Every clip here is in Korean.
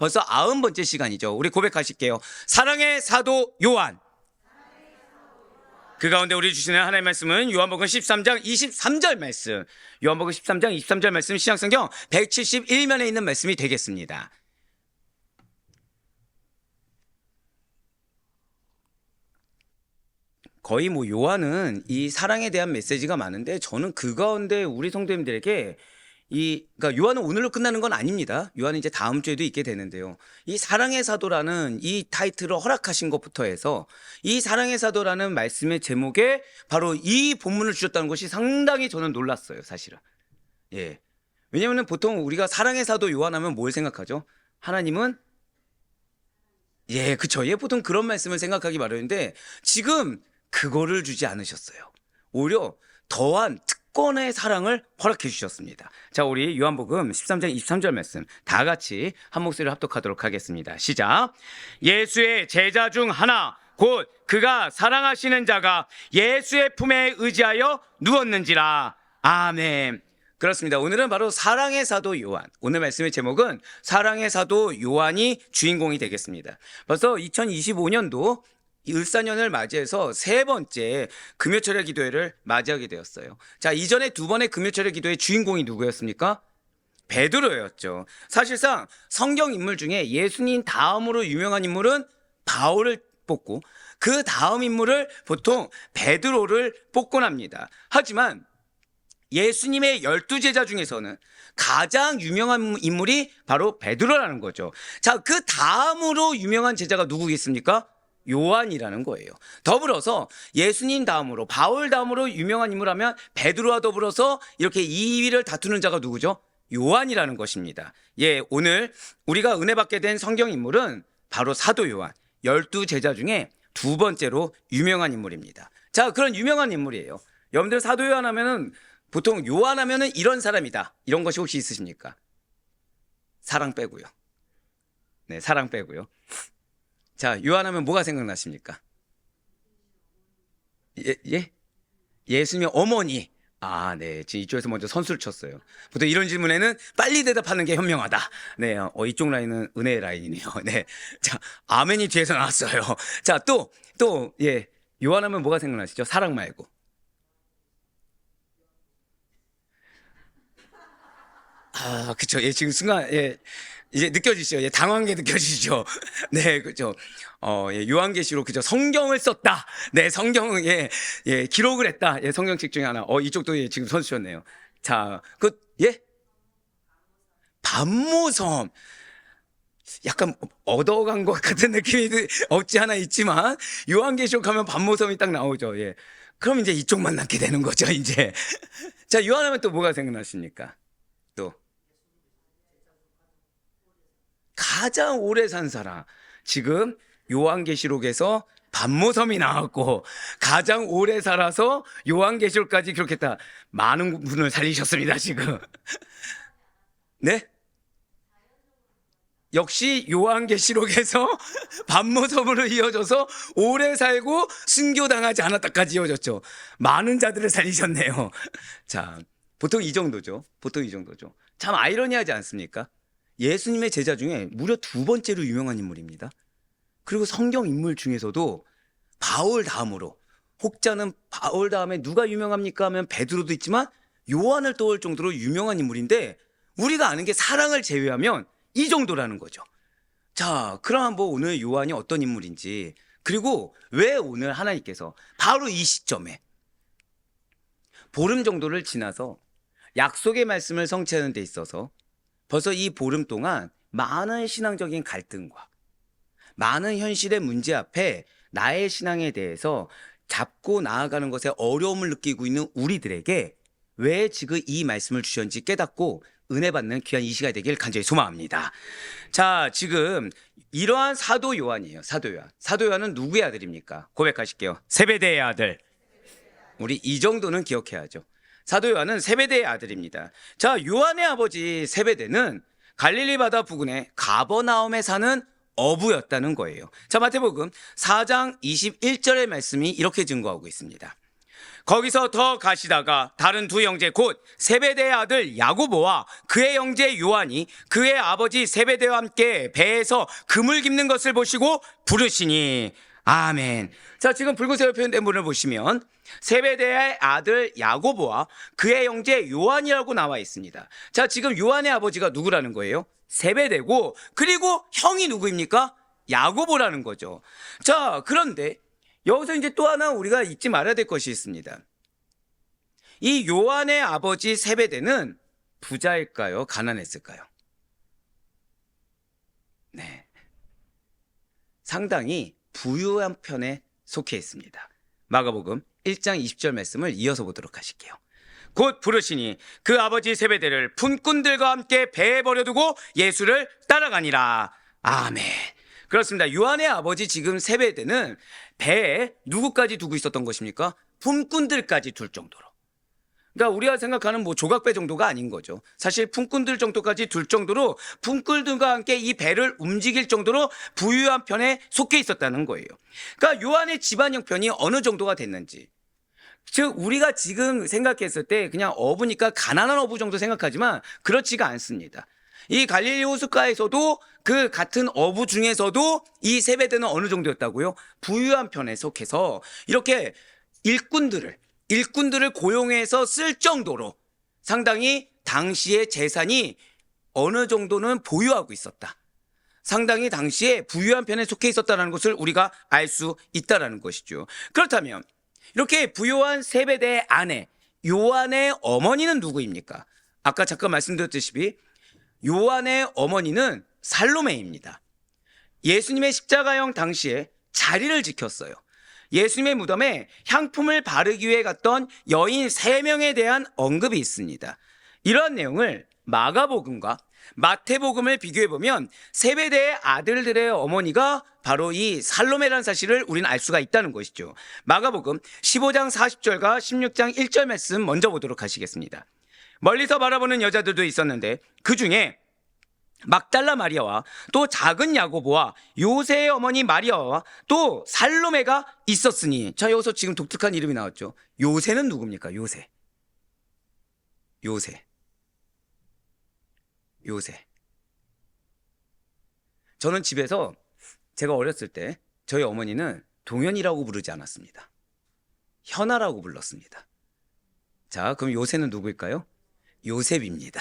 벌써 90번째 시간이죠. 우리 고백하실게요. 사랑의 사도 요한. 그 가운데 우리 주시는 하나님의 말씀은 요한복음 13장 23절 말씀. 요한복음 13장 23절 말씀 신약성경 171면에 있는 말씀이 되겠습니다. 거의 요한은 이 사랑에 대한 메시지가 많은데 저는 그 가운데 우리 성도님들에게 그러니까 요한은 오늘로 끝나는 건 아닙니다. 요한은 이제 다음 주에도 있게 되는데요. 이 사랑의 사도라는 이 타이틀을 허락하신 것부터 해서 이 사랑의 사도라는 말씀의 제목에 바로 이 본문을 주셨다는 것이 상당히 저는 놀랐어요, 사실은. 예. 왜냐하면 보통 우리가 사랑의 사도 요한하면 뭘 생각하죠? 하나님은 그쵸. 보통 그런 말씀을 생각하기 마련인데 지금 그거를 주지 않으셨어요. 오히려 더한 특권의 사랑을 허락해 주셨습니다. 자, 우리 요한복음 13장 23절 말씀 다 같이 한 목소리를 합독하도록 하겠습니다. 시작. 예수의 제자 중 하나 곧 그가 사랑하시는 자가 예수의 품에 의지하여 누웠는지라. 아멘. 그렇습니다. 오늘은 바로 사랑의 사도 요한. 오늘 말씀의 제목은 사랑의 사도 요한이 주인공이 되겠습니다. 벌써 2025년도 을사년을 맞이해서 세 번째 금요철의 기도회를 맞이하게 되었어요. 자, 이전에 두 번의 금요철의 기도회 주인공이 누구였습니까? 베드로였죠. 사실상 성경 인물 중에 예수님 다음으로 유명한 인물은 바울을 뽑고 그 다음 인물을 보통 베드로를 뽑곤 합니다. 하지만 예수님의 12제자 중에서는 가장 유명한 인물이 바로 베드로라는 거죠. 자, 그 다음으로 유명한 제자가 누구겠습니까? 요한이라는 거예요. 더불어서 예수님 다음으로 바울 다음으로 유명한 인물하면 베드로와 더불어서 이렇게 2위를 다투는 자가 누구죠? 요한이라는 것입니다. 오늘 우리가 은혜 받게 된 성경 인물은 바로 사도 요한. 12제자 중에 두 번째로 유명한 인물입니다. 자, 그런 유명한 인물이에요. 여러분들 사도 요한 하면은 보통 요한 하면은 이런 사람이다. 이런 것이 혹시 있으십니까? 사랑 빼고요. 네, 사랑 빼고요. 자, 요한 하면 뭐가 생각나십니까? 예수님의 어머니. 아, 네. 지금 이쪽에서 먼저 선수를 쳤어요. 보통 이런 질문에는 빨리 대답하는 게 현명하다. 네. 이쪽 라인은 은혜의 라인이네요. 네. 자, 아멘이 뒤에서 나왔어요. 자, 요한 하면 뭐가 생각나시죠? 사랑 말고. 아, 그쵸. 지금 순간, 이제 느껴지시죠? 당황한 게 느껴지시죠? 네, 그죠. 요한계시록, 그죠. 성경을 썼다. 네, 성경을, 기록을 했다. 성경책 중에 하나. 이쪽도 지금 선수셨네요. 자, 반모섬. 약간 얻어간 것 같은 느낌이 없지 않아 있지만, 요한계시록 하면 반모섬이 딱 나오죠. 그럼 이제 이쪽만 남게 되는 거죠, 이제. 자, 요한하면 또 뭐가 생각나십니까? 또. 가장 오래 산 사람. 지금 요한계시록에서 반모섬이 나왔고 가장 오래 살아서 요한계시록까지 기록했다. 많은 분을 살리셨습니다, 지금. 네? 역시 요한계시록에서 반모섬으로 이어져서 오래 살고 순교당하지 않았다까지 이어졌죠. 많은 자들을 살리셨네요. 자, 보통 이 정도죠. 참 아이러니하지 않습니까? 예수님의 제자 중에 무려 두 번째로 유명한 인물입니다. 그리고 성경 인물 중에서도 바울 다음으로, 혹자는 바울 다음에 누가 유명합니까 하면 베드로도 있지만 요한을 떠올 정도로 유명한 인물인데 우리가 아는 게 사랑을 제외하면 이 정도라는 거죠. 자, 그럼 한번 오늘 요한이 어떤 인물인지, 그리고 왜 오늘 하나님께서 바로 이 시점에 보름 정도를 지나서 약속의 말씀을 성취하는 데 있어서 벌써 이 보름 동안 많은 신앙적인 갈등과 많은 현실의 문제 앞에 나의 신앙에 대해서 잡고 나아가는 것에 어려움을 느끼고 있는 우리들에게 왜 지금 이 말씀을 주셨는지 깨닫고 은혜 받는 귀한 이 시간이 되길 간절히 소망합니다. 자, 지금 이러한 사도 요한이에요. 사도 요한. 사도 요한은 누구의 아들입니까? 고백하실게요. 세베대의 아들. 우리 이 정도는 기억해야죠. 사도 요한은 세베대의 아들입니다. 자, 요한의 아버지 세베대는 갈릴리 바다 부근의 가버나움에 사는 어부였다는 거예요. 자, 마태복음 4장 21절의 말씀이 이렇게 증거하고 있습니다. 거기서 더 가시다가 다른 두 형제 곧 세베대의 아들 야고보와 그의 형제 요한이 그의 아버지 세베대와 함께 배에서 그물 깁는 것을 보시고 부르시니. 아멘. 자, 지금 붉은색으로 표현된 문을 보시면 세베대의 아들 야고보와 그의 형제 요한이라고 나와 있습니다. 자, 지금 요한의 아버지가 누구라는 거예요? 세베대고, 그리고 형이 누구입니까? 야고보라는 거죠. 자, 그런데 여기서 이제 또 하나 우리가 잊지 말아야 될 것이 있습니다. 이 요한의 아버지 세베대는 부자일까요? 가난했을까요? 네. 상당히 부유한 편에 속해 있습니다. 마가복음 1장 20절 말씀을 이어서 보도록 하실게요. 곧 부르시니 그 아버지 세베대를 품꾼들과 함께 배에 버려두고 예수를 따라가니라. 아멘. 그렇습니다. 요한의 아버지 지금 세베대는 배에 누구까지 두고 있었던 것입니까? 품꾼들까지 둘 정도로. 그러니까 우리가 생각하는 뭐 조각배 정도가 아닌 거죠. 사실 품꾼들 정도까지 둘 정도로 품꾼들과 함께 이 배를 움직일 정도로 부유한 편에 속해 있었다는 거예요. 그러니까 요한의 집안 형편이 어느 정도가 됐는지. 즉 우리가 지금 생각했을 때 그냥 어부니까 가난한 어부 정도 생각하지만 그렇지가 않습니다. 이 갈릴리 호숫가에서도 그 같은 어부 중에서도 이 세베대는 어느 정도였다고요? 부유한 편에 속해서 이렇게 일꾼들을 고용해서 쓸 정도로 상당히 당시의 재산이 어느 정도는 보유하고 있었다. 상당히 당시에 부유한 편에 속해 있었다는 것을 우리가 알 수 있다는 것이죠. 그렇다면 이렇게 부유한 세베대의 아내 요한의 어머니는 누구입니까? 아까 잠깐 말씀드렸듯이 요한의 어머니는 살로메입니다. 예수님의 십자가형 당시에 자리를 지켰어요. 예수님의 무덤에 향품을 바르기 위해 갔던 여인 3명에 대한 언급이 있습니다. 이러한 내용을 마가복음과 마태복음을 비교해보면 세베대의 아들들의 어머니가 바로 이 살로메라는 사실을 우리는 알 수가 있다는 것이죠. 마가복음 15장 40절과 16장 1절 말씀 먼저 보도록 하시겠습니다. 멀리서 바라보는 여자들도 있었는데 그 중에 막달라 마리아와 또 작은 야고보와 요새의 어머니 마리아와 또 살로메가 있었으니. 자, 여기서 지금 독특한 이름이 나왔죠. 요새는 누굽니까? 요새. 저는 집에서 제가 어렸을 때 저희 어머니는 동현이라고 부르지 않았습니다. 현아라고 불렀습니다. 자, 그럼 요새는 누구일까요? 요셉입니다.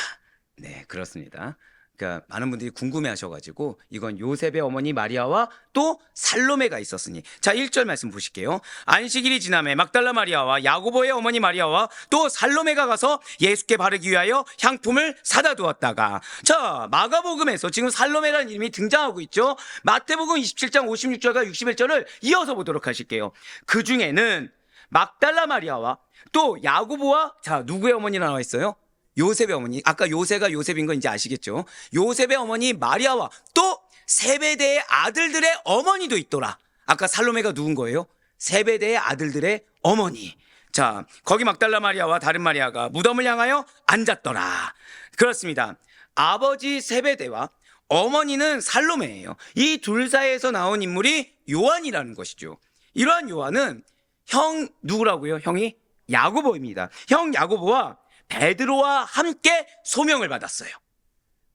네, 그렇습니다. 그러니까 많은 분들이 궁금해하셔가지고 이건 요셉의 어머니 마리아와 또 살로메가 있었으니. 자, 1절 말씀 보실게요. 안식일이 지나매 막달라 마리아와 야고보의 어머니 마리아와 또 살로메가 가서 예수께 바르기 위하여 향품을 사다 두었다가. 자, 마가복음에서 지금 살로메라는 이름이 등장하고 있죠. 마태복음 27장 56절과 61절을 이어서 보도록 하실게요. 그 중에는 막달라 마리아와 또 야고보와, 자, 누구의 어머니 나와 있어요? 요셉의 어머니. 아까 요새가 요셉인 거 이제 아시겠죠? 요셉의 어머니 마리아와 또 세베대의 아들들의 어머니도 있더라. 아까 살로메가 누군 거예요? 세베대의 아들들의 어머니. 자, 거기 막달라 마리아와 다른 마리아가 무덤을 향하여 앉았더라. 그렇습니다. 아버지 세베대와 어머니는 살로메예요. 이 둘 사이에서 나온 인물이 요한이라는 것이죠. 이러한 요한은 형 누구라고요? 형이 야고보입니다. 형 야고보와 베드로와 함께 소명을 받았어요.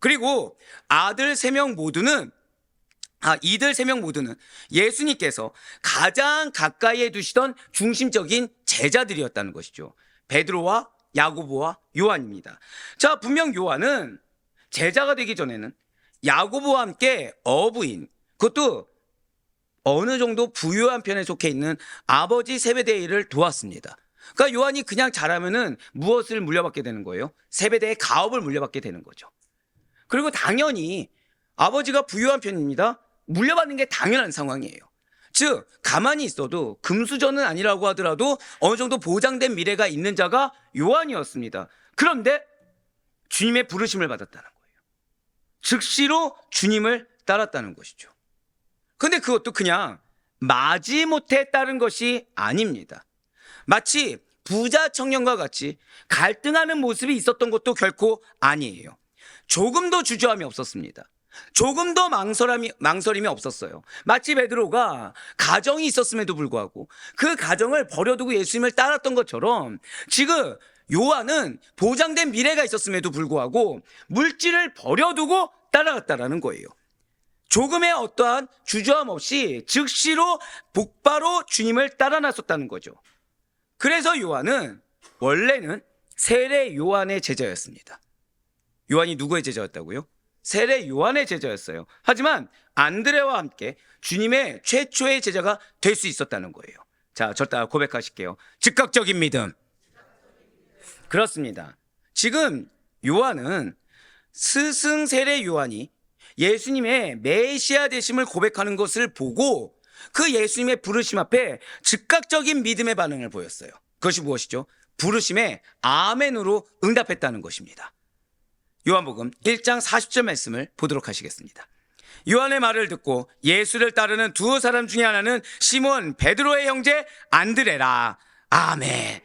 그리고 이들 3명 모두는 예수님께서 가장 가까이에 두시던 중심적인 제자들이었다는 것이죠. 베드로와 야고보와 요한입니다. 자, 분명 요한은 제자가 되기 전에는 야고보와 함께 어부인, 그것도 어느 정도 부유한 편에 속해 있는 아버지 세베대의 일을 도왔습니다. 그러니까 요한이 그냥 잘하면은 무엇을 물려받게 되는 거예요? 세베대의 가업을 물려받게 되는 거죠. 그리고 당연히 아버지가 부유한 편입니다. 물려받는 게 당연한 상황이에요. 즉 가만히 있어도 금수저는 아니라고 하더라도 어느 정도 보장된 미래가 있는 자가 요한이었습니다. 그런데 주님의 부르심을 받았다는 거예요. 즉시로 주님을 따랐다는 것이죠. 그런데 그것도 그냥 마지못해 따른 것이 아닙니다. 마치 부자 청년과 같이 갈등하는 모습이 있었던 것도 결코 아니에요. 조금도 주저함이 없었습니다. 조금 더 망설임이 없었어요. 마치 베드로가 가정이 있었음에도 불구하고 그 가정을 버려두고 예수님을 따랐던 것처럼 지금 요한은 보장된 미래가 있었음에도 불구하고 물질을 버려두고 따라갔다라는 거예요. 조금의 어떠한 주저함 없이 즉시로 복바로 주님을 따라 나섰다는 거죠. 그래서 요한은 원래는 세례 요한의 제자였습니다. 요한이 누구의 제자였다고요? 세례 요한의 제자였어요. 하지만 안드레와 함께 주님의 최초의 제자가 될 수 있었다는 거예요. 자, 저 따라 고백하실게요. 즉각적인 믿음. 그렇습니다. 지금 요한은 스승 세례 요한이 예수님의 메시아 되심을 고백하는 것을 보고 그 예수님의 부르심 앞에 즉각적인 믿음의 반응을 보였어요. 그것이 무엇이죠? 부르심에 아멘으로 응답했다는 것입니다. 요한복음 1장 40절 말씀을 보도록 하시겠습니다. 요한의 말을 듣고 예수를 따르는 두 사람 중에 하나는 시몬 베드로의 형제 안드레라. 아멘.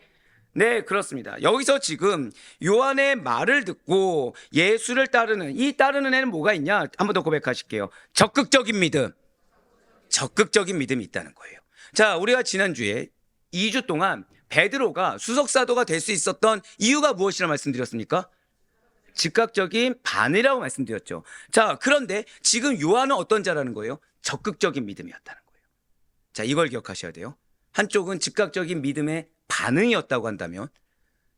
네, 그렇습니다. 여기서 지금 요한의 말을 듣고 예수를 따르는 이 따르는 애는 뭐가 있냐? 한 번 더 고백하실게요. 적극적인 믿음. 적극적인 믿음이 있다는 거예요. 자, 우리가 지난주에 2주 동안 베드로가 수석사도가 될 수 있었던 이유가 무엇이라 말씀드렸습니까? 즉각적인 반응이라고 말씀드렸죠. 자, 그런데 지금 요한은 어떤 자라는 거예요? 적극적인 믿음이었다는 거예요. 자, 이걸 기억하셔야 돼요. 한쪽은 즉각적인 믿음의 반응이었다고 한다면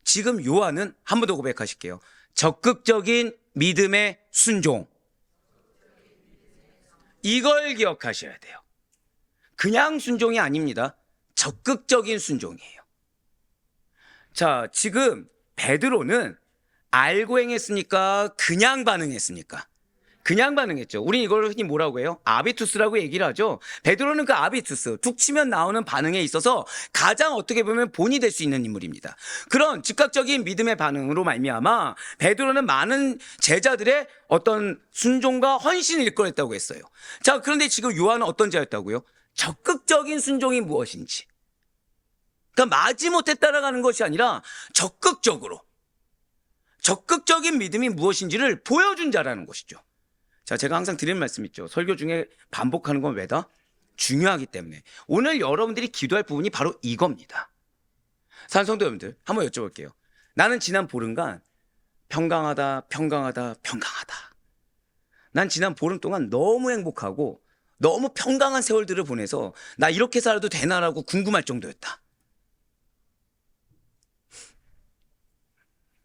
지금 요한은 한 번 더 고백하실게요. 적극적인 믿음의 순종. 이걸 기억하셔야 돼요. 그냥 순종이 아닙니다. 적극적인 순종이에요. 자, 지금 베드로는 알고 행했습니까? 그냥 반응했습니까? 그냥 반응했죠. 우린 이걸 흔히 뭐라고 해요? 아비투스라고 얘기를 하죠. 베드로는 그 아비투스, 툭 치면 나오는 반응에 있어서 가장 어떻게 보면 본이 될 수 있는 인물입니다. 그런 즉각적인 믿음의 반응으로 말미암아 베드로는 많은 제자들의 어떤 순종과 헌신을 이끌어냈다고 했어요. 자, 그런데 지금 요한은 어떤 자였다고요? 적극적인 순종이 무엇인지. 그러니까 마지못해 따라가는 것이 아니라 적극적인 믿음이 무엇인지를 보여준 자라는 것이죠. 자, 제가 항상 드리는 말씀 있죠. 설교 중에 반복하는 건 왜다? 중요하기 때문에. 오늘 여러분들이 기도할 부분이 바로 이겁니다. 산성도 여러분들 한번 여쭤볼게요. 나는 지난 보름간 평강하다. 난 지난 보름 동안 너무 행복하고 너무 평강한 세월들을 보내서 나 이렇게 살아도 되나라고 궁금할 정도였다.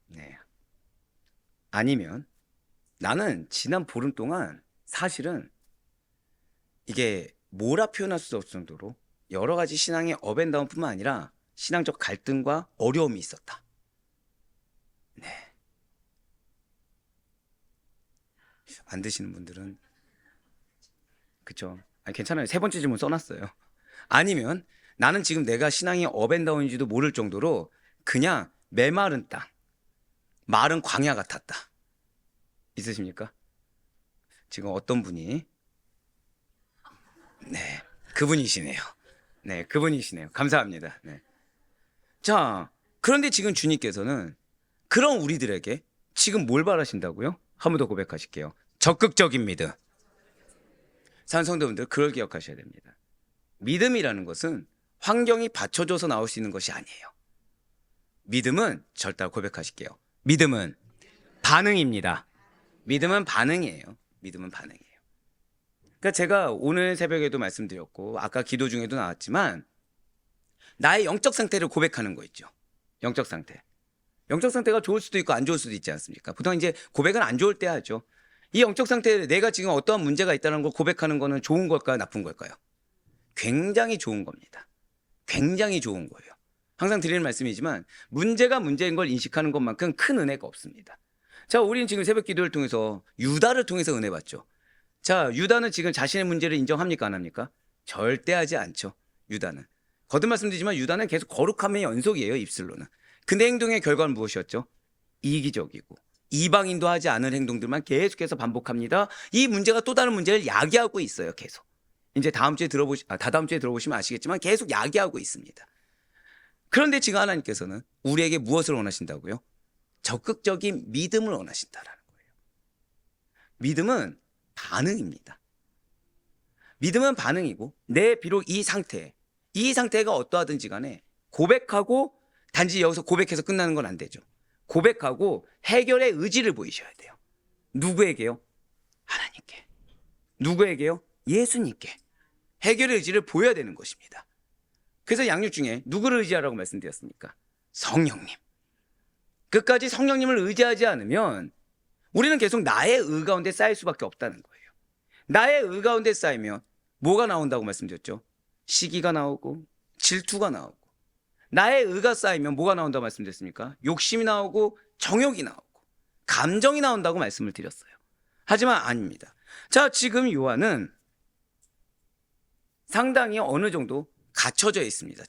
네. 아니면 나는 지난 보름 동안 사실은 이게 뭐라 표현할 수 없을 정도로 여러 가지 신앙의 업앤다운뿐만 아니라 신앙적 갈등과 어려움이 있었다. 네. 안 드시는 분들은 그쵸? 아니, 괜찮아요. 세 번째 질문 써놨어요. 아니면 나는 지금 내가 신앙이 업앤다운인지도 모를 정도로 그냥 메마른 땅, 마른 광야 같았다. 있으십니까? 지금 어떤 분이? 네, 그분이시네요. 네, 그분이시네요. 감사합니다. 네. 자, 그런데 지금 주님께서는 그런 우리들에게 지금 뭘 바라신다고요? 한 번 더 고백하실게요. 적극적인 믿음. 산성도분들 그걸 기억하셔야 됩니다. 믿음이라는 것은 환경이 받쳐줘서 나올 수 있는 것이 아니에요. 믿음은 절대 고백하실게요. 믿음은 반응입니다. 믿음은 반응이에요. 믿음은 반응이에요. 그러니까 제가 오늘 새벽에도 말씀드렸고 아까 기도 중에도 나왔지만 나의 영적 상태를 고백하는 거 있죠. 영적 상태. 영적 상태가 좋을 수도 있고 안 좋을 수도 있지 않습니까? 보통 이제 고백은 안 좋을 때 하죠. 이 영적 상태에 내가 지금 어떠한 문제가 있다는 걸 고백하는 거는 좋은 걸까요? 나쁜 걸까요? 굉장히 좋은 겁니다. 굉장히 좋은 거예요. 항상 드리는 말씀이지만 문제가 문제인 걸 인식하는 것만큼 큰 은혜가 없습니다. 자, 우리는 지금 새벽 기도를 통해서 유다를 통해서 은혜 받죠. 자, 유다는 지금 자신의 문제를 인정합니까? 안 합니까? 절대 하지 않죠. 유다는. 거듭 말씀드리지만 유다는 계속 거룩함의 연속이에요. 입술로는. 근데 행동의 결과는 무엇이었죠? 이기적이고 이방인도 하지 않은 행동들만 계속해서 반복합니다. 이 문제가 또 다른 문제를 야기하고 있어요. 계속. 이제 다다음 주에 들어보시면 아시겠지만 계속 야기하고 있습니다. 그런데 지금 하나님께서는 우리에게 무엇을 원하신다고요? 적극적인 믿음을 원하신다라는 거예요. 믿음은 반응입니다. 믿음은 반응이고 내 비록 이 상태가 어떠하든지 간에 고백하고 단지 여기서 고백해서 끝나는 건 안 되죠. 고백하고 해결의 의지를 보이셔야 돼요. 누구에게요? 하나님께. 누구에게요? 예수님께. 해결의 의지를 보여야 되는 것입니다. 그래서 양육 중에 누구를 의지하라고 말씀드렸습니까? 성령님. 끝까지 성령님을 의지하지 않으면 우리는 계속 나의 의 가운데 쌓일 수밖에 없다는 거예요. 나의 의 가운데 쌓이면 뭐가 나온다고 말씀드렸죠? 시기가 나오고 질투가 나오고, 나의 의가 쌓이면 뭐가 나온다고 말씀드렸습니까? 욕심이 나오고 정욕이 나오고 감정이 나온다고 말씀을 드렸어요. 하지만 아닙니다. 자, 지금 요한은 상당히 어느 정도 갖춰져 있습니다.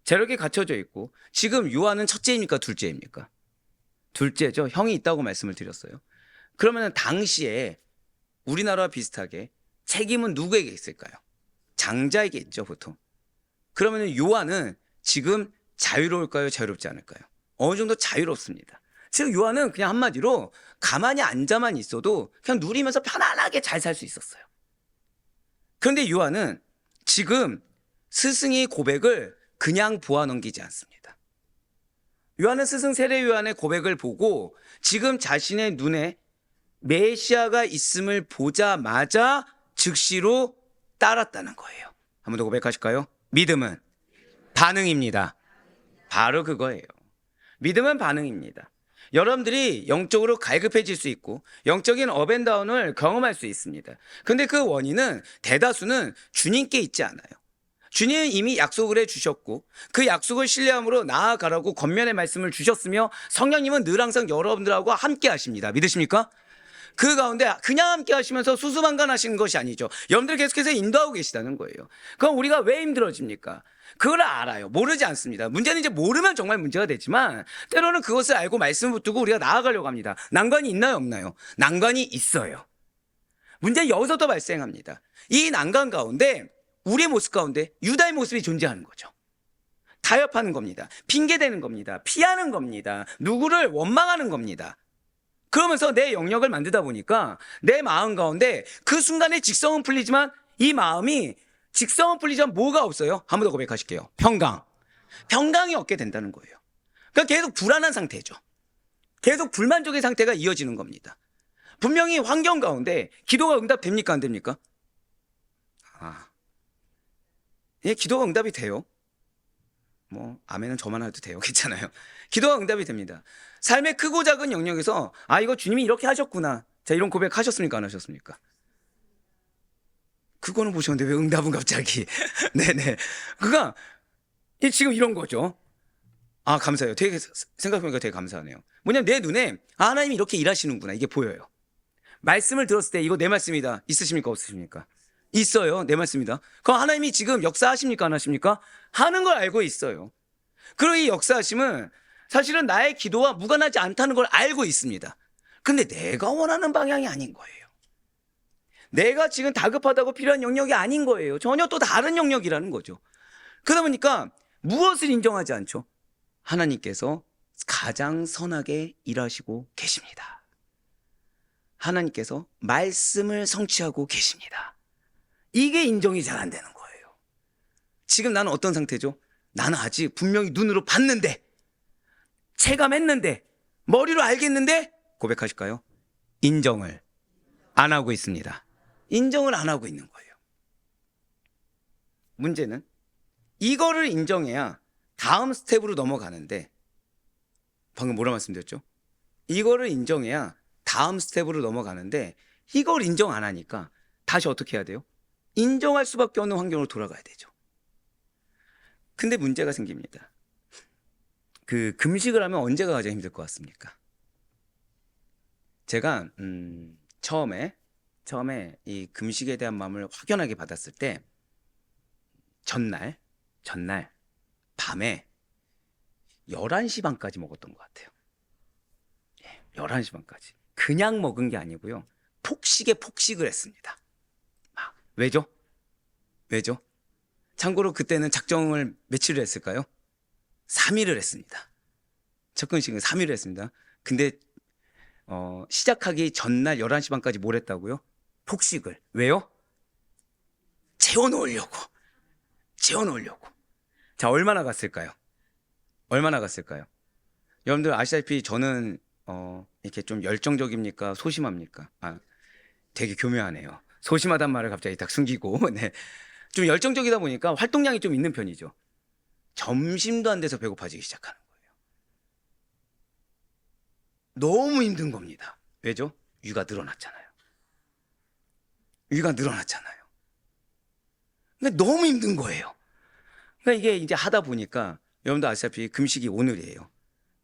재력이 갖춰져 있고, 지금 요한은 첫째입니까? 둘째입니까? 둘째죠. 형이 있다고 말씀을 드렸어요. 그러면 당시에 우리나라와 비슷하게 책임은 누구에게 있을까요? 장자에게 있죠, 보통. 그러면 요한은 지금 자유로울까요? 자유롭지 않을까요? 어느 정도 자유롭습니다. 지금 요한은 그냥 한마디로 가만히 앉아만 있어도 그냥 누리면서 편안하게 잘 살 수 있었어요. 그런데 요한은 지금 스승의 고백을 그냥 보아 넘기지 않습니다. 요한은 스승 세례 요한의 고백을 보고 지금 자신의 눈에 메시아가 있음을 보자마자 즉시로 따랐다는 거예요. 한 번 더 고백하실까요? 믿음은 반응입니다. 바로 그거예요. 믿음은 반응입니다. 여러분들이 영적으로 갈급해질 수 있고 영적인 업앤다운을 경험할 수 있습니다. 근데 그 원인은 대다수는 주님께 있지 않아요. 주님은 이미 약속을 해주셨고 그 약속을 신뢰함으로 나아가라고 겉면의 말씀을 주셨으며 성령님은 늘 항상 여러분들하고 함께 하십니다. 믿으십니까? 그 가운데 그냥 함께 하시면서 수수방관하시는 것이 아니죠. 여러분들 계속해서 인도하고 계시다는 거예요. 그럼 우리가 왜 힘들어집니까? 그걸 알아요. 모르지 않습니다. 문제는 이제 모르면 정말 문제가 되지만 때로는 그것을 알고 말씀을 붙들고 우리가 나아가려고 합니다. 난관이 있나요? 없나요? 난관이 있어요. 문제는 여기서도 발생합니다. 이 난관 가운데 우리의 모습 가운데 유다의 모습이 존재하는 거죠. 타협하는 겁니다. 핑계대는 겁니다. 피하는 겁니다. 누구를 원망하는 겁니다. 그러면서 내 영역을 만들다 보니까 내 마음 가운데 그 순간에 직성은 풀리지만 이 마음이 직성은 풀리지만 뭐가 없어요? 한 번 더 고백하실게요. 평강이 없게 된다는 거예요. 그러니까 계속 불안한 상태죠. 계속 불만족의 상태가 이어지는 겁니다. 분명히 환경 가운데 기도가 응답됩니까? 안 됩니까? 예, 기도가 응답이 돼요. 뭐 아멘은 저만 해도 돼요. 괜찮아요. 기도가 응답이 됩니다. 삶의 크고 작은 영역에서 이거 주님이 이렇게 하셨구나. 자, 이런 고백 하셨습니까? 안 하셨습니까? 그거는 보셨는데 왜 응답은 갑자기? 네네. 그러니까 지금 이런 거죠. 감사해요. 되게 생각해보니까 되게 감사하네요. 뭐냐면 내 눈에 하나님이 이렇게 일하시는구나. 이게 보여요. 말씀을 들었을 때 이거 내 말씀이다. 있으십니까? 없으십니까? 있어요. 내 말씀이다. 그럼 하나님이 지금 역사하십니까? 안 하십니까? 하는 걸 알고 있어요. 그리고 이 역사하심은 사실은 나의 기도와 무관하지 않다는 걸 알고 있습니다. 근데 내가 원하는 방향이 아닌 거예요. 내가 지금 다급하다고 필요한 영역이 아닌 거예요. 전혀 또 다른 영역이라는 거죠. 그러다 보니까 무엇을 인정하지 않죠? 하나님께서 가장 선하게 일하시고 계십니다. 하나님께서 말씀을 성취하고 계십니다. 이게 인정이 잘 안 되는 거예요. 지금 나는 어떤 상태죠? 나는 아직 분명히 눈으로 봤는데, 체감했는데, 머리로 알겠는데 고백하실까요? 인정을 안 하고 있습니다. 인정을 안 하고 있는 거예요. 문제는 이거를 인정해야 다음 스텝으로 넘어가는데, 방금 뭐라 말씀드렸죠? 이거를 인정해야 다음 스텝으로 넘어가는데 이걸 인정 안 하니까 다시 어떻게 해야 돼요? 인정할 수밖에 없는 환경으로 돌아가야 되죠. 근데 문제가 생깁니다. 그 금식을 하면 언제가 가장 힘들 것 같습니까? 제가 처음에 이 금식에 대한 마음을 확연하게 받았을 때 전날 밤에 11시 반까지 먹었던 것 같아요. 11시 반까지. 그냥 먹은 게 아니고요. 폭식을 했습니다. 왜죠? 참고로 그때는 작정을 며칠을 했을까요? 3일을 했습니다. 첫 금식은 3일을 했습니다. 근데 시작하기 전날 11시 반까지 뭘 했다고요? 폭식을. 왜요? 재워놓으려고. 재워놓으려고. 자, 얼마나 갔을까요? 얼마나 갔을까요? 여러분들 아시다시피 저는 이렇게 좀 열정적입니까? 소심합니까? 되게 교묘하네요. 소심하단 말을 갑자기 딱 숨기고 네. 좀 열정적이다 보니까 활동량이 좀 있는 편이죠. 점심도 안 돼서 배고파지기 시작하는 거예요. 너무 힘든 겁니다. 왜죠? 위가 늘어났잖아요. 위가 늘어났잖아요. 근데 너무 힘든 거예요. 그러니까 이게 이제 하다 보니까 여러분도 아시다시피 금식이 오늘이에요.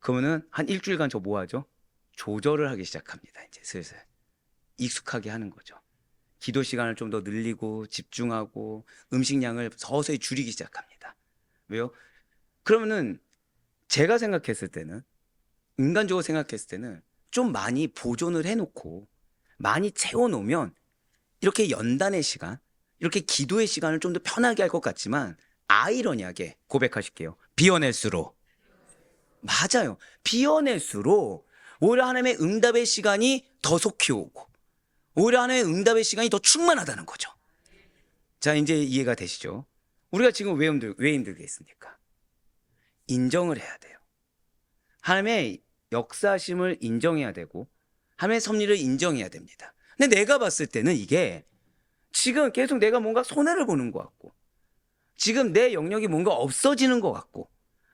그러면은 한 일주일간 저 뭐 하죠? 조절을 하기 시작합니다. 이제 슬슬 익숙하게 하는 거죠. 기도 시간을 좀 더 늘리고 집중하고 음식량을 서서히 줄이기 시작합니다. 왜요? 그러면은 제가 생각했을 때는 인간적으로 생각했을 때는 좀 많이 보존을 해놓고 많이 채워놓으면 이렇게 연단의 시간, 이렇게 기도의 시간을 좀 더 편하게 할 것 같지만 아이러니하게 고백하실게요. 비워낼수록 맞아요. 비워낼수록 오히려 하나님의 응답의 시간이 더 속히 오고 오히려 하나님의 응답의 시간이 더 충만하다는 거죠. 자, 이제 이해가 되시죠? 우리가 지금 왜 힘들겠습니까? 인정을 해야 돼요. 하나님의 역사심을 인정해야 되고 하나님의 섭리를 인정해야 됩니다. 근데 내가 봤을 때는 이게 지금 계속 내가 뭔가 손해를 보는 것 같고 지금 내 영역이 뭔가 없어지는 것 같고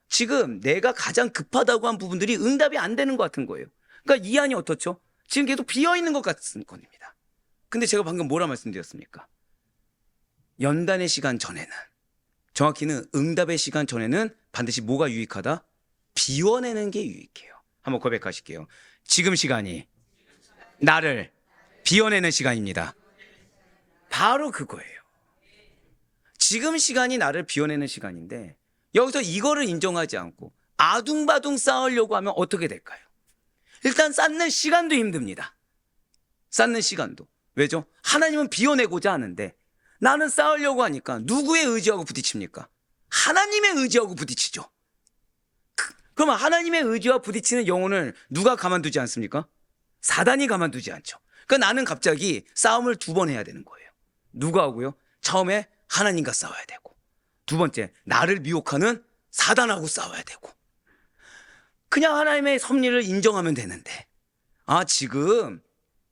지금 내가 가장 급하다고 한 부분들이 응답이 안 되는 것 같은 거예요. 그러니까 이 안이 어떻죠? 지금 계속 비어있는 것 같은 겁니다. 근데 제가 방금 뭐라 말씀드렸습니까? 연단의 시간 전에는 정확히는 응답의 시간 전에는 반드시 뭐가 유익하다? 비워내는 게 유익해요. 한번 고백하실게요. 지금 시간이 나를 비워내는 시간입니다. 바로 그거예요. 지금 시간이 나를 비워내는 시간인데 여기서 이거를 인정하지 않고 아둥바둥 쌓으려고 하면 어떻게 될까요? 일단 쌓는 시간도 힘듭니다. 쌓는 시간도. 왜죠? 하나님은 비워내고자 하는데 나는 쌓으려고 하니까 누구의 의지하고 부딪힙니까? 하나님의 의지하고 부딪히죠. 그러면 하나님의 의지와 부딪히는 영혼을 누가 가만두지 않습니까? 사단이 가만두지 않죠. 그러니까 나는 갑자기 싸움을 2번 해야 되는 거예요. 누가 하고요? 처음에 하나님과 싸워야 되고 두 번째 나를 미혹하는 사단하고 싸워야 되고 그냥 하나님의 섭리를 인정하면 되는데 지금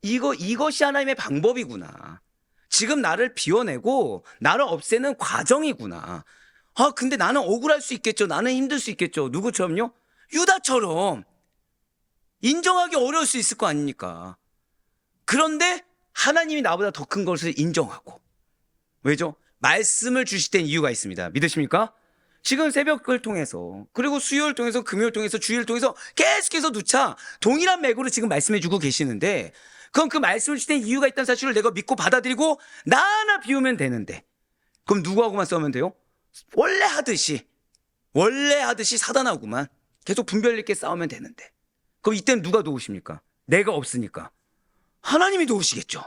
이것이 하나님의 방법이구나. 지금 나를 비워내고 나를 없애는 과정이구나. 근데 나는 억울할 수 있겠죠. 나는 힘들 수 있겠죠. 누구처럼요? 유다처럼 인정하기 어려울 수 있을 거 아닙니까? 그런데 하나님이 나보다 더 큰 것을 인정하고 왜죠? 말씀을 주실 땐 이유가 있습니다. 믿으십니까? 지금 새벽을 통해서 그리고 수요일 통해서 금요일 통해서 주일 통해서 계속해서 누차 동일한 맥으로 지금 말씀해주고 계시는데 그럼 그 말씀을 주실 땐 이유가 있다는 사실을 내가 믿고 받아들이고 나 하나 비우면 되는데 그럼 누구하고만 싸우면 돼요? 원래 하듯이 사단하고만 계속 분별 있게 싸우면 되는데 그럼 이때는 누가 도우십니까? 내가 없으니까 하나님이 도우시겠죠.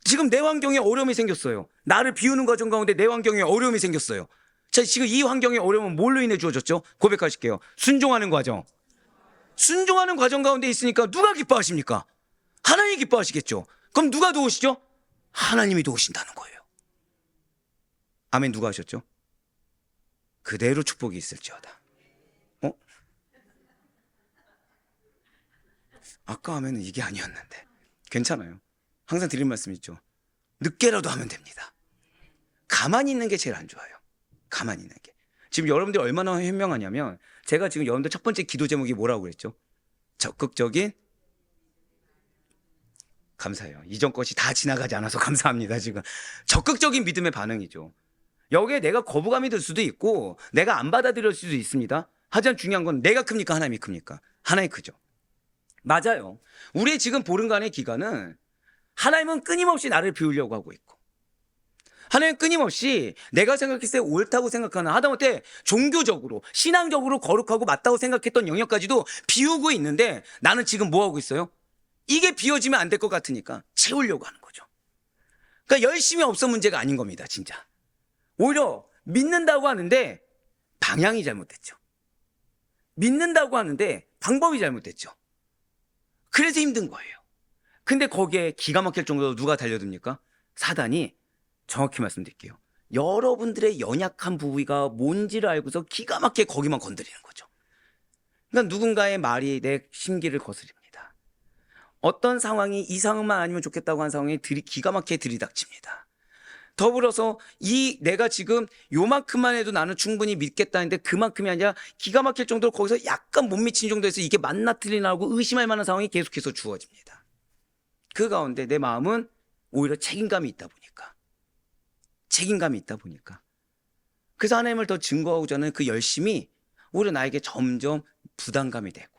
지금 내 환경에 어려움이 생겼어요. 나를 비우는 과정 가운데 내 환경에 어려움이 생겼어요. 자, 지금 이 환경의 어려움은 뭘로 인해 주어졌죠? 고백하실게요. 순종하는 과정. 순종하는 과정 가운데 있으니까 누가 기뻐하십니까? 하나님이 기뻐하시겠죠. 그럼 누가 도우시죠? 하나님이 도우신다는 거예요. 아멘. 누가 하셨죠? 그대로 축복이 있을지어다. 아까 하면은 이게 아니었는데 괜찮아요. 항상 드린 말씀 있죠. 늦게라도 하면 됩니다. 가만히 있는 게 제일 안 좋아요. 가만히 있는 게. 지금 여러분들이 얼마나 현명하냐면 제가 지금 여러분들 첫 번째 기도 제목이 뭐라고 그랬죠? 적극적인 감사해요. 이전 것이 다 지나가지 않아서 감사합니다. 지금 적극적인 믿음의 반응이죠. 여기에 내가 거부감이 들 수도 있고 내가 안 받아들일 수도 있습니다. 하지만 중요한 건 내가 큽니까? 하나님이 큽니까? 하나님이 크죠. 맞아요. 우리의 지금 보름간의 기간은 하나님은 끊임없이 나를 비우려고 하고 있고 하나님은 끊임없이 내가 생각했을 때 옳다고 생각하는 하다못해 종교적으로 신앙적으로 거룩하고 맞다고 생각했던 영역까지도 비우고 있는데 나는 지금 뭐 하고 있어요? 이게 비워지면 안 될 것 같으니까 채우려고 하는 거죠. 그러니까 열심히 없어 문제가 아닌 겁니다. 진짜 오히려 믿는다고 하는데 방향이 잘못됐죠. 믿는다고 하는데 방법이 잘못됐죠. 그래서 힘든 거예요. 근데 거기에 기가 막힐 정도로 누가 달려듭니까? 사단이. 정확히 말씀드릴게요. 여러분들의 연약한 부위가 뭔지를 알고서 기가 막히게 거기만 건드리는 거죠. 그러니까 누군가의 말이 내 심기를 거스립니다. 어떤 상황이 이 상황만 아니면 좋겠다고 한 상황이 기가 막히게 들이닥칩니다. 더불어서 내가 지금 요만큼만 해도 나는 충분히 믿겠다는데 그만큼이 아니라 기가 막힐 정도로 거기서 약간 못 미친 정도에서 이게 맞나 틀리나고 의심할 만한 상황이 계속해서 주어집니다. 그 가운데 내 마음은 오히려 책임감이 있다 보니까 그래서 하나님을 더 증거하고자 하는 그 열심이 오히려 나에게 점점 부담감이 되고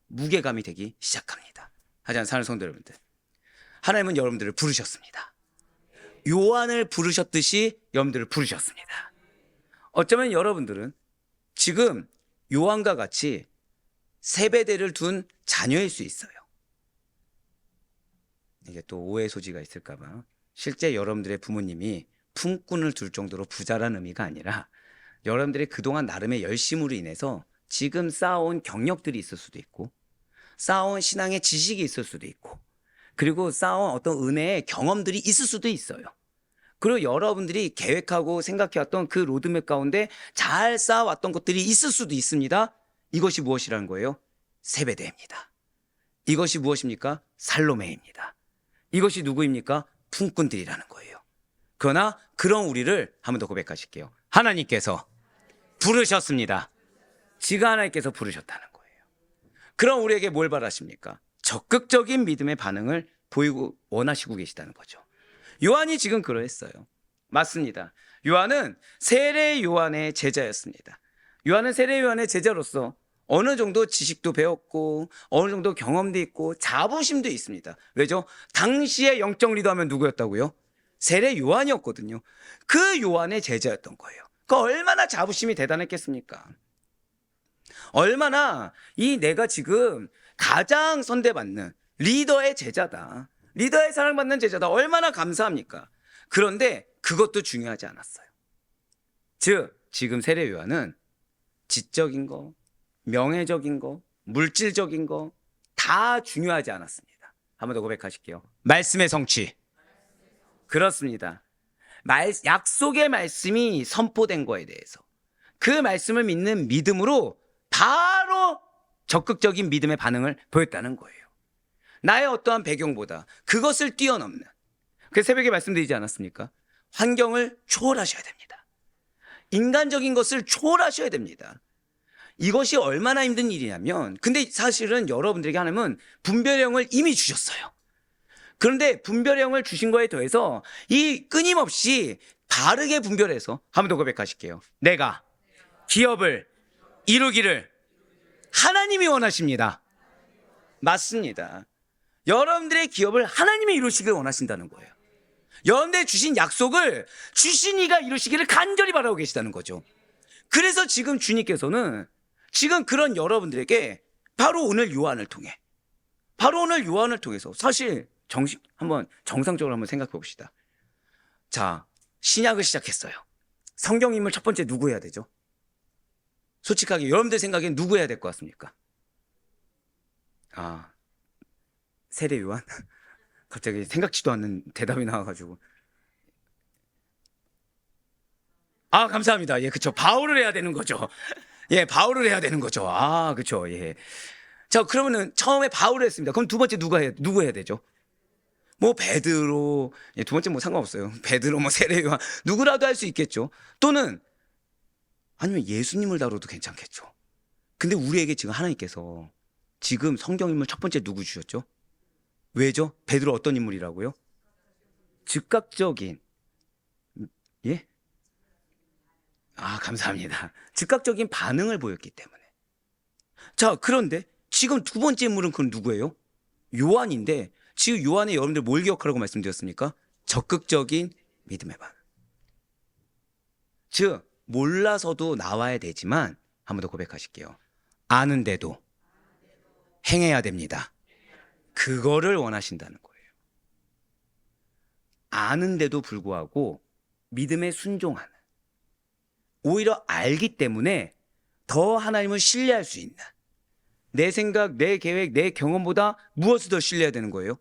무게감이 되기 시작합니다. 하지만 사랑하는 성도 여러분들, 하나님은 여러분들을 부르셨습니다. 요한을 부르셨듯이 여러분들을 부르셨습니다. 어쩌면 여러분들은 지금 요한과 같이 세배대를 둔 자녀일 수 있어요. 이게 또 오해 소지가 있을까봐. 실제 여러분들의 부모님이 품꾼을 둘 정도로 부자라는 의미가 아니라 여러분들이 그동안 나름의 열심으로 인해서 지금 쌓아온 경력들이 있을 수도 있고 쌓아온 신앙의 지식이 있을 수도 있고 그리고 쌓아온 어떤 은혜의 경험들이 있을 수도 있어요. 그리고 여러분들이 계획하고 생각해왔던 그 로드맵 가운데 잘 쌓아왔던 것들이 있을 수도 있습니다. 이것이 무엇이라는 거예요? 세배대입니다. 이것이 무엇입니까? 살로메입니다. 이것이 누구입니까? 품꾼들이라는 거예요. 그러나 그런 우리를 한 번 더 고백하실게요. 하나님께서 부르셨습니다. 지가 하나님께서 부르셨다는 거예요. 그럼 우리에게 뭘 바라십니까? 적극적인 믿음의 반응을 보이고 원하시고 계시다는 거죠. 요한이 지금 그러했어요. 맞습니다. 요한은 세례 요한의 제자였습니다. 요한은 세례 요한의 제자로서 어느 정도 지식도 배웠고 어느 정도 경험도 있고 자부심도 있습니다. 왜죠? 당시에 영적 리더하면 누구였다고요? 세례 요한이었거든요. 그 요한의 제자였던 거예요. 그 얼마나 자부심이 대단했겠습니까? 얼마나 내가 지금 가장 선대받는 리더의 제자다. 리더의 사랑받는 제자다. 얼마나 감사합니까? 그런데 그것도 중요하지 않았어요. 즉 지금 세례 요한은 지적인 거, 명예적인 거, 물질적인 거 다 중요하지 않았습니다. 한 번 더 고백하실게요. 말씀의 성취. 그렇습니다. 약속의 말씀이 선포된 거에 대해서 그 말씀을 믿는 믿음으로 바로 적극적인 믿음의 반응을 보였다는 거예요. 나의 어떠한 배경보다 그것을 뛰어넘는, 그 새벽에 말씀드리지 않았습니까? 환경을 초월하셔야 됩니다. 인간적인 것을 초월하셔야 됩니다. 이것이 얼마나 힘든 일이냐면, 근데 사실은 여러분들에게 하나님은 분별형을 이미 주셨어요. 그런데 분별형을 주신 거에 더해서 이 끊임없이 바르게 분별해서 한 번 더 고백하실게요. 내가 기업을 이루기를 하나님이 원하십니다. 맞습니다. 여러분들의 기업을 하나님이 이루시길 원하신다는 거예요. 여러분들의 주신 약속을 주신 이가 이루시기를 간절히 바라고 계시다는 거죠. 그래서 지금 주님께서는 지금 그런 여러분들에게 바로 오늘 요한을 통해서 사실 한번 정상적으로 한번 생각해 봅시다. 자, 신약을 시작했어요. 성경 인물 첫 번째 누구 해야 되죠? 솔직하게 여러분들 생각엔 누구 해야 될 것 같습니까? 세례 요한? 갑자기 생각지도 않는 대답이 나와가지고. 감사합니다. 예, 그쵸. 바울을 해야 되는 거죠. 예, 바울을 해야 되는 거죠. 그쵸. 예. 자, 그러면은 처음에 바울을 했습니다. 그럼 두 번째 누구 해야 되죠? 뭐 베드로, 예, 두 번째 뭐 상관없어요. 베드로, 뭐 세례 요한 누구라도 할 수 있겠죠. 또는 아니면 예수님을 다뤄도 괜찮겠죠. 근데 우리에게 지금 하나님께서 지금 성경 인물 첫 번째 누구 주셨죠? 왜죠? 베드로 어떤 인물이라고요? 즉각적인, 예? 감사합니다. 즉각적인 반응을 보였기 때문에. 자, 그런데 지금 두 번째 인물은 그건 누구예요? 요한인데 지금 요한의 여러분들 뭘 기억하라고 말씀드렸습니까? 적극적인 믿음의 반응. 즉 몰라서도 나와야 되지만 한 번 더 고백하실게요. 아는데도 행해야 됩니다. 그거를 원하신다는 거예요. 아는데도 불구하고 믿음에 순종하는, 오히려 알기 때문에 더 하나님을 신뢰할 수 있는, 내 생각, 내 계획, 내 경험보다 무엇을 더 신뢰해야 되는 거예요?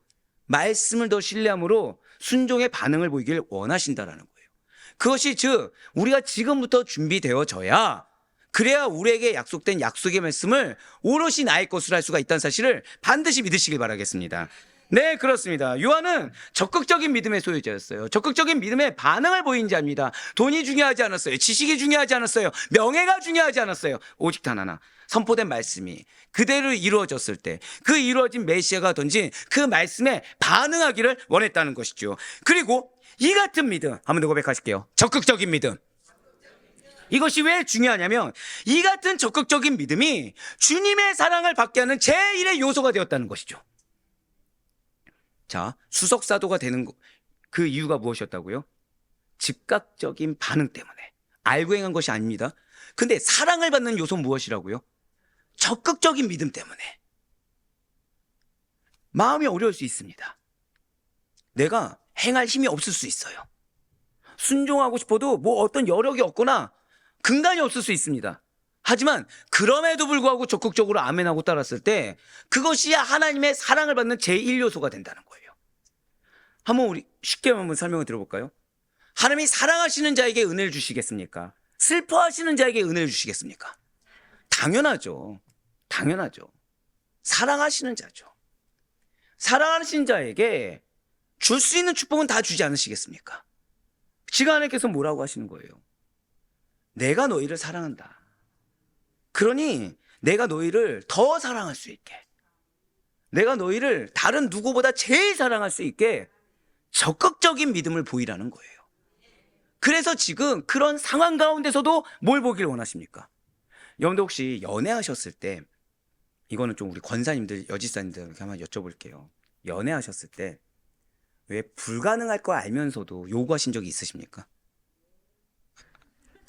말씀을 더 신뢰함으로 순종의 반응을 보이길 원하신다라는 거예요. 그것이 즉 우리가 지금부터 준비되어져야 그래야 우리에게 약속된 약속의 말씀을 오롯이 나의 것으로 할 수가 있다는 사실을 반드시 믿으시길 바라겠습니다. 네, 그렇습니다. 요한은 적극적인 믿음의 소유자였어요. 적극적인 믿음의 반응을 보인 자입니다. 돈이 중요하지 않았어요. 지식이 중요하지 않았어요. 명예가 중요하지 않았어요. 오직 단 하나, 선포된 말씀이 그대로 이루어졌을 때 그 이루어진 메시아가 던진 그 말씀에 반응하기를 원했다는 것이죠. 그리고 이 같은 믿음, 한 번 더 고백하실게요. 적극적인 믿음. 이것이 왜 중요하냐면 이 같은 적극적인 믿음이 주님의 사랑을 받게 하는 제1의 요소가 되었다는 것이죠. 자, 수석사도가 되는 그 이유가 무엇이었다고요? 즉각적인 반응 때문에. 알고 행한 것이 아닙니다. 근데 사랑을 받는 요소는 무엇이라고요? 적극적인 믿음 때문에. 마음이 어려울 수 있습니다. 내가 행할 힘이 없을 수 있어요. 순종하고 싶어도 뭐 어떤 여력이 없거나 근간이 없을 수 있습니다. 하지만 그럼에도 불구하고 적극적으로 아멘하고 따랐을 때 그것이 하나님의 사랑을 받는 제1요소가 된다는 거예요. 한번 우리 쉽게 한번 설명을 들어볼까요? 하나님이 사랑하시는 자에게 은혜를 주시겠습니까? 슬퍼하시는 자에게 은혜를 주시겠습니까? 당연하죠. 당연하죠. 사랑하시는 자죠. 사랑하시는 자에게 줄 수 있는 축복은 다 주지 않으시겠습니까? 지금 하나님께서 뭐라고 하시는 거예요? 내가 너희를 사랑한다. 그러니 내가 너희를 더 사랑할 수 있게, 내가 너희를 다른 누구보다 제일 사랑할 수 있게 적극적인 믿음을 보이라는 거예요. 그래서 지금 그런 상황 가운데서도 뭘 보길 원하십니까? 여러분들 혹시 연애하셨을 때, 이거는 좀 우리 권사님들, 여지사님들 한번 여쭤볼게요. 연애하셨을 때 왜 불가능할 거 알면서도 요구하신 적이 있으십니까?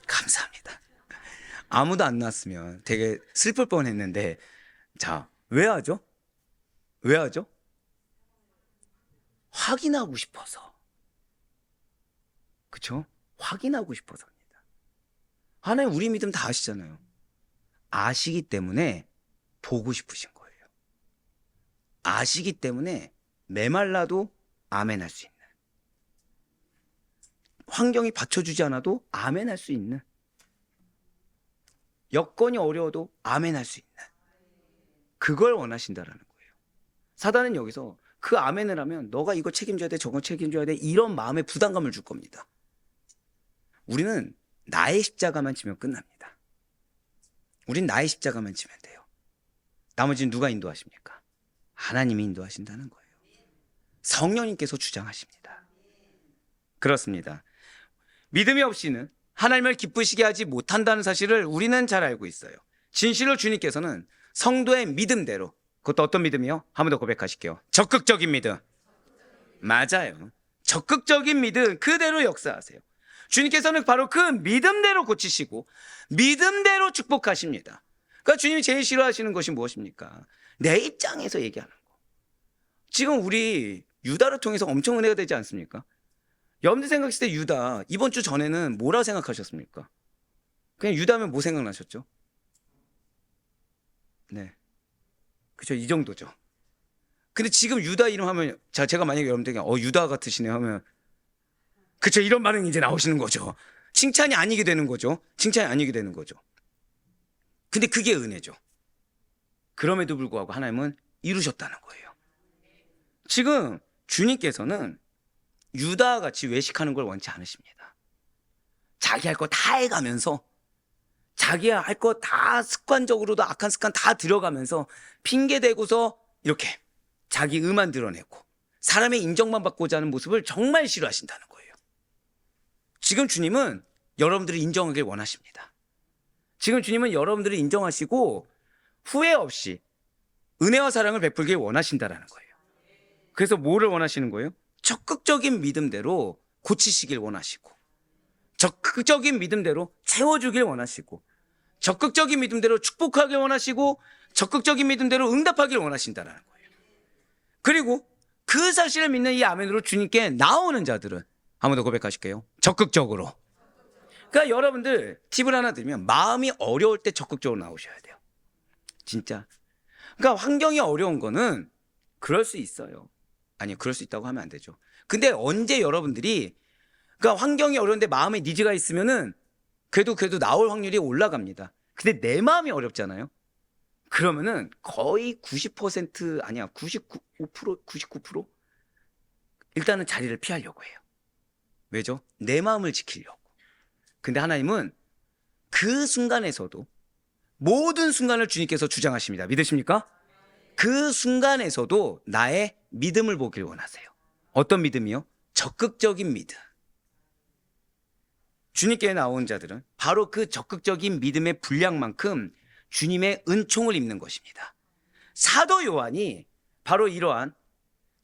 감사합니다. 아무도 안 나왔으면 되게 슬플 뻔했는데, 자, 왜 하죠? 왜 하죠? 확인하고 싶어서. 그쵸? 확인하고 싶어서입니다. 하나님 우리 믿음 다 아시잖아요. 아시기 때문에 보고 싶으신 거예요. 아시기 때문에 메말라도 아멘할 수 있는, 환경이 받쳐주지 않아도 아멘할 수 있는, 여건이 어려워도 아멘할 수 있는, 그걸 원하신다라는 거예요. 사단은 여기서 그 아멘을 하면 너가 이거 책임져야 돼, 저거 책임져야 돼, 이런 마음의 부담감을 줄 겁니다. 우리는 나의 십자가만 지면 끝납니다. 우린 나의 십자가만 지면 돼요. 나머지는 누가 인도하십니까? 하나님이 인도하신다는 거예요. 성령님께서 주장하십니다. 그렇습니다. 믿음이 없이는 하나님을 기쁘시게 하지 못한다는 사실을 우리는 잘 알고 있어요. 진실로 주님께서는 성도의 믿음대로, 그것도 어떤 믿음이요? 한 번 더 고백하실게요. 적극적인 믿음. 맞아요. 적극적인 믿음 그대로 역사하세요. 주님께서는 바로 그 믿음대로 고치시고 믿음대로 축복하십니다. 그러니까 주님이 제일 싫어하시는 것이 무엇입니까? 내 입장에서 얘기하는 거. 지금 우리 유다를 통해서 엄청 은혜가 되지 않습니까? 여러분들 생각했을 때 유다, 이번 주 전에는 뭐라 생각하셨습니까? 그냥 유다면 뭐 생각나셨죠? 네, 그쵸, 이 정도죠. 근데 지금 유다 이름 하면, 자, 제가 만약에 여러분들에게 유다 같으시네 하면, 그쵸, 이런 반응이 이제 나오시는 거죠. 칭찬이 아니게 되는 거죠. 칭찬이 아니게 되는 거죠. 근데 그게 은혜죠. 그럼에도 불구하고 하나님은 이루셨다는 거예요. 지금 주님께서는 유다와 같이 외식하는 걸 원치 않으십니다. 자기 할 거 다 해가면서, 자기 할 거 다 습관적으로도 악한 습관 다 들어가면서 핑계대고서 이렇게 자기 의만 드러내고 사람의 인정만 받고자 하는 모습을 정말 싫어하신다는 거예요. 지금 주님은 여러분들을 인정하길 원하십니다. 지금 주님은 여러분들을 인정하시고 후회 없이 은혜와 사랑을 베풀길 원하신다라는 거예요. 그래서 뭐를 원하시는 거예요? 적극적인 믿음대로 고치시길 원하시고, 적극적인 믿음대로 채워주길 원하시고, 적극적인 믿음대로 축복하길 원하시고, 적극적인 믿음대로 응답하길 원하신다는 거예요. 그리고 그 사실을 믿는 이 아멘으로 주님께 나오는 자들은, 한 번 더 고백하실게요. 적극적으로. 그러니까 여러분들 팁을 하나 드리면, 마음이 어려울 때 적극적으로 나오셔야 돼요. 진짜 그러니까 환경이 어려운 거는 그럴 수 있어요. 아니, 그럴 수 있다고 하면 안 되죠. 근데 언제 여러분들이 그러니까 환경이 어려운데 마음에 니즈가 있으면은 그래도 나올 확률이 올라갑니다. 근데 내 마음이 어렵잖아요. 그러면은 거의 90% 아니야 99% 99% 일단은 자리를 피하려고 해요. 왜죠? 내 마음을 지키려고. 근데 하나님은 그 순간에서도 모든 순간을 주님께서 주장하십니다. 믿으십니까? 그 순간에서도 나의 믿음을 보길 원하세요. 어떤 믿음이요? 적극적인 믿음. 주님께 나온 자들은 바로 그 적극적인 믿음의 분량만큼 주님의 은총을 입는 것입니다. 사도 요한이 바로 이러한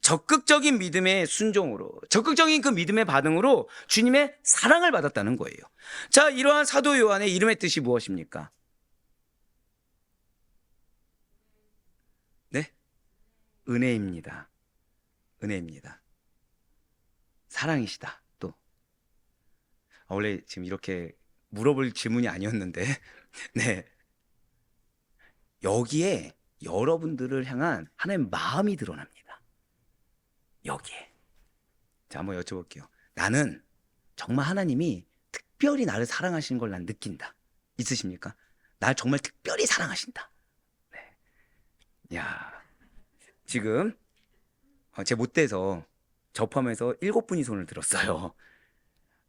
적극적인 믿음의 순종으로, 적극적인 그 믿음의 반응으로 주님의 사랑을 받았다는 거예요. 자, 이러한 사도 요한의 이름의 뜻이 무엇입니까? 네? 은혜입니다. 은혜입니다. 사랑이시다. 또 원래 지금 이렇게 물어볼 질문이 아니었는데 네, 여기에 여러분들을 향한 하나님의 마음이 드러납니다. 여기에. 자, 한번 여쭤볼게요. 나는 정말 하나님이 특별히 나를 사랑하시는 걸 난 느낀다. 있으십니까? 날 정말 특별히 사랑하신다. 네. 야, 지금 제 못돼서 접하면서 7분이 손을 들었어요.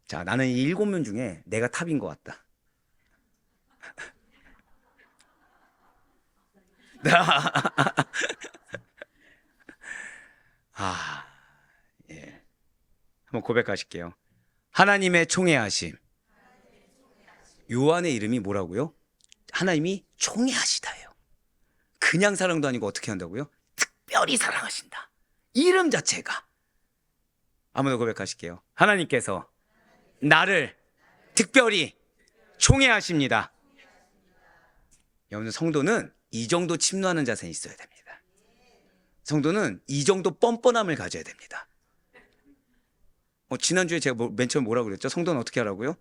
자, 나는 이 7명 중에 내가 탑인 것 같다. 아, 예. 한번 고백하실게요. 하나님의 총애하심. 요한의 이름이 뭐라고요? 하나님이 총애하시다예요. 그냥 사랑도 아니고 어떻게 한다고요? 특별히 사랑하신다. 이름 자체가. 한번 더 고백하실게요. 하나님께서 나를 특별히 총애하십니다. 여러분, 성도는 이 정도 침노하는 자세는 있어야 됩니다. 성도는 이 정도 뻔뻔함을 가져야 됩니다. 지난주에 제가 맨 처음에 뭐라고 그랬죠? 성도는 어떻게 하라고요?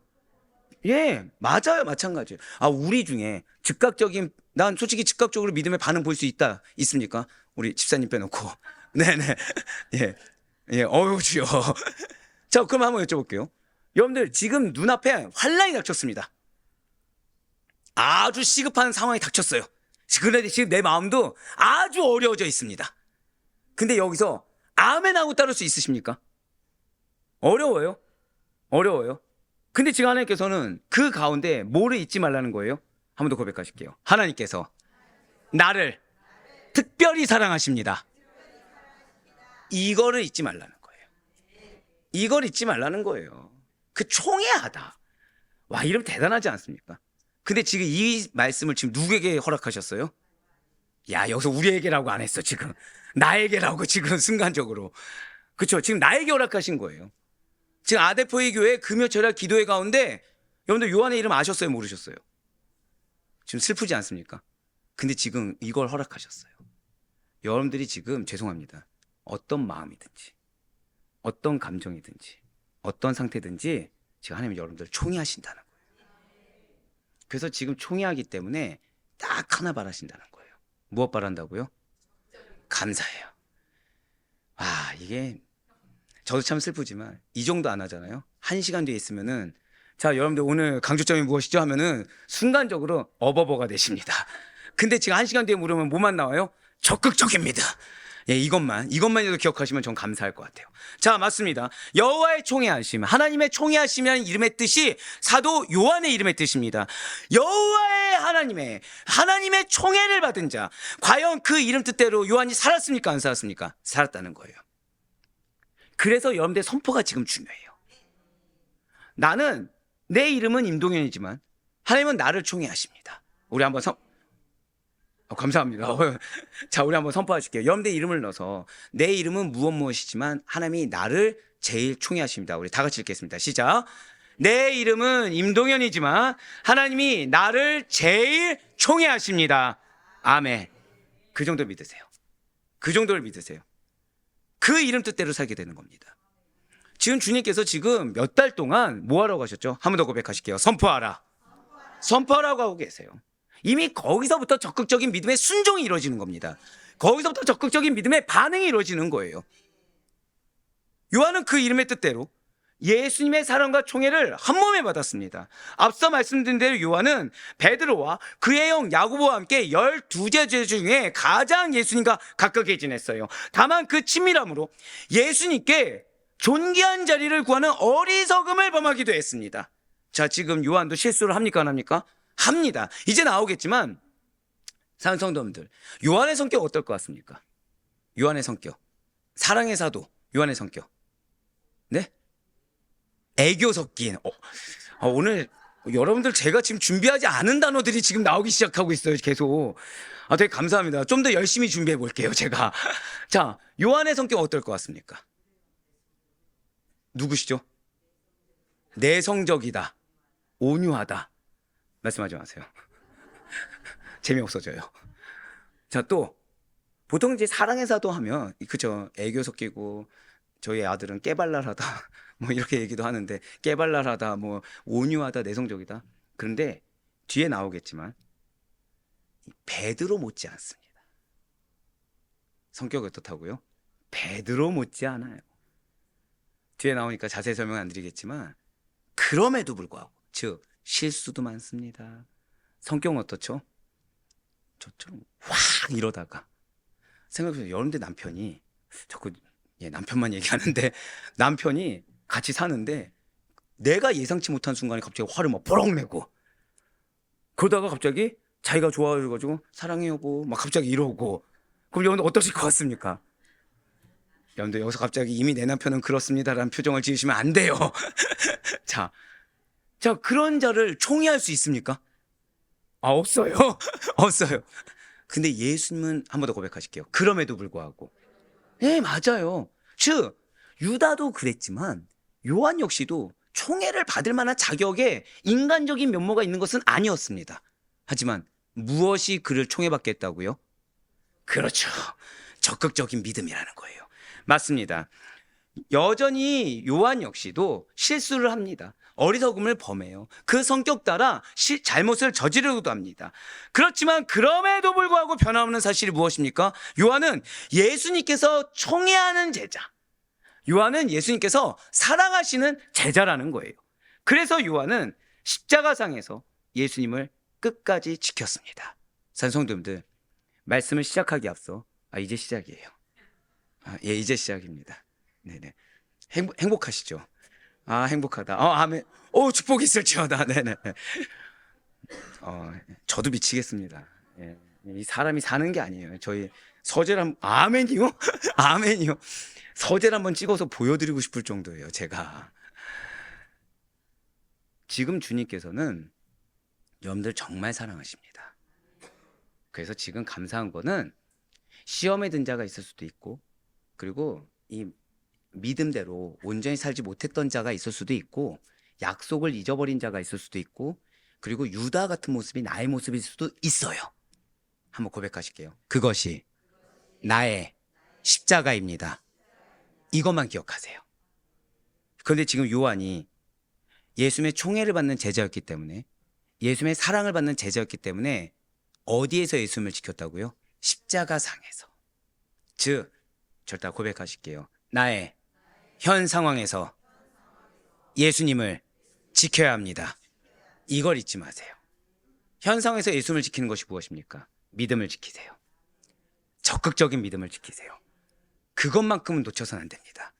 예, 맞아요. 마찬가지예요. 우리 중에 난 솔직히 즉각적으로 믿음의 반응 볼 수 있습니까? 우리 집사님 빼놓고. 네네. 예. 예, 주여. 자, 그럼 한번 여쭤볼게요. 여러분들, 지금 눈앞에 환란이 닥쳤습니다. 아주 시급한 상황이 닥쳤어요. 그런데 지금 내 마음도 아주 어려워져 있습니다. 근데 여기서 아멘 하고 따를 수 있으십니까? 어려워요. 근데 지금 하나님께서는 그 가운데 뭐를 잊지 말라는 거예요? 한 번 더 고백하실게요. 하나님께서 나를 특별히 사랑하십니다. 이거를 잊지 말라는 거예요. 이걸 잊지 말라는 거예요. 그 총애하다. 와, 이러면 대단하지 않습니까? 근데 지금 이 말씀을 지금 누구에게 허락하셨어요? 야, 여기서 우리에게라고 안 했어, 지금. 나에게라고 지금 순간적으로. 그렇죠? 지금 나에게 허락하신 거예요. 지금 아데포의 교회 금요철야 기도회 가운데 여러분들 요한의 이름 아셨어요? 모르셨어요? 지금 슬프지 않습니까? 근데 지금 이걸 허락하셨어요. 여러분들이 지금 죄송합니다. 어떤 마음이든지 어떤 감정이든지 어떤 상태든지 지금 하나님이 여러분들을 총애하신다는 거예요. 그래서 지금 총애하기 때문에 딱 하나 바라신다는 거예요. 무엇 바란다고요? 감사해요. 이게 저도 참 슬프지만 이 정도 안 하잖아요. 1시간 뒤에 있으면은 자, 여러분들 오늘 강조점이 무엇이죠? 하면은 순간적으로 어버버가 되십니다. 근데 지금 1시간 뒤에 물으면 뭐만 나와요? 적극적입니다. 예, 이것만이라도 기억하시면 전 감사할 것 같아요. 자, 맞습니다. 여호와의 총애하심, 하나님의 총애하심이라는 이름의 뜻이 사도 요한의 이름의 뜻입니다. 여호와의 하나님의 총애를 받은 자, 과연 그 이름 뜻대로 요한이 살았습니까? 안 살았습니까? 살았다는 거예요. 그래서 여러분들의 선포가 지금 중요해요. 나는 내 이름은 임동현이지만 하나님은 나를 총애하십니다. 우리 한번 감사합니다. 자, 우리 한번 선포하실게요. 여러분들 이름을 넣어서 내 이름은 무엇이지만 하나님이 나를 제일 총애하십니다. 우리 다 같이 읽겠습니다. 시작. 내 이름은 임동현이지만 하나님이 나를 제일 총애하십니다. 아멘. 그 정도 믿으세요. 그 정도를 믿으세요. 그 이름 뜻대로 살게 되는 겁니다. 지금 주님께서 지금 몇 달 동안 뭐 하라고 하셨죠? 한 번 더 고백하실게요. 선포하라고 하고 계세요. 이미 거기서부터 적극적인 믿음의 순종이 이루어지는 겁니다. 거기서부터 적극적인 믿음의 반응이 이루어지는 거예요. 요한은 그 이름의 뜻대로 예수님의 사랑과 총애를 한 몸에 받았습니다. 앞서 말씀드린 대로 요한은 베드로와 그의 형 야고보와 함께 12제자 중에 가장 예수님과 가깝게 지냈어요. 다만 그 친밀함으로 예수님께 존귀한 자리를 구하는 어리석음을 범하기도 했습니다. 자, 지금 요한도 실수를 합니까, 안 합니까? 합니다. 이제 나오겠지만 사랑하는 성도님들, 요한의 성격 어떨 것 같습니까? 요한의 성격, 사랑의 사도 요한의 성격, 네? 애교 섞인. 오늘 여러분들 제가 지금 준비하지 않은 단어들이 지금 나오기 시작하고 있어요. 계속. 되게 감사합니다. 좀 더 열심히 준비해 볼게요, 제가. 자, 요한의 성격 어떨 것 같습니까? 누구시죠? 내성적이다, 온유하다. 말씀하지 마세요. 재미없어져요. 자, 또 보통 이제 사랑의 사도 하면 그죠, 애교 섞이고 저희 아들은 깨발랄하다 뭐 이렇게 얘기도 하는데, 깨발랄하다, 뭐 온유하다, 내성적이다. 그런데 뒤에 나오겠지만 베드로 못지 않습니다. 성격이 어떻다고요? 베드로 못지 않아요. 뒤에 나오니까 자세히 설명 안 드리겠지만, 그럼에도 불구하고, 즉 실수도 많습니다. 성격은 어떻죠? 저처럼 확 이러다가, 생각해보세요. 여러분들 남편이 자꾸 남편만 얘기하는데, 남편이 같이 사는데 내가 예상치 못한 순간에 갑자기 화를 막 버럭 내고, 그러다가 갑자기 자기가 좋아해가지고 사랑해 여보 막 갑자기 이러고, 그럼 여러분들 어떠실 것 같습니까? 여러분들 여기서 갑자기 이미 내 남편은 그렇습니다라는 표정을 지으시면 안 돼요. 자, 그런 자를 총애할 수 있습니까? 없어요. 없어요. 근데 예수님은 한 번 더 고백하실게요. 그럼에도 불구하고. 네, 맞아요. 즉 유다도 그랬지만 요한 역시도 총애를 받을 만한 자격의 인간적인 면모가 있는 것은 아니었습니다. 하지만 무엇이 그를 총애받게 했다고요? 그렇죠. 적극적인 믿음이라는 거예요. 맞습니다. 여전히 요한 역시도 실수를 합니다. 어리석음을 범해요. 그 성격 따라 잘못을 저지르기도 합니다. 그렇지만 그럼에도 불구하고 변함없는 사실이 무엇입니까? 요한은 예수님께서 총애하는 제자, 요한은 예수님께서 사랑하시는 제자라는 거예요. 그래서 요한은 십자가상에서 예수님을 끝까지 지켰습니다. 산성도님들, 말씀을 시작하기 앞서 이제 시작이에요. 예, 이제 시작입니다. 네네. 행복하시죠? 행복하다. 아멘. 축복이 있을지어다. 네네. 저도 미치겠습니다. 예. 이 사람이 사는 게 아니에요. 저희 서재를 아멘이요? 아멘이요. 서재를 한번 찍어서 보여드리고 싶을 정도예요, 제가. 지금 주님께서는 여러분들 정말 사랑하십니다. 그래서 지금 감사한 거는 시험에 든 자가 있을 수도 있고, 그리고 이 믿음대로 온전히 살지 못했던 자가 있을 수도 있고, 약속을 잊어버린 자가 있을 수도 있고, 그리고 유다 같은 모습이 나의 모습일 수도 있어요. 한번 고백하실게요. 그것이 나의 십자가입니다. 이것만 기억하세요. 그런데 지금 요한이 예수님의 총애를 받는 제자였기 때문에, 예수님의 사랑을 받는 제자였기 때문에 어디에서 예수님을 지켰다고요? 십자가상에서. 즉, 절대 고백하실게요. 나의 현 상황에서 예수님을 지켜야 합니다. 이걸 잊지 마세요. 현 상황에서 예수님을 지키는 것이 무엇입니까? 믿음을 지키세요. 적극적인 믿음을 지키세요. 그것만큼은 놓쳐서는 안 됩니다.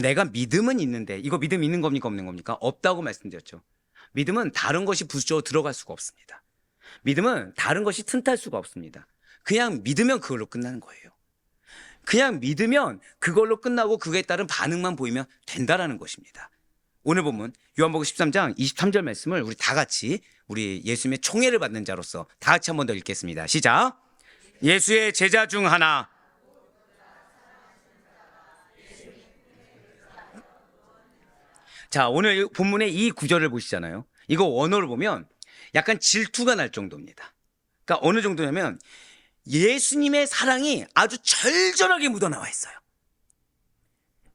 내가 믿음은 있는데, 이거 믿음 있는 겁니까, 없는 겁니까? 없다고 말씀드렸죠. 믿음은 다른 것이 부수적으로 들어갈 수가 없습니다. 믿음은 다른 것이 틈탈 수가 없습니다. 그냥 믿으면 그걸로 끝나는 거예요. 그냥 믿으면 그걸로 끝나고 그에 따른 반응만 보이면 된다라는 것입니다. 오늘 본문 요한복음 13장 23절 말씀을 우리 다 같이, 우리 예수님의 총애를 받는 자로서 다 같이 한 번 더 읽겠습니다. 시작. 예수의 제자 중 하나, 자, 오늘 본문의 이 구절을 보시잖아요. 이거 원어를 보면 약간 질투가 날 정도입니다. 그러니까 어느 정도냐면 예수님의 사랑이 아주 절절하게 묻어나와 있어요.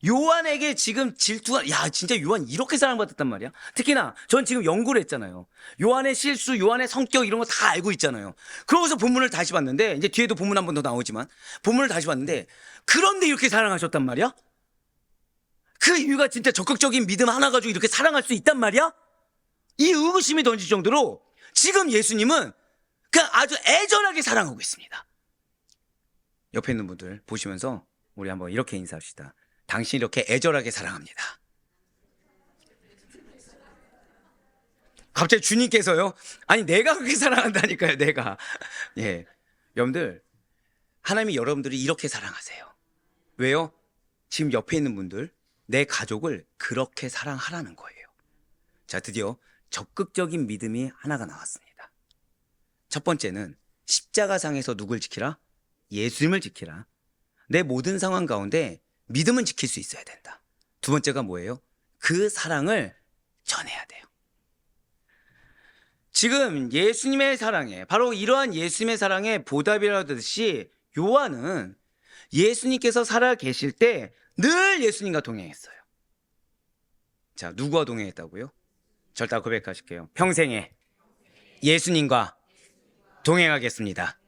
요한에게 지금 질투가, 야, 진짜 요한 이렇게 사랑받았단 말이야? 특히나 전 지금 연구를 했잖아요. 요한의 실수, 요한의 성격 이런 거 다 알고 있잖아요. 그러고서 본문을 다시 봤는데, 이제 뒤에도 본문 한 번 더 나오지만, 본문을 다시 봤는데, 그런데 이렇게 사랑하셨단 말이야? 그 이유가 진짜 적극적인 믿음 하나 가지고 이렇게 사랑할 수 있단 말이야? 이 의구심이 던질 정도로 지금 예수님은 그냥 아주 애절하게 사랑하고 있습니다. 옆에 있는 분들 보시면서 우리 한번 이렇게 인사합시다. 당신 이렇게 애절하게 사랑합니다. 갑자기 주님께서요? 아니, 내가 그렇게 사랑한다니까요, 내가. 예. 여러분들, 하나님이 여러분들을 이렇게 사랑하세요. 왜요? 지금 옆에 있는 분들, 내 가족을 그렇게 사랑하라는 거예요. 자, 드디어 적극적인 믿음이 하나가 나왔습니다. 첫 번째는 십자가상에서 누굴 지키라? 예수님을 지키라. 내 모든 상황 가운데 믿음은 지킬 수 있어야 된다. 두 번째가 뭐예요? 그 사랑을 전해야 돼요. 지금 예수님의 사랑에, 바로 이러한 예수님의 사랑에 보답이라듯이 요한은 예수님께서 살아 계실 때 늘 예수님과 동행했어요. 자, 누구와 동행했다고요? 절대 고백하실게요. 평생에 예수님과 동행하겠습니다.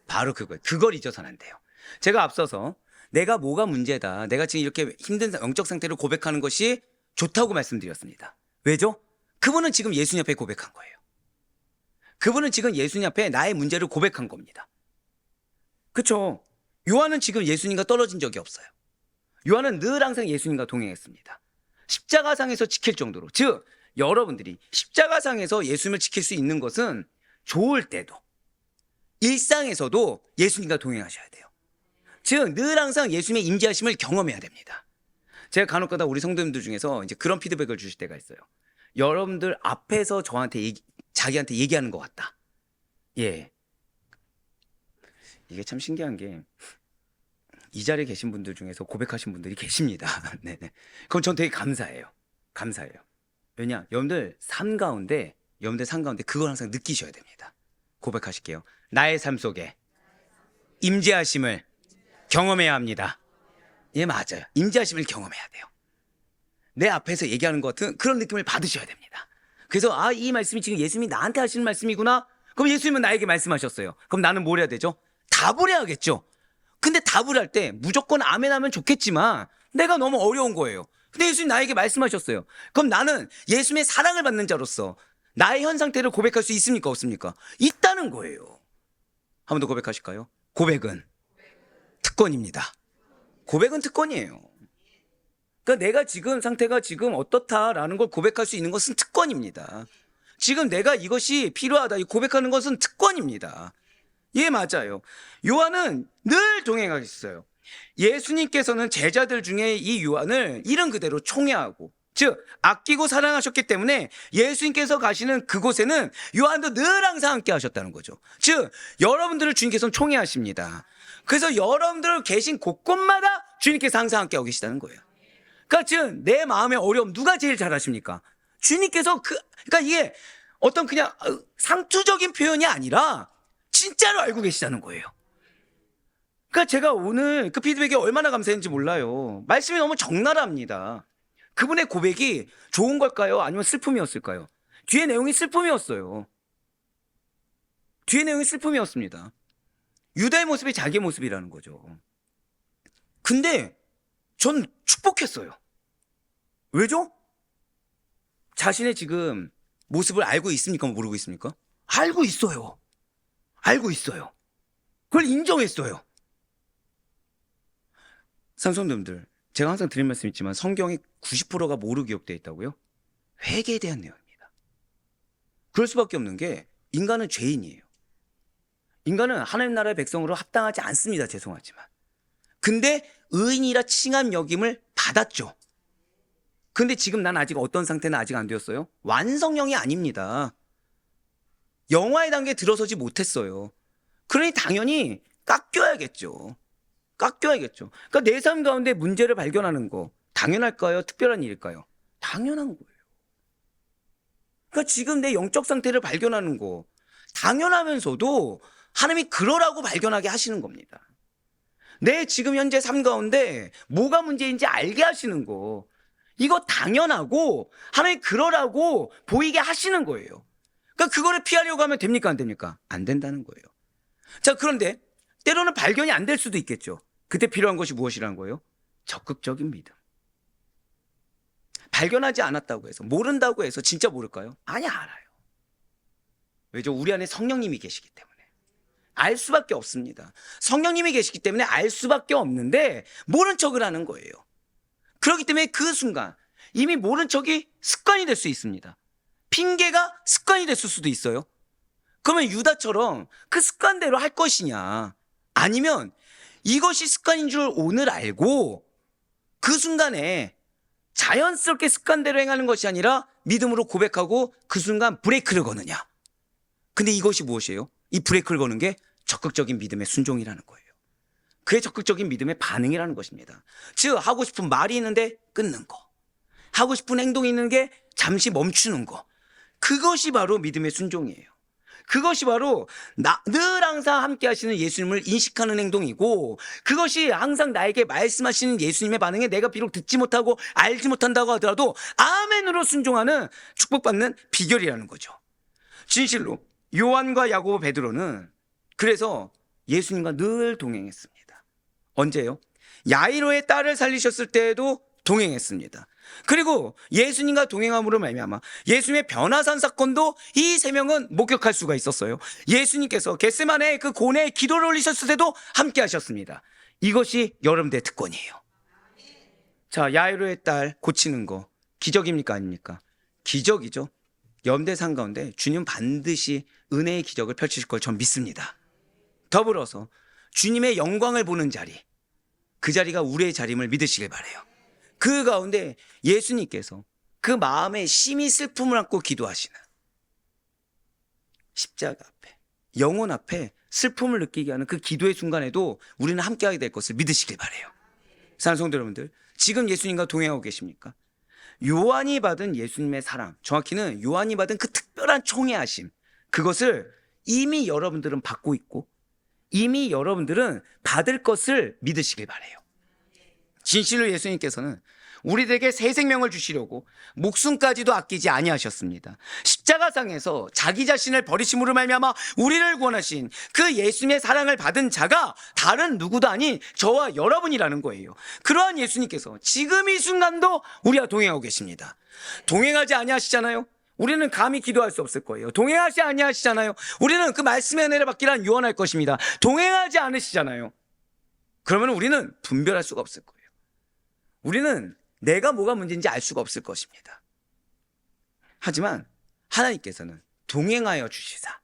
바로 그거예요. 그걸 잊어서는 안 돼요. 제가 앞서서 내가 뭐가 문제다, 내가 지금 이렇게 힘든 영적 상태를 고백하는 것이 좋다고 말씀드렸습니다. 왜죠? 그분은 지금 예수님 앞에 고백한 거예요. 그분은 지금 예수님 앞에 나의 문제를 고백한 겁니다. 그렇죠? 요한은 지금 예수님과 떨어진 적이 없어요. 요한은 늘 항상 예수님과 동행했습니다. 십자가상에서 지킬 정도로, 즉 여러분들이 십자가상에서 예수님을 지킬 수 있는 것은 좋을 때도 일상에서도 예수님과 동행하셔야 돼요. 즉 늘 항상 예수님의 임재하심을 경험해야 됩니다. 제가 간혹가다 우리 성도님들 중에서 이제 그런 피드백을 주실 때가 있어요. 여러분들 앞에서 저한테 자기한테 얘기하는 것 같다. 예, 이게 참 신기한 게 이 자리에 계신 분들 중에서 고백하신 분들이 계십니다. 네네. 그럼 전 되게 감사해요. 감사해요. 왜냐, 여러분들 삶 가운데 그걸 항상 느끼셔야 됩니다. 고백하실게요. 나의 삶 속에 임재하심을 경험해야 합니다. 예, 맞아요. 임재하심을 경험해야 돼요. 내 앞에서 얘기하는 것 같은 그런 느낌을 받으셔야 됩니다. 그래서 이 말씀이 지금 예수님이 나한테 하시는 말씀이구나. 그럼 예수님은 나에게 말씀하셨어요. 그럼 나는 뭘 해야 되죠? 답을 해야겠죠. 근데 답을 할 때 무조건 아멘 하면 좋겠지만 내가 너무 어려운 거예요. 근데 예수님 나에게 말씀하셨어요. 그럼 나는 예수님의 사랑을 받는 자로서 나의 현 상태를 고백할 수 있습니까? 없습니까? 있다는 거예요. 한 번 더 고백하실까요? 고백은 특권입니다. 고백은 특권이에요. 그러니까 내가 지금 상태가 지금 어떻다라는 걸 고백할 수 있는 것은 특권입니다. 지금 내가 이것이 필요하다, 이 고백하는 것은 특권입니다. 예, 맞아요. 요한은 늘 동행하셨어요. 예수님께서는 제자들 중에 이 요한을 이름 그대로 총애하고, 즉 아끼고 사랑하셨기 때문에 예수님께서 가시는 그곳에는 요한도 늘 항상 함께 하셨다는 거죠. 즉 여러분들을 주님께서는 총애하십니다. 그래서 여러분들 계신 곳곳마다 주님께서 항상 함께 하고 계시다는 거예요. 그러니까 즉 내 마음의 어려움 누가 제일 잘 아십니까? 주님께서 그러니까 이게 어떤 그냥 상투적인 표현이 아니라 진짜로 알고 계시다는 거예요. 그러니까 제가 오늘 그 피드백이 얼마나 감사했는지 몰라요. 말씀이 너무 적나라합니다. 그분의 고백이 좋은 걸까요? 아니면 슬픔이었을까요? 뒤에 내용이 슬픔이었어요. 뒤에 내용이 슬픔이었습니다. 유다의 모습이 자기의 모습이라는 거죠. 근데 전 축복했어요. 왜죠? 자신의 지금 모습을 알고 있습니까? 모르고 있습니까? 알고 있어요. 알고 있어요. 그걸 인정했어요. 상성님들, 제가 항상 드린 말씀 있지만 성경의 90%가 뭐로 기록되어 있다고요? 회개에 대한 내용입니다. 그럴 수밖에 없는 게 인간은 죄인이에요. 인간은 하나님 나라의 백성으로 합당하지 않습니다. 죄송하지만. 근데 의인이라 칭함 여김을 받았죠. 근데 지금 난 아직 어떤 상태는 아직 안 되었어요? 완성형이 아닙니다. 영화의 단계에 들어서지 못했어요. 그러니 당연히 깎여야겠죠. 깎여야겠죠. 그러니까 내 삶 가운데 문제를 발견하는 거 당연할까요? 특별한 일일까요? 당연한 거예요. 그러니까 지금 내 영적 상태를 발견하는 거 당연하면서도 하나님이 그러라고 발견하게 하시는 겁니다. 내 지금 현재 삶 가운데 뭐가 문제인지 알게 하시는 거. 이거 당연하고 하나님 그러라고 보이게 하시는 거예요. 그러니까 그거를 피하려고 하면 됩니까? 안 됩니까? 안 된다는 거예요. 자, 그런데 때로는 발견이 안 될 수도 있겠죠. 그때 필요한 것이 무엇이라는 거예요? 적극적인 믿음. 발견하지 않았다고 해서, 모른다고 해서 진짜 모를까요? 아니, 알아요. 왜죠? 우리 안에 성령님이 계시기 때문에. 알 수밖에 없습니다. 성령님이 계시기 때문에 알 수밖에 없는데 모른 척을 하는 거예요. 그렇기 때문에 그 순간 이미 모른 척이 습관이 될 수 있습니다. 핑계가 습관이 됐을 수도 있어요. 그러면 유다처럼 그 습관대로 할 것이냐, 아니면 이것이 습관인 줄 오늘 알고 그 순간에 자연스럽게 습관대로 행하는 것이 아니라 믿음으로 고백하고 그 순간 브레이크를 거느냐. 근데 이것이 무엇이에요? 이 브레이크를 거는 게 적극적인 믿음의 순종이라는 거예요. 그게 적극적인 믿음의 반응이라는 것입니다. 즉, 하고 싶은 말이 있는데 끊는 거, 하고 싶은 행동이 있는 게 잠시 멈추는 거, 그것이 바로 믿음의 순종이에요. 그것이 바로 늘 항상 함께 하시는 예수님을 인식하는 행동이고, 그것이 항상 나에게 말씀하시는 예수님의 반응에 내가 비록 듣지 못하고 알지 못한다고 하더라도 아멘으로 순종하는, 축복받는 비결이라는 거죠. 진실로 요한과 야고보, 베드로는 그래서 예수님과 늘 동행했습니다. 언제요? 야이로의 딸을 살리셨을 때에도 동행했습니다. 그리고 예수님과 동행함으로 말미암아 예수님의 변화산 사건도 이 세 명은 목격할 수가 있었어요. 예수님께서 겟세마네 그 고뇌에 기도를 올리셨을 때도 함께 하셨습니다. 이것이 여러분들의 특권이에요. 자, 야이로의 딸 고치는 거 기적입니까? 아닙니까? 기적이죠. 염대산 가운데 주님 반드시 은혜의 기적을 펼치실 걸 전 믿습니다. 더불어서 주님의 영광을 보는 자리, 그 자리가 우리의 자리임을 믿으시길 바라요. 그 가운데 예수님께서 그 마음에 심히 슬픔을 안고 기도하시는, 십자가 앞에, 영혼 앞에 슬픔을 느끼게 하는 그 기도의 순간에도 우리는 함께하게 될 것을 믿으시길 바라요. 사랑하는 성도 여러분들, 지금 예수님과 동행하고 계십니까? 요한이 받은 예수님의 사랑, 정확히는 요한이 받은 그 특별한 총애하심, 그것을 이미 여러분들은 받고 있고 이미 여러분들은 받을 것을 믿으시길 바라요. 진실로 예수님께서는 우리들에게 새 생명을 주시려고 목숨까지도 아끼지 아니하셨습니다. 십자가상에서 자기 자신을 버리심으로 말미암아 우리를 구원하신 그 예수님의 사랑을 받은 자가 다른 누구도 아닌 저와 여러분이라는 거예요. 그러한 예수님께서 지금 이 순간도 우리와 동행하고 계십니다. 동행하지 아니하시잖아요. 우리는 감히 기도할 수 없을 거예요. 동행하지 아니하시잖아요. 우리는 그 말씀의 은혜를 받기란 유언할 것입니다. 동행하지 않으시잖아요. 그러면 우리는 분별할 수가 없을 거예요. 우리는 내가 뭐가 문제인지 알 수가 없을 것입니다. 하지만 하나님께서는 동행하여 주시사,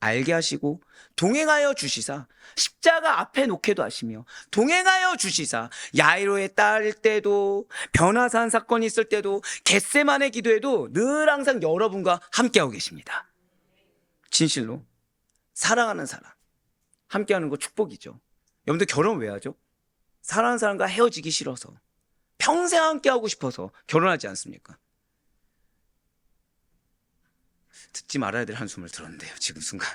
알게 하시고 동행하여 주시사, 십자가 앞에 놓게도 하시며 동행하여 주시사, 야이로의 딸 때도, 변화산 사건이 있을 때도, 겟세마네 기도에도 늘 항상 여러분과 함께하고 계십니다. 진실로 사랑하는 사람 함께하는 거 축복이죠. 여러분들 결혼 왜 하죠? 사랑하는 사람과 헤어지기 싫어서, 평생 함께하고 싶어서 결혼하지 않습니까? 듣지 말아야 될 한숨을 들었는데요, 지금 순간.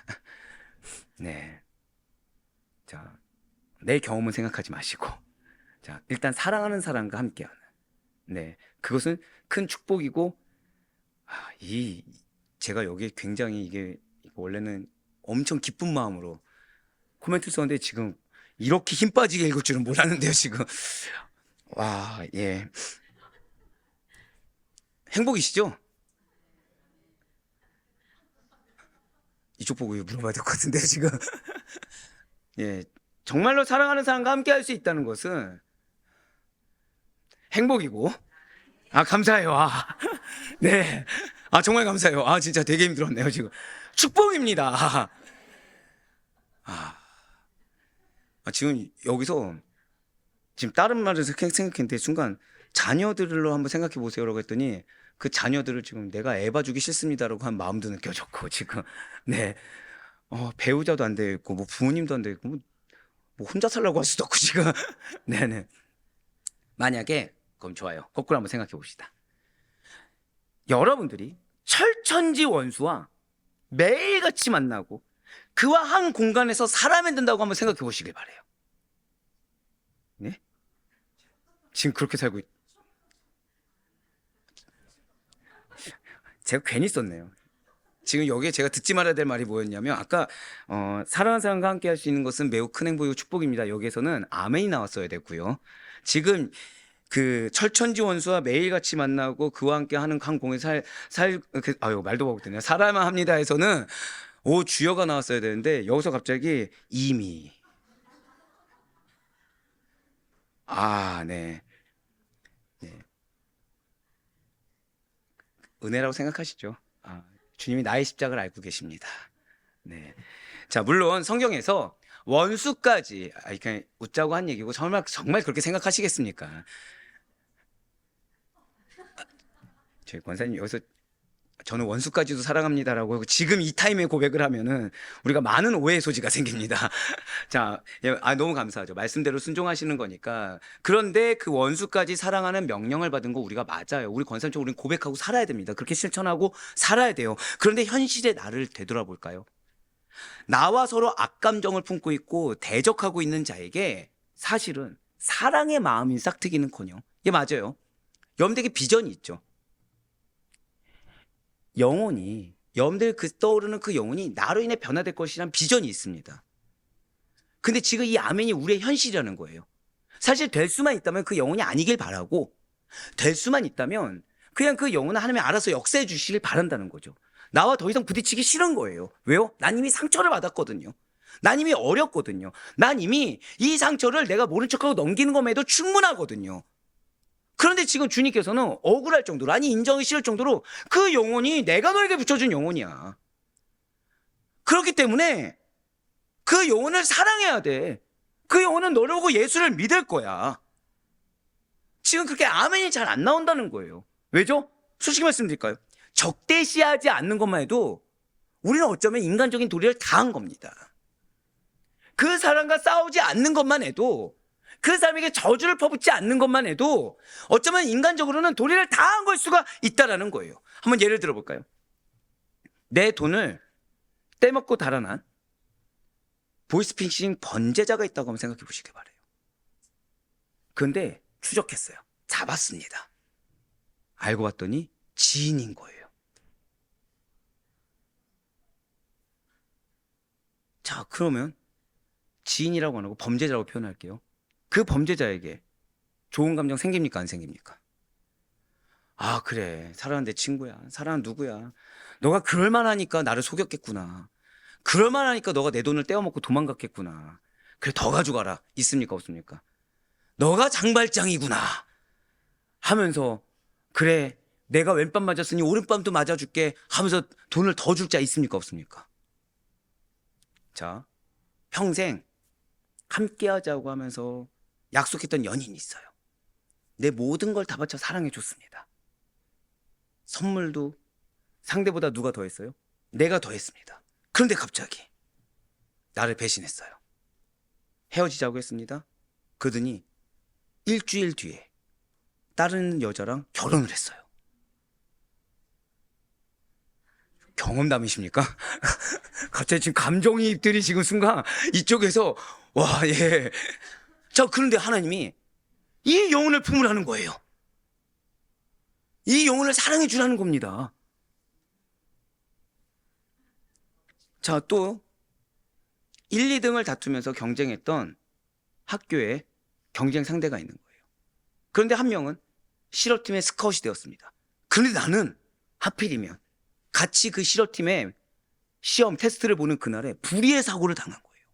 네. 자, 내 경험은 생각하지 마시고, 자, 일단 사랑하는 사람과 함께하는, 네, 그것은 큰 축복이고, 제가 여기에 굉장히 이게 원래는 엄청 기쁜 마음으로 코멘트 썼는데 지금 이렇게 힘 빠지게 읽을 줄은 몰랐는데요, 지금. 와, 예. 행복이시죠? 이쪽 보고 물어봐야 될 것 같은데요, 지금. 예. 정말로 사랑하는 사람과 함께 할 수 있다는 것은 행복이고, 감사해요. 네. 정말 감사해요. 진짜 되게 힘들었네요, 지금. 축복입니다. 지금 여기서 지금 다른 말을 생각했는데 순간 자녀들로 한번 생각해 보세요라고 했더니 그 자녀들을 지금 내가 애 봐주기 싫습니다라고 한 마음도 느껴졌고, 지금 네, 배우자도 안 돼 있고 뭐 부모님도 안 돼 있고 뭐 혼자 살라고 할 수도 없고 지금. 네네. 만약에 그럼 좋아요. 거꾸로 한번 생각해 봅시다. 여러분들이 철천지 원수와 매일같이 만나고 그와 한 공간에서 살아야 된다고 한번 생각해 보시길 바래요. 지금 그렇게 살고 제가 괜히 썼네요. 지금 여기에 제가 듣지 말아야 될 말이 뭐였냐면 아까 사랑하는 사람과 함께 할 수 있는 것은 매우 큰 행복이고 축복입니다. 여기에서는 아멘이 나왔어야 됐고요. 지금 그 철천지 원수와 매일같이 만나고 그와 함께 하는 한 공에 아유 말도 못했네요. 살아야만 합니다에서는 오 주여가 나왔어야 되는데 여기서 갑자기 이미 네. 네. 은혜라고 생각하시죠. 주님이 나의 십자가를 알고 계십니다. 네. 자, 물론 성경에서 원수까지, 그냥 웃자고 한 얘기고, 정말 그렇게 생각하시겠습니까? 저희 권사님 여기서 저는 원수까지도 사랑합니다라고 지금 이 타임에 고백을 하면은 우리가 많은 오해의 소지가 생깁니다. 자, 너무 감사하죠. 말씀대로 순종하시는 거니까. 그런데 그 원수까지 사랑하는 명령을 받은 거 우리가 맞아요. 우리 권사님처럼 우리는 고백하고 살아야 됩니다. 그렇게 실천하고 살아야 돼요. 그런데 현실의 나를 되돌아볼까요? 나와 서로 악감정을 품고 있고 대적하고 있는 자에게 사실은 사랑의 마음이 싹트기는커녕 이게 맞아요. 여러분들에게 비전이 있죠. 영혼이 여러분들 떠오르는 그 영혼이 나로 인해 변화될 것이란 비전이 있습니다. 근데 지금 이 아멘이 우리의 현실이라는 거예요. 사실 될 수만 있다면 그 영혼이 아니길 바라고 될 수만 있다면 그냥 그 영혼은 하나님이 알아서 역사해 주시길 바란다는 거죠. 나와 더 이상 부딪히기 싫은 거예요. 왜요? 난 이미 상처를 받았거든요. 난 이미 어렸거든요. 난 이미 이 상처를 내가 모른 척하고 넘기는 것만 해도 충분하거든요. 그런데 지금 주님께서는 억울할 정도로 아니 인정이 싫을 정도로 그 영혼이 내가 너에게 붙여준 영혼이야. 그렇기 때문에 그 영혼을 사랑해야 돼. 그 영혼은 너를 보고 예수를 믿을 거야. 지금 그렇게 아멘이 잘 안 나온다는 거예요. 왜죠? 솔직히 말씀드릴까요? 적대시하지 않는 것만 해도 우리는 어쩌면 인간적인 도리를 다한 겁니다. 그 사람과 싸우지 않는 것만 해도 그 사람에게 저주를 퍼붓지 않는 것만 해도 어쩌면 인간적으로는 도리를 다한 걸 수가 있다라는 거예요. 한번 예를 들어볼까요? 내 돈을 떼먹고 달아난 보이스피싱 번제자가 있다고 한번 생각해 보시기 바래요. 그런데 추적했어요. 잡았습니다. 알고 봤더니 지인인 거예요. 자, 그러면 지인이라고 안 하고 범죄자라고 표현할게요. 그 범죄자에게 좋은 감정 생깁니까? 안 생깁니까? 그래. 사랑하는 내 친구야. 사랑하는 누구야. 너가 그럴만하니까 나를 속였겠구나. 그럴만하니까 너가 내 돈을 떼어먹고 도망갔겠구나. 그래, 더 가져가라. 있습니까? 없습니까? 너가 장발장이구나. 하면서 그래, 내가 왼밤 맞았으니 오른밤도 맞아줄게 하면서 돈을 더 줄 자 있습니까? 없습니까? 자, 평생 함께 하자고 하면서 약속했던 연인이 있어요. 내 모든 걸 다 바쳐 사랑해 줬습니다. 선물도 상대보다 누가 더 했어요? 내가 더 했습니다. 그런데 갑자기 나를 배신했어요. 헤어지자고 했습니다. 그러더니 일주일 뒤에 다른 여자랑 결혼을 했어요. 경험담이십니까? 갑자기 지금 감정이입들이 지금 순간 이쪽에서 와, 예. 자, 그런데 하나님이 이 영혼을 품으라는 거예요. 이 영혼을 사랑해 주라는 겁니다. 자, 또 1, 2등을 다투면서 경쟁했던 학교에 경쟁 상대가 있는 거예요. 그런데 한 명은 실업팀의 스카웃이 되었습니다. 그런데 나는 하필이면 같이 그 실업팀의 시험 테스트를 보는 그날에 불의의 사고를 당한 거예요.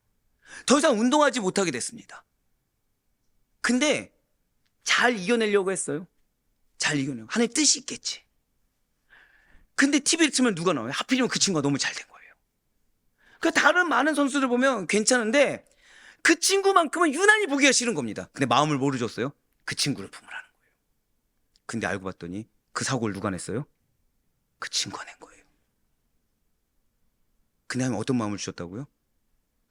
더 이상 운동하지 못하게 됐습니다. 근데 잘 이겨내려고 했어요. 잘 이겨내고 하나님 뜻이 있겠지. 근데 TV를 틀면 누가 나와요? 하필이면 그 친구가 너무 잘 된 거예요. 그 다른 많은 선수들 보면 괜찮은데 그 친구만큼은 유난히 보기가 싫은 겁니다. 근데 마음을 뭐로 줬어요? 그 친구를 품으라는 거예요. 근데 알고 봤더니 그 사고를 누가 냈어요? 그 친구가 낸 거예요. 근데 하나님 어떤 마음을 주셨다고요?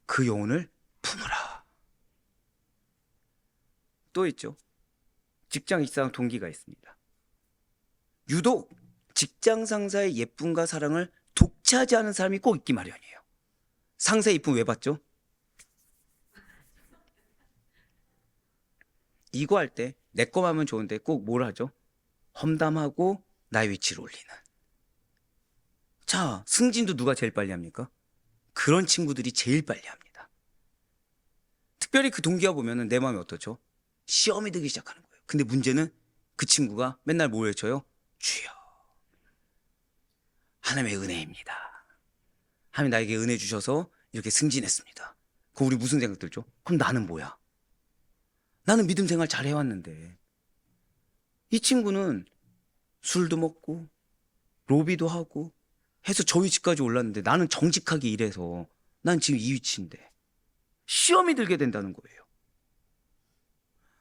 그 영혼을 품으라. 또 있죠. 직장 입사한 동기가 있습니다. 유독 직장 상사의 예쁨과 사랑을 독차지하는 사람이 꼭 있기 마련이에요. 상사의 예쁨 왜 받죠? 이거 할 때 내 거만 하면 좋은데 꼭 뭘 하죠? 험담하고 나의 위치를 올리는. 자, 승진도 누가 제일 빨리 합니까? 그런 친구들이 제일 빨리 합니다. 특별히 그 동기가 보면은 내 마음이 어떻죠? 시험이 들기 시작하는 거예요. 근데 문제는 그 친구가 맨날 뭐 외쳐요? 주여. 하나님의 은혜입니다. 하나님 나에게 은혜 주셔서 이렇게 승진했습니다. 그럼 우리 무슨 생각 들죠? 그럼 나는 뭐야? 나는 믿음 생활 잘 해왔는데 이 친구는 술도 먹고 로비도 하고 해서 저 위치까지 올랐는데 나는 정직하게 일해서 난 지금 이 위치인데 시험이 들게 된다는 거예요.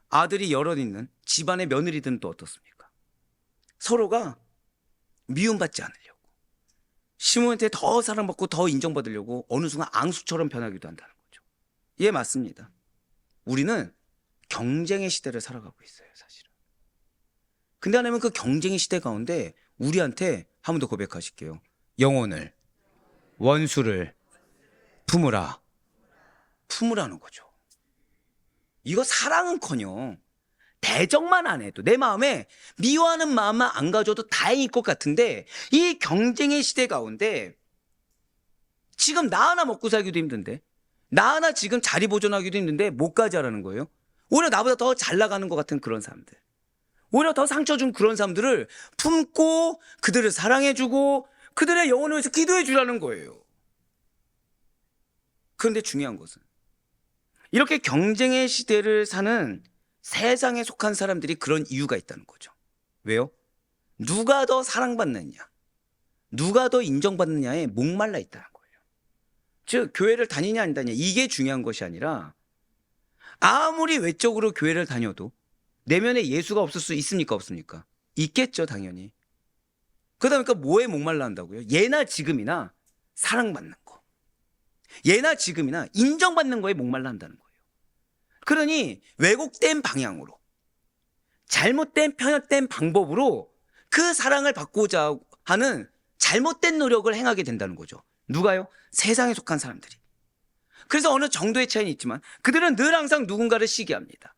아들이 여럿 있는 집안의 며느리들은 또 어떻습니까? 서로가 미움받지 않으려고 시몬한테 더 사랑받고 더 인정받으려고 어느 순간 앙수처럼 변하기도 한다는 거죠. 예, 맞습니다. 우리는 경쟁의 시대를 살아가고 있어요, 사실은. 근데 하나님은 그 경쟁의 시대 가운데 우리한테 한 번 더 고백하실게요. 영혼을, 원수를 품으라. 품으라는 거죠. 이거 사랑은커녕 대적만 안 해도 내 마음에 미워하는 마음만 안 가져도 다행일 것 같은데 이 경쟁의 시대 가운데 지금 나 하나 먹고 살기도 힘든데 나 하나 지금 자리 보존하기도 힘든데 못 가자라는 거예요. 오히려 나보다 더 잘 나가는 것 같은 그런 사람들, 오히려 더 상처 준 그런 사람들을 품고 그들을 사랑해주고 그들의 영혼을 위해서 기도해 주라는 거예요. 그런데 중요한 것은 이렇게 경쟁의 시대를 사는 세상에 속한 사람들이 그런 이유가 있다는 거죠. 왜요? 누가 더 사랑받느냐, 누가 더 인정받느냐에 목말라 있다는 거예요. 즉 교회를 다니냐 안 다니냐 이게 중요한 것이 아니라 아무리 외적으로 교회를 다녀도 내면에 예수가 없을 수 있습니까? 없습니까? 있겠죠, 당연히. 그러다 보니까 뭐에 목말라 한다고요? 예나 지금이나 사랑받는 거, 예나 지금이나 인정받는 거에 목말라 한다는 거예요. 그러니 왜곡된 방향으로, 잘못된 편협된 방법으로 그 사랑을 받고자 하는 잘못된 노력을 행하게 된다는 거죠. 누가요? 세상에 속한 사람들이. 그래서 어느 정도의 차이는 있지만 그들은 늘 항상 누군가를 시기합니다.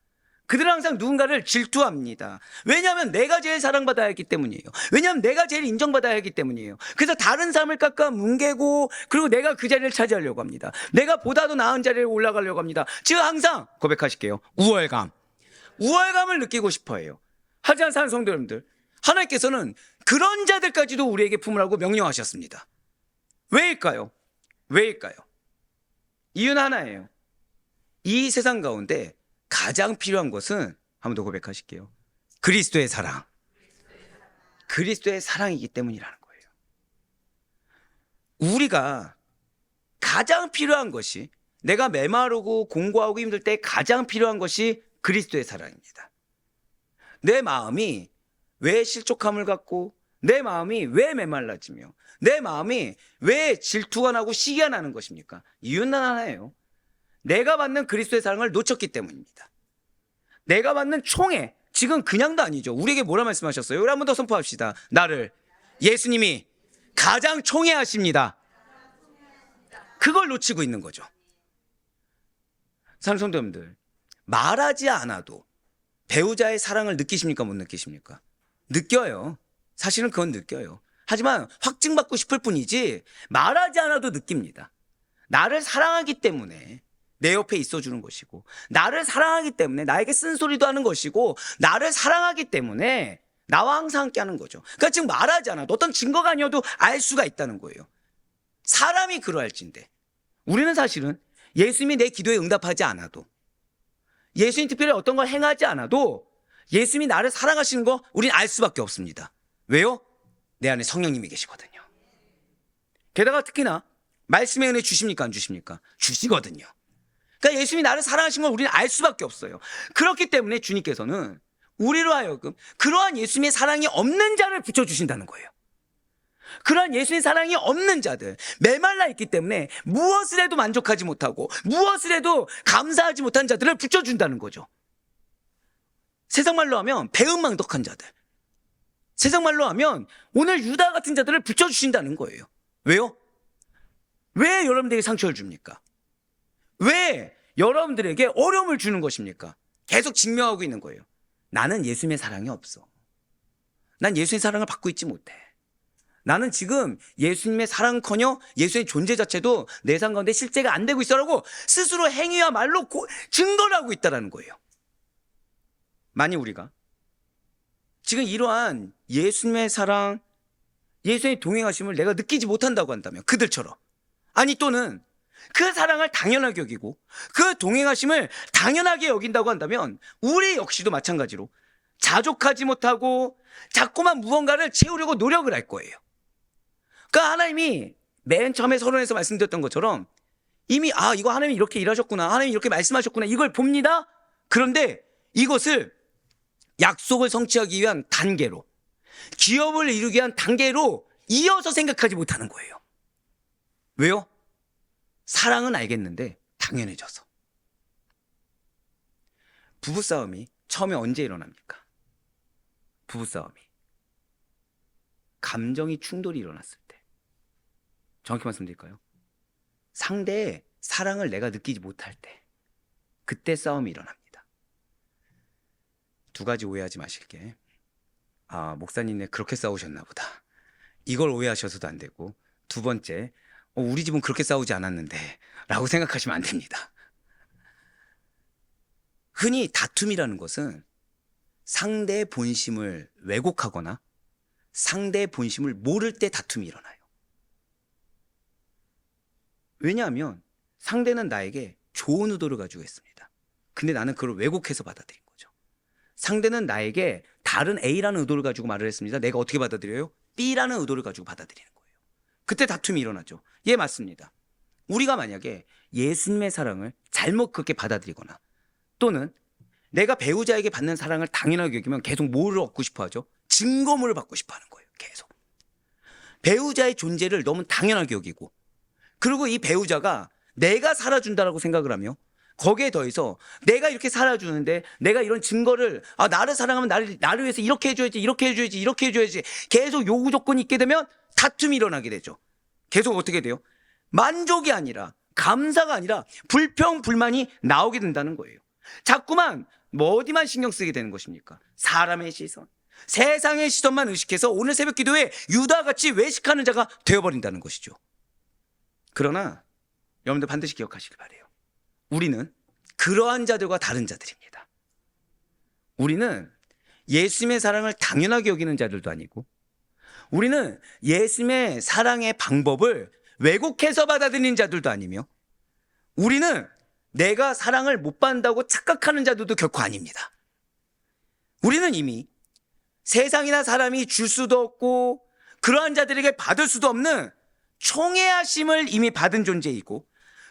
그들은 항상 누군가를 질투합니다. 왜냐하면 내가 제일 사랑받아야 했기 때문이에요. 왜냐하면 내가 제일 인정받아야 했기 때문이에요. 그래서 다른 사람을 깎아 뭉개고 그리고 내가 그 자리를 차지하려고 합니다. 내가 보다도 나은 자리에 올라가려고 합니다. 즉 항상 고백하실게요. 우월감을 느끼고 싶어해요. 하지만 사는 성도 여러분들, 하나님께서는 그런 자들까지도 우리에게 품으라고 명령하셨습니다. 왜일까요? 이유는 하나예요. 이 세상 가운데 가장 필요한 것은 한 번 더 고백하실게요. 그리스도의 사랑. 그리스도의 사랑이기 때문이라는 거예요. 우리가 가장 필요한 것이, 내가 메마르고 공고하고 힘들 때 가장 필요한 것이 그리스도의 사랑입니다. 내 마음이 왜 실족함을 갖고, 내 마음이 왜 메말라지며, 내 마음이 왜 질투가 나고 시기가 나는 것입니까? 이유는 하나예요. 내가 받는 그리스도의 사랑을 놓쳤기 때문입니다. 내가 받는 총애, 지금 그냥도 아니죠. 우리에게 뭐라 말씀하셨어요? 우리 한 번 더 선포합시다. 나를 예수님이 가장 총애하십니다. 그걸 놓치고 있는 거죠. 사랑하는 성도 여러분들, 말하지 않아도 배우자의 사랑을 느끼십니까? 못 느끼십니까? 느껴요. 사실은 그건 느껴요. 하지만 확증받고 싶을 뿐이지 말하지 않아도 느낍니다. 나를 사랑하기 때문에 내 옆에 있어주는 것이고, 나를 사랑하기 때문에 나에게 쓴소리도 하는 것이고, 나를 사랑하기 때문에 나와 항상 함께 하는 거죠. 그러니까 지금 말하지 않아도 어떤 증거가 아니어도 알 수가 있다는 거예요. 사람이 그러할진데 우리는 사실은 예수님이 내 기도에 응답하지 않아도, 예수님 특별히 어떤 걸 행하지 않아도 예수님이 나를 사랑하시는 거 우린 알 수밖에 없습니다. 왜요? 내 안에 성령님이 계시거든요. 게다가 특히나 말씀의 은혜 주십니까? 안 주십니까? 주시거든요. 그러니까 예수님이 나를 사랑하신 걸 우리는 알 수밖에 없어요. 그렇기 때문에 주님께서는 우리로 하여금 그러한 예수님의 사랑이 없는 자를 붙여주신다는 거예요. 그러한 예수님의 사랑이 없는 자들, 메말라 있기 때문에 무엇을 해도 만족하지 못하고 무엇을 해도 감사하지 못한 자들을 붙여준다는 거죠. 세상 말로 하면 배은망덕한 자들, 세상 말로 하면 오늘 유다 같은 자들을 붙여주신다는 거예요. 왜요? 왜 여러분들에게 상처를 줍니까? 왜 여러분들에게 어려움을 주는 것입니까? 계속 증명하고 있는 거예요. 나는 예수님의 사랑이 없어. 난 예수님의 사랑을 받고 있지 못해. 나는 지금 예수님의 사랑커녕 예수의 존재 자체도 내 삶 가운데 실제가 안 되고 있어라고 스스로 행위와 말로 증거를 하고 있다는 거예요. 만약 우리가 지금 이러한 예수님의 사랑, 예수의 동행하심을 내가 느끼지 못한다고 한다면, 그들처럼, 아니 또는 그 사랑을 당연하게 여기고 그 동행하심을 당연하게 여긴다고 한다면 우리 역시도 마찬가지로 자족하지 못하고 자꾸만 무언가를 채우려고 노력을 할 거예요. 그러니까 하나님이 맨 처음에 서론에서 말씀드렸던 것처럼 이미 이거 하나님이 이렇게 일하셨구나, 하나님이 이렇게 말씀하셨구나, 이걸 봅니다. 그런데 이것을 약속을 성취하기 위한 단계로, 기업을 이루기 위한 단계로 이어서 생각하지 못하는 거예요. 왜요? 사랑은 알겠는데 당연해져서. 부부싸움이 처음에 언제 일어납니까? 부부싸움이 감정이 충돌이 일어났을 때. 정확히 말씀드릴까요? 상대의 사랑을 내가 느끼지 못할 때, 그때 싸움이 일어납니다. 두 가지 오해하지 마실게. 목사님네 그렇게 싸우셨나 보다, 이걸 오해하셔서도 안 되고, 두 번째, 우리 집은 그렇게 싸우지 않았는데 라고 생각하시면 안 됩니다. 흔히 다툼이라는 것은 상대의 본심을 왜곡하거나 상대의 본심을 모를 때 다툼이 일어나요. 왜냐하면 상대는 나에게 좋은 의도를 가지고 있습니다. 근데 나는 그걸 왜곡해서 받아들인 거죠. 상대는 나에게 다른 A라는 의도를 가지고 말을 했습니다. 내가 어떻게 받아들여요? B라는 의도를 가지고 받아들이는 거예요. 그때 다툼이 일어나죠. 예, 맞습니다. 우리가 만약에 예수님의 사랑을 잘못 그렇게 받아들이거나 또는 내가 배우자에게 받는 사랑을 당연하게 여기면 계속 뭐를 얻고 싶어 하죠? 증거물을 받고 싶어 하는 거예요. 계속. 배우자의 존재를 너무 당연하게 여기고, 그리고 이 배우자가 내가 살아준다라고 생각을 하며 거기에 더해서 내가 이렇게 살아주는데 내가 이런 증거를, 나를 사랑하면 나를 위해서 이렇게 해줘야지, 이렇게 해줘야지, 이렇게 해줘야지, 계속 요구 조건이 있게 되면 다툼이 일어나게 되죠. 계속 어떻게 돼요? 만족이 아니라, 감사가 아니라 불평, 불만이 나오게 된다는 거예요. 자꾸만 어디만 신경 쓰게 되는 것입니까? 사람의 시선, 세상의 시선만 의식해서 오늘 새벽 기도에 유다같이 외식하는 자가 되어버린다는 것이죠. 그러나 여러분들 반드시 기억하시길 바라요. 우리는 그러한 자들과 다른 자들입니다. 우리는 예수님의 사랑을 당연하게 여기는 자들도 아니고, 우리는 예수님의 사랑의 방법을 왜곡해서 받아들이는 자들도 아니며, 우리는 내가 사랑을 못 받는다고 착각하는 자들도 결코 아닙니다. 우리는 이미 세상이나 사람이 줄 수도 없고 그러한 자들에게 받을 수도 없는 총애하심을 이미 받은 존재이고,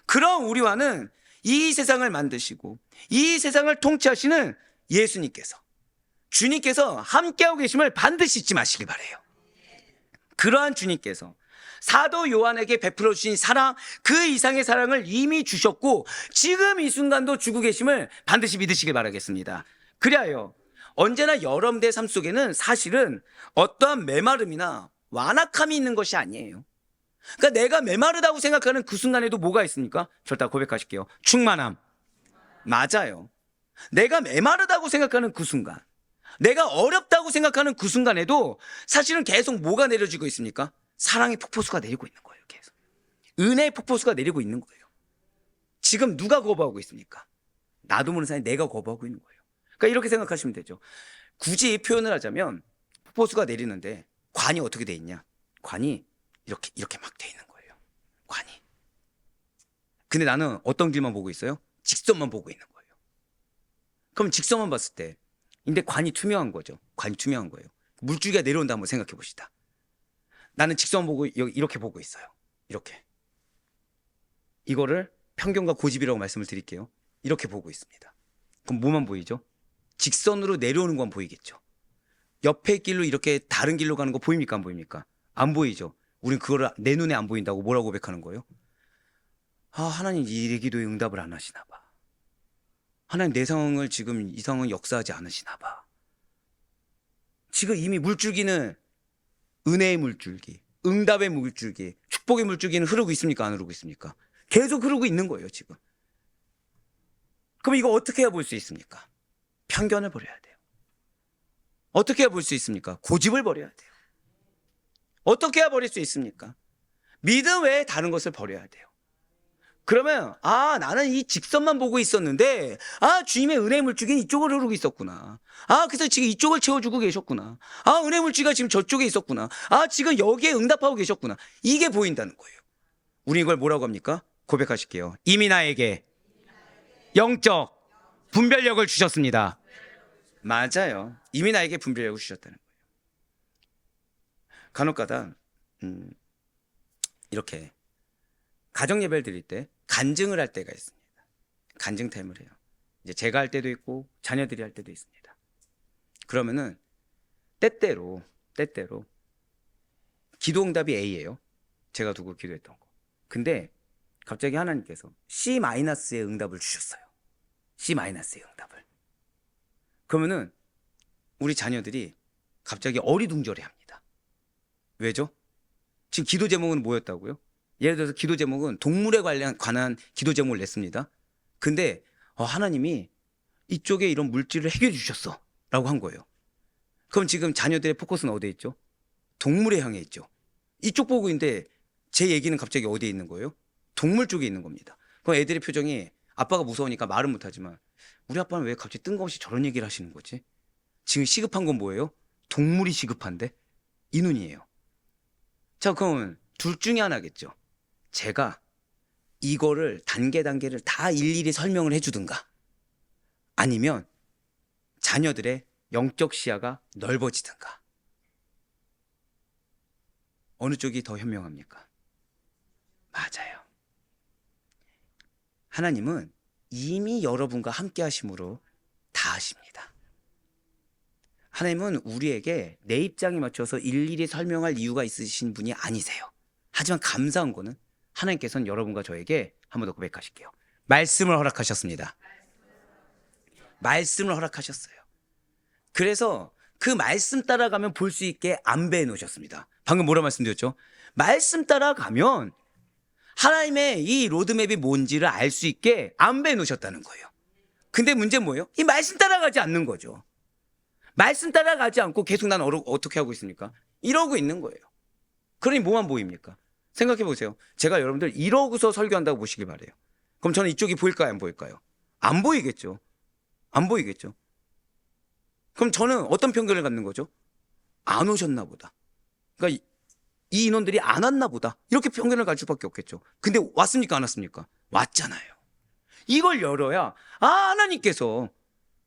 그런 우리와는 이 세상을 만드시고 이 세상을 통치하시는 예수님께서, 주님께서 함께하고 계심을 반드시 잊지 마시길 바라요. 그러한 주님께서 사도 요한에게 베풀어 주신 사랑, 그 이상의 사랑을 이미 주셨고 지금 이 순간도 주고 계심을 반드시 믿으시길 바라겠습니다. 그리하여 언제나 여러분들의 삶 속에는 사실은 어떠한 메마름이나 완악함이 있는 것이 아니에요. 그러니까 내가 메마르다고 생각하는 그 순간에도 뭐가 있습니까? 절대 고백하실게요. 충만함. 맞아요. 내가 메마르다고 생각하는 그 순간, 내가 어렵다고 생각하는 그 순간에도 사실은 계속 뭐가 내려지고 있습니까? 사랑의 폭포수가 내리고 있는 거예요. 계속 은혜의 폭포수가 내리고 있는 거예요. 지금 누가 거부하고 있습니까? 나도 모르는 사이에 내가 거부하고 있는 거예요. 그러니까 이렇게 생각하시면 되죠. 굳이 표현을 하자면 폭포수가 내리는데 관이 어떻게 돼 있냐? 관이 이렇게 막 돼 있는 거예요. 관이. 근데 나는 어떤 길만 보고 있어요? 직선만 보고 있는 거예요. 그럼 직선만 봤을 때, 근데 관이 투명한 거죠. 관이 투명한 거예요. 물줄기가 내려온다 한번 생각해 봅시다. 나는 직선 보고 이렇게 보고 있어요. 이렇게. 이거를 편견과 고집이라고 말씀을 드릴게요. 이렇게 보고 있습니다. 그럼 뭐만 보이죠? 직선으로 내려오는 건 보이겠죠. 옆에 길로 이렇게 다른 길로 가는 거 보입니까? 안 보입니까? 안 보이죠. 우린 그거를 내 눈에 안 보인다고 뭐라고 고백하는 거예요? 하나님 이 기도에 응답을 안 하시나 봐. 하나님 내 상황을 지금 이 상황은 역사하지 않으시나 봐. 지금 이미 물줄기는 은혜의 물줄기, 응답의 물줄기, 축복의 물줄기는 흐르고 있습니까? 안 흐르고 있습니까? 계속 흐르고 있는 거예요, 지금. 그럼 이거 어떻게 해야 볼 수 있습니까? 편견을 버려야 돼요. 어떻게 해야 볼 수 있습니까? 고집을 버려야 돼요. 어떻게 해야 버릴 수 있습니까? 믿음 외에 다른 것을 버려야 돼요. 그러면 나는 이 직선만 보고 있었는데 주님의 은혜 물줄기 이쪽으로 흐르고 있었구나. 그래서 지금 이쪽을 채워주고 계셨구나. 은혜 물줄기가 지금 저쪽에 있었구나. 지금 여기에 응답하고 계셨구나. 이게 보인다는 거예요. 우리 이걸 뭐라고 합니까? 고백하실게요. 이미 나에게 영적 분별력을 주셨습니다. 맞아요. 이미 나에게 분별력을 주셨다는 거예요. 간혹가다 이렇게 가정 예배를 드릴 때 간증을 할 때가 있습니다. 간증 타임을 해요. 이제 제가 할 때도 있고 자녀들이 할 때도 있습니다. 그러면은 때때로 기도응답이 A예요. 제가 두고 기도했던 거. 근데 갑자기 하나님께서 C-의 응답을 주셨어요. C-의 응답을. 그러면은 우리 자녀들이 갑자기 어리둥절해합니다. 왜죠? 지금 기도 제목은 뭐였다고요? 예를 들어서 기도 제목은 동물에 관한 기도 제목을 냈습니다. 근데 하나님이 이쪽에 이런 물질을 해결해 주셨어 라고 한 거예요. 그럼 지금 자녀들의 포커스는 어디에 있죠? 동물에 향해 있죠. 이쪽 보고 있는데 제 얘기는 갑자기 어디에 있는 거예요? 동물 쪽에 있는 겁니다. 그럼 애들의 표정이 아빠가 무서우니까 말은 못하지만 우리 아빠는 왜 갑자기 뜬금없이 저런 얘기를 하시는 거지? 지금 시급한 건 뭐예요? 동물이 시급한데? 이 눈이에요. 자, 그럼 둘 중에 하나겠죠. 제가 이거를 단계를 다 일일이 설명을 해주든가 아니면 자녀들의 영적 시야가 넓어지든가. 어느 쪽이 더 현명합니까? 맞아요. 하나님은 이미 여러분과 함께 하심으로 다 하십니다. 하나님은 우리에게 내 입장에 맞춰서 일일이 설명할 이유가 있으신 분이 아니세요. 하지만 감사한 거는 하나님께서는 여러분과 저에게 한 번 더 고백하실게요. 말씀을 허락하셨습니다. 말씀을 허락하셨어요. 그래서 그 말씀 따라가면 볼 수 있게 안배해 놓으셨습니다. 방금 뭐라 말씀드렸죠? 말씀 따라가면 하나님의 이 로드맵이 뭔지를 알 수 있게 안배해 놓으셨다는 거예요. 근데 문제는 뭐예요? 이 말씀 따라가지 않는 거죠. 말씀 따라가지 않고 계속 난 어떻게 하고 있습니까? 이러고 있는 거예요. 그러니 뭐만 보입니까? 생각해 보세요. 제가 여러분들 이러고서 설교한다고 보시길 바래요. 그럼 저는 이쪽이 보일까요? 안 보일까요? 안 보이겠죠. 안 보이겠죠. 그럼 저는 어떤 편견을 갖는 거죠? 안 오셨나 보다. 그러니까 이 인원들이 안 왔나 보다. 이렇게 편견을 가질 수밖에 없겠죠. 근데 왔습니까? 안 왔습니까? 왔잖아요. 이걸 열어야 하나님께서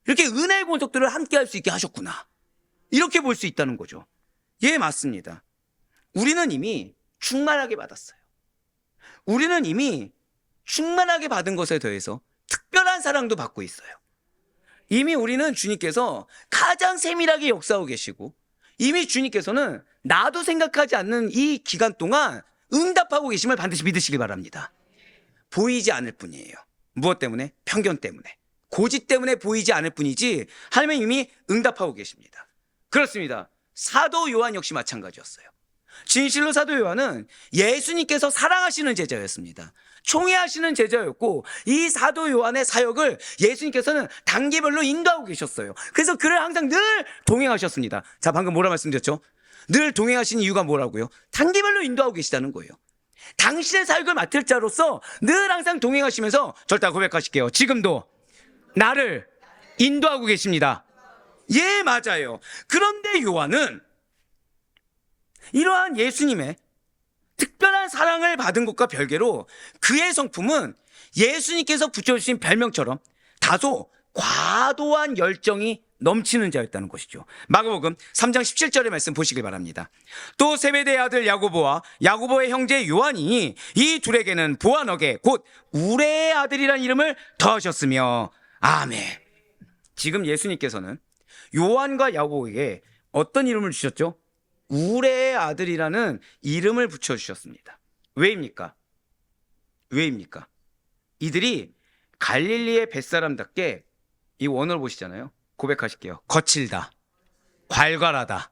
이렇게 은혜의 권속들을 함께 할 수 있게 하셨구나. 이렇게 볼 수 있다는 거죠. 예, 맞습니다. 우리는 이미 충만하게 받았어요. 우리는 이미 충만하게 받은 것에 더해서 특별한 사랑도 받고 있어요. 이미 우리는 주님께서 가장 세밀하게 역사하고 계시고 이미 주님께서는 나도 생각하지 않는 이 기간 동안 응답하고 계심을 반드시 믿으시기 바랍니다. 보이지 않을 뿐이에요. 무엇 때문에? 편견 때문에. 고집 때문에 보이지 않을 뿐이지 하나님은 이미 응답하고 계십니다. 그렇습니다. 사도 요한 역시 마찬가지였어요. 진실로 사도 요한은 예수님께서 사랑하시는 제자였습니다. 총애하시는 제자였고 이 사도 요한의 사역을 예수님께서는 단계별로 인도하고 계셨어요. 그래서 그를 항상 늘 동행하셨습니다. 자, 방금 뭐라 말씀드렸죠? 늘 동행하신 이유가 뭐라고요? 단계별로 인도하고 계시다는 거예요. 당신의 사역을 맡을 자로서 늘 항상 동행하시면서 절대 고백하실게요. 지금도 나를 인도하고 계십니다. 예, 맞아요. 그런데 요한은 이러한 예수님의 특별한 사랑을 받은 것과 별개로 그의 성품은 예수님께서 붙여주신 별명처럼 다소 과도한 열정이 넘치는 자였다는 것이죠. 마가복음 3장 17절의 말씀 보시길 바랍니다. 또 세베대의 아들 야고보와 야고보의 형제 요한이 이 둘에게는 보아너게 곧 우레의 아들이라는 이름을 더하셨으며 아멘. 지금 예수님께서는 요한과 야고보에게 어떤 이름을 주셨죠? 우레의 아들이라는 이름을 붙여주셨습니다. 왜입니까? 이들이 갈릴리의 뱃사람답게 이 원어를 보시잖아요. 고백하실게요. 거칠다, 괄괄하다.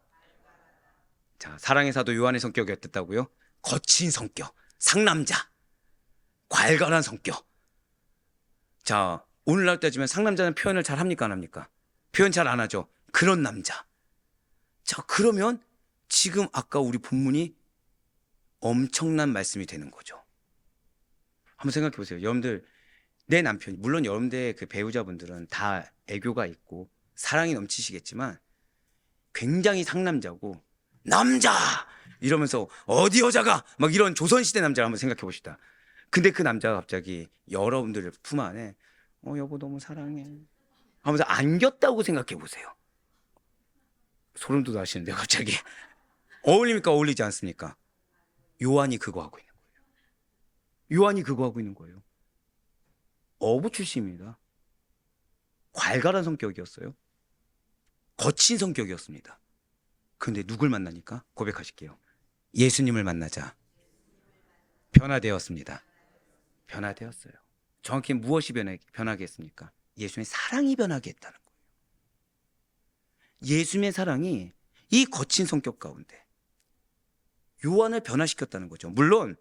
자, 사랑의 사도 요한의 성격이 어땠다고요? 거친 성격, 상남자, 괄괄한 성격. 자, 오늘날 따지면 상남자는 표현을 잘 합니까 안 합니까? 표현 잘 안 하죠. 그런 남자. 자, 그러면 지금 아까 우리 본문이 엄청난 말씀이 되는 거죠. 한번 생각해 보세요. 여러분들, 내 남편이, 물론 여러분들의 그 배우자분들은 다 애교가 있고 사랑이 넘치시겠지만 굉장히 상남자고, 남자! 이러면서 어디 여자가! 막 이런 조선시대 남자를 한번 생각해 봅시다. 근데 그 남자가 갑자기 여러분들의 품 안에 여보 너무 사랑해 하면서 안겼다고 생각해 보세요. 소름 돋아하시는데 갑자기. 어울립니까? 어울리지 않습니까? 요한이 그거 하고 있는 거예요. 요한이 그거 하고 있는 거예요. 어부 출신입니다. 괄괄한 성격이었어요. 거친 성격이었습니다. 근데 누굴 만나니까? 고백하실게요. 예수님을 만나자 변화되었습니다. 변화되었어요. 정확히 무엇이 변하게 했습니까? 예수님의 사랑이 변하게 했다는 거예요. 예수님의 사랑이 이 거친 성격 가운데 요한을 변화시켰다는 거죠. 물론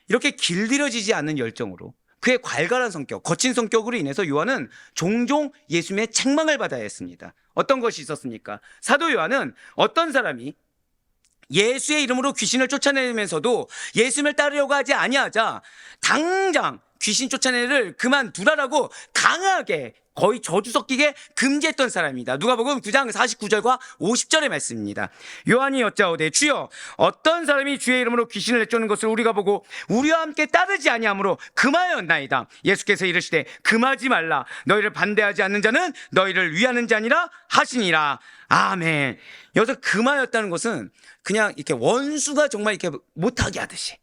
이렇게 길들여지지 않는 열정으로, 그의 괄괄한 성격, 거친 성격으로 인해서 요한은 종종 예수님의 책망을 받아야 했습니다. 어떤 것이 있었습니까? 사도 요한은 어떤 사람이 예수의 이름으로 귀신을 쫓아내면서도 예수님을 따르려고 하지 아니하자 당장 귀신 쫓아내를 그만두라라고 강하게, 거의 저주 섞이게 금지했던 사람입니다. 누가복음 9장 49절과 50절의 말씀입니다. 요한이 여짜오되 주여 어떤 사람이 주의 이름으로 귀신을 내쫓는 것을 우리가 보고 우리와 함께 따르지 아니하므로 금하였나이다. 예수께서 이르시되 금하지 말라. 너희를 반대하지 않는 자는 너희를 위하는 자니라 하시니라. 아멘. 여기서 금하였다는 것은 그냥 이렇게 원수가 정말 이렇게 못하게 하듯이,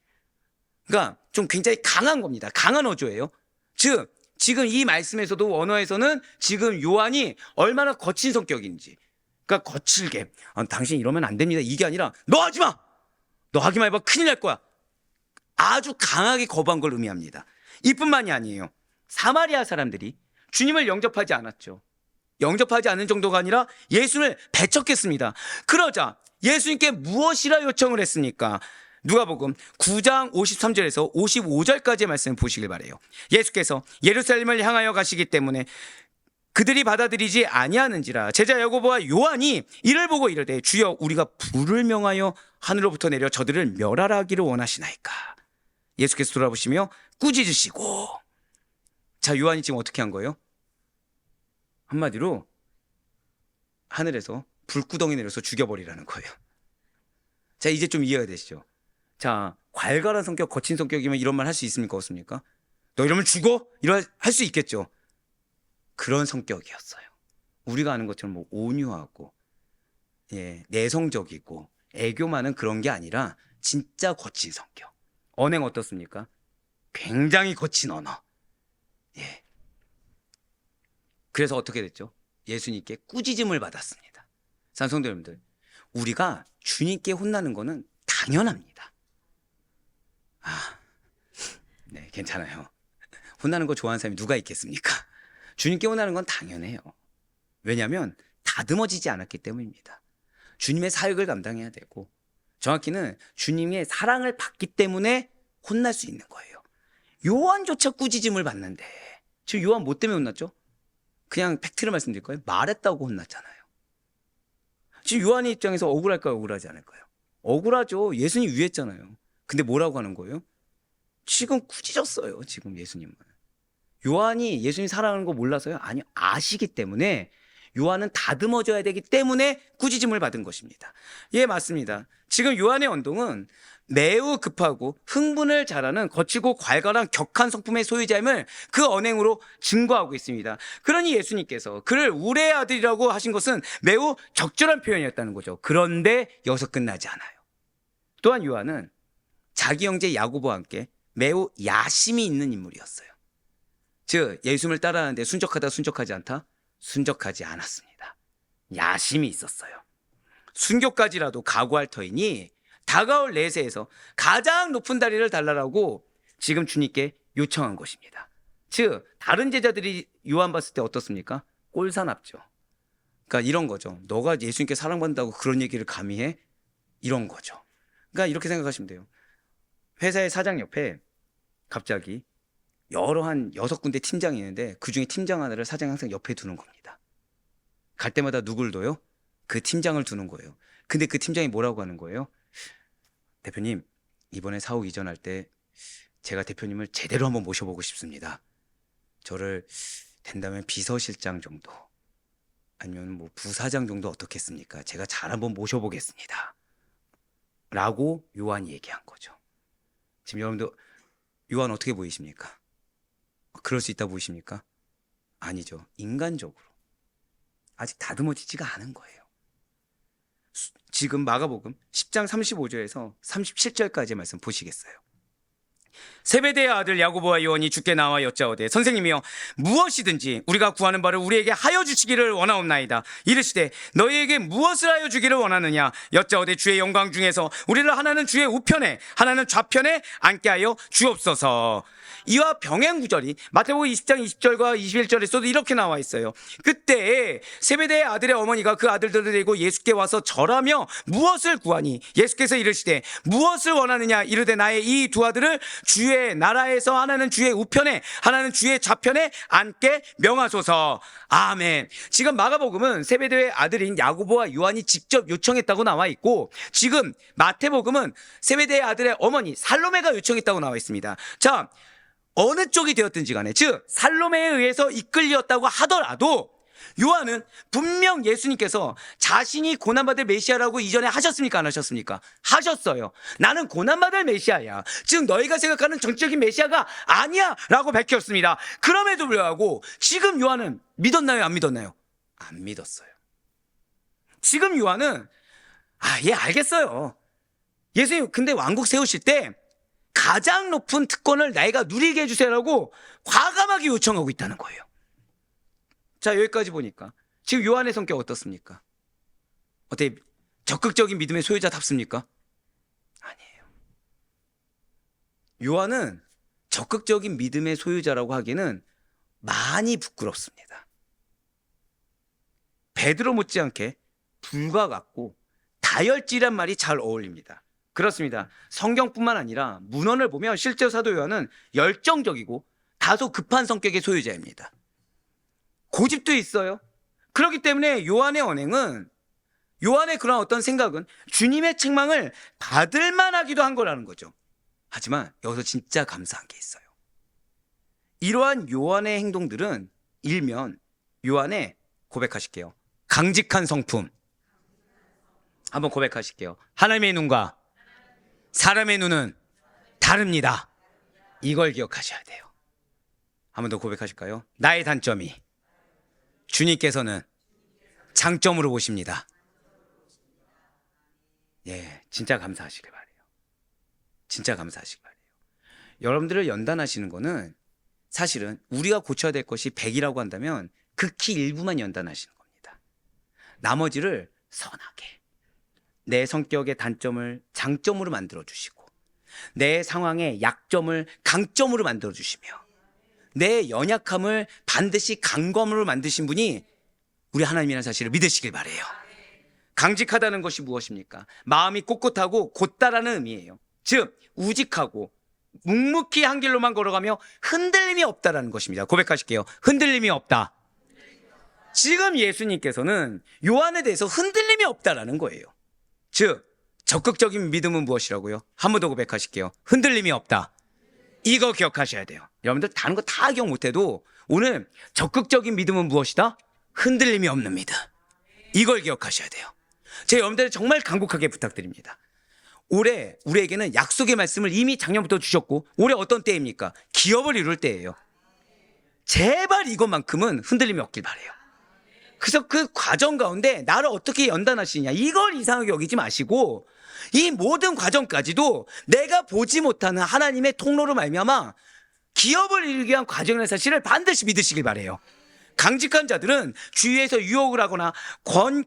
그러니까 좀 굉장히 강한 겁니다. 강한 어조예요. 즉 지금 이 말씀에서도 원어에서는 지금 요한이 얼마나 거친 성격인지, 그러니까 거칠게 당신 이러면 안 됩니다 이게 아니라 너 하지마, 너 하기만 해봐 큰일 날 거야, 아주 강하게 거부한 걸 의미합니다. 이뿐만이 아니에요. 사마리아 사람들이 주님을 영접하지 않았죠. 영접하지 않는 정도가 아니라 예수를 배척했습니다. 그러자 예수님께 무엇이라 요청을 했습니까? 누가복음 9장 53절에서 55절까지의 말씀을 보시길 바라요. 예수께서 예루살렘을 향하여 가시기 때문에 그들이 받아들이지 아니하는지라 제자 야고보와 요한이 이를 보고 이르되 주여 우리가 불을 명하여 하늘로부터 내려 저들을 멸하라 하기를 원하시나이까. 예수께서 돌아보시며 꾸짖으시고, 자, 요한이 지금 어떻게 한 거예요? 한마디로 하늘에서 불구덩이 내려서 죽여버리라는 거예요. 자, 이제 좀 이해가 되시죠? 자, 괄괄한 성격, 거친 성격이면 이런 말 할 수 있습니까? 없습니까? 너 이러면 죽어? 이런 할 수 있겠죠. 그런 성격이었어요. 우리가 아는 것처럼 뭐 온유하고 내성적이고 애교 많은 그런 게 아니라 진짜 거친 성격. 언행 어떻습니까? 굉장히 거친 언어. 그래서 어떻게 됐죠? 예수님께 꾸짖음을 받았습니다. 성도 여러분들, 우리가 주님께 혼나는 거는 당연합니다. 네, 괜찮아요. 혼나는 거 좋아하는 사람이 누가 있겠습니까? 주님께 혼나는 건 당연해요. 왜냐하면 다듬어지지 않았기 때문입니다. 주님의 사역을 감당해야 되고, 정확히는 주님의 사랑을 받기 때문에 혼날 수 있는 거예요. 요한조차 꾸짖음을 받는데, 지금 요한 뭐 때문에 혼났죠? 그냥 팩트를 말씀드릴까요? 말했다고 혼났잖아요. 지금 요한의 입장에서 억울할까요? 억울하지 않을까요? 억울하죠. 예수님 위했잖아요. 근데 뭐라고 하는 거예요? 지금 꾸짖었어요. 지금 예수님은. 요한이 예수님 사랑하는 거 몰라서요? 아니요. 아시기 때문에, 요한은 다듬어져야 되기 때문에 꾸짖음을 받은 것입니다. 예, 맞습니다. 지금 요한의 언동은 매우 급하고 흥분을 잘하는 거치고 괄괄한 격한 성품의 소유자임을 그 언행으로 증거하고 있습니다. 그러니 예수님께서 그를 우레의 아들이라고 하신 것은 매우 적절한 표현이었다는 거죠. 그런데 여기서 끝나지 않아요. 또한 요한은 자기 형제 야고보와 함께 매우 야심이 있는 인물이었어요. 즉 예수님을 따라하는데 순적하다 순적하지 않다? 순적하지 않았습니다. 야심이 있었어요. 순교까지라도 각오할 터이니 다가올 내세에서 가장 높은 다리를 달라라고 지금 주님께 요청한 것입니다. 즉 다른 제자들이 요한 봤을 때 어떻습니까? 꼴사납죠. 그러니까 이런 거죠. 너가 예수님께 사랑받는다고 그런 얘기를 감히 해? 이런 거죠. 그러니까 이렇게 생각하시면 돼요. 회사의 사장 옆에 갑자기 여러 한 6군데 팀장이 있는데 그중에 팀장 하나를 사장이 항상 옆에 두는 겁니다. 갈 때마다 누굴 둬요? 그 팀장을 두는 거예요. 근데 그 팀장이 뭐라고 하는 거예요? 대표님, 이번에 사옥 이전할 때 제가 대표님을 제대로 한번 모셔보고 싶습니다. 저를 된다면 비서실장 정도 아니면 뭐 부사장 정도 어떻겠습니까? 제가 잘 한번 모셔보겠습니다. 라고 요한이 얘기한 거죠. 지금 여러분들 요한 어떻게 보이십니까? 그럴 수 있다 보이십니까? 아니죠. 인간적으로 아직 다듬어지지가 않은 거예요. 지금 마가복음 10장 35절에서 37절까지의 말씀 보시겠어요? 세베대의 아들 야고보와 요한이 주께 나와 여짜오되 선생님이여 무엇이든지 우리가 구하는 바를 우리에게 하여 주시기를 원하옵나이다. 이르시되 너희에게 무엇을 하여 주기를 원하느냐 여짜오되 주의 영광 중에서 우리를 하나는 주의 우편에 하나는 좌편에 앉게 하여 주옵소서. 이와 병행 구절이 마태복음 20장 20절과 21절에서도 이렇게 나와 있어요. 그때 세베대의 아들의 어머니가 그 아들들을 데리고 예수께 와서 절하며 무엇을 구하니 예수께서 이르시되 무엇을 원하느냐 이르되 나의 이 두 아들을 주의 나라에서 하나는 주의 우편에 하나는 주의 좌편에 앉게 명하소서. 아멘. 지금 마가복음은 세베대의 아들인 야고보와 요한이 직접 요청했다고 나와 있고, 지금 마태복음은 세베대의 아들의 어머니 살로메가 요청했다고 나와 있습니다. 자, 어느 쪽이 되었든지 간에, 즉 살로메에 의해서 이끌렸다고 하더라도 요한은 분명 예수님께서 자신이 고난받을 메시아라고 이전에 하셨습니까? 안 하셨습니까? 하셨어요. 나는 고난받을 메시아야. 즉 너희가 생각하는 정치적인 메시아가 아니야 라고 밝혔습니다. 그럼에도 불구하고 지금 요한은 믿었나요? 안 믿었나요? 안 믿었어요. 지금 요한은 예 알겠어요. 예수님 근데 왕국 세우실 때 가장 높은 특권을 내가 누리게 해주세요라고 과감하게 요청하고 있다는 거예요. 자, 여기까지 보니까 지금 요한의 성격 어떻습니까? 어떻게 적극적인 믿음의 소유자답습니까? 아니에요. 요한은 적극적인 믿음의 소유자라고 하기는 많이 부끄럽습니다. 베드로 못지않게 불과 같고 다혈질한 말이 잘 어울립니다. 그렇습니다. 성경뿐만 아니라 문헌을 보면 실제 사도 요한은 열정적이고 다소 급한 성격의 소유자입니다. 고집도 있어요. 그렇기 때문에 요한의 언행은, 요한의 그런 어떤 생각은 주님의 책망을 받을 만하기도 한 거라는 거죠. 하지만 여기서 진짜 감사한 게 있어요. 이러한 요한의 행동들은 일면 요한의, 고백하실게요, 강직한 성품. 한번 고백하실게요. 하나님의 눈과 사람의 눈은 다릅니다. 이걸 기억하셔야 돼요. 한 번 더 고백하실까요? 나의 단점이 주님께서는 장점으로 보십니다. 예, 진짜 감사하시길 바래요. 진짜 감사하시길 바래요. 여러분들을 연단하시는 거는 사실은 우리가 고쳐야 될 것이 100이라고 한다면 극히 일부만 연단하시는 겁니다. 나머지를 선하게 내 성격의 단점을 장점으로 만들어 주시고 내 상황의 약점을 강점으로 만들어 주시며 내 연약함을 반드시 강검으로 만드신 분이 우리 하나님이라는 사실을 믿으시길 바래요. 강직하다는 것이 무엇입니까? 마음이 꼿꼿하고 곧다라는 의미예요. 즉 우직하고 묵묵히 한 길로만 걸어가며 흔들림이 없다라는 것입니다. 고백하실게요. 흔들림이 없다. 지금 예수님께서는 요한에 대해서 흔들림이 없다라는 거예요. 즉 적극적인 믿음은 무엇이라고요? 한 번 더 고백하실게요. 흔들림이 없다. 이거 기억하셔야 돼요. 여러분들 다른 거 다 기억 못해도 오늘 적극적인 믿음은 무엇이다? 흔들림이 없는 믿음. 이걸 기억하셔야 돼요. 제가 여러분들 정말 간곡하게 부탁드립니다. 올해 우리에게는 약속의 말씀을 이미 작년부터 주셨고, 올해 어떤 때입니까? 기업을 이룰 때예요. 제발 이것만큼은 흔들림이 없길 바래요. 그래서 그 과정 가운데 나를 어떻게 연단하시냐, 이걸 이상하게 여기지 마시고 이 모든 과정까지도 내가 보지 못하는 하나님의 통로로 말미암아 기업을 이루기 위한 과정의 사실을 반드시 믿으시길 바래요. 강직한 자들은 주위에서 유혹을 하거나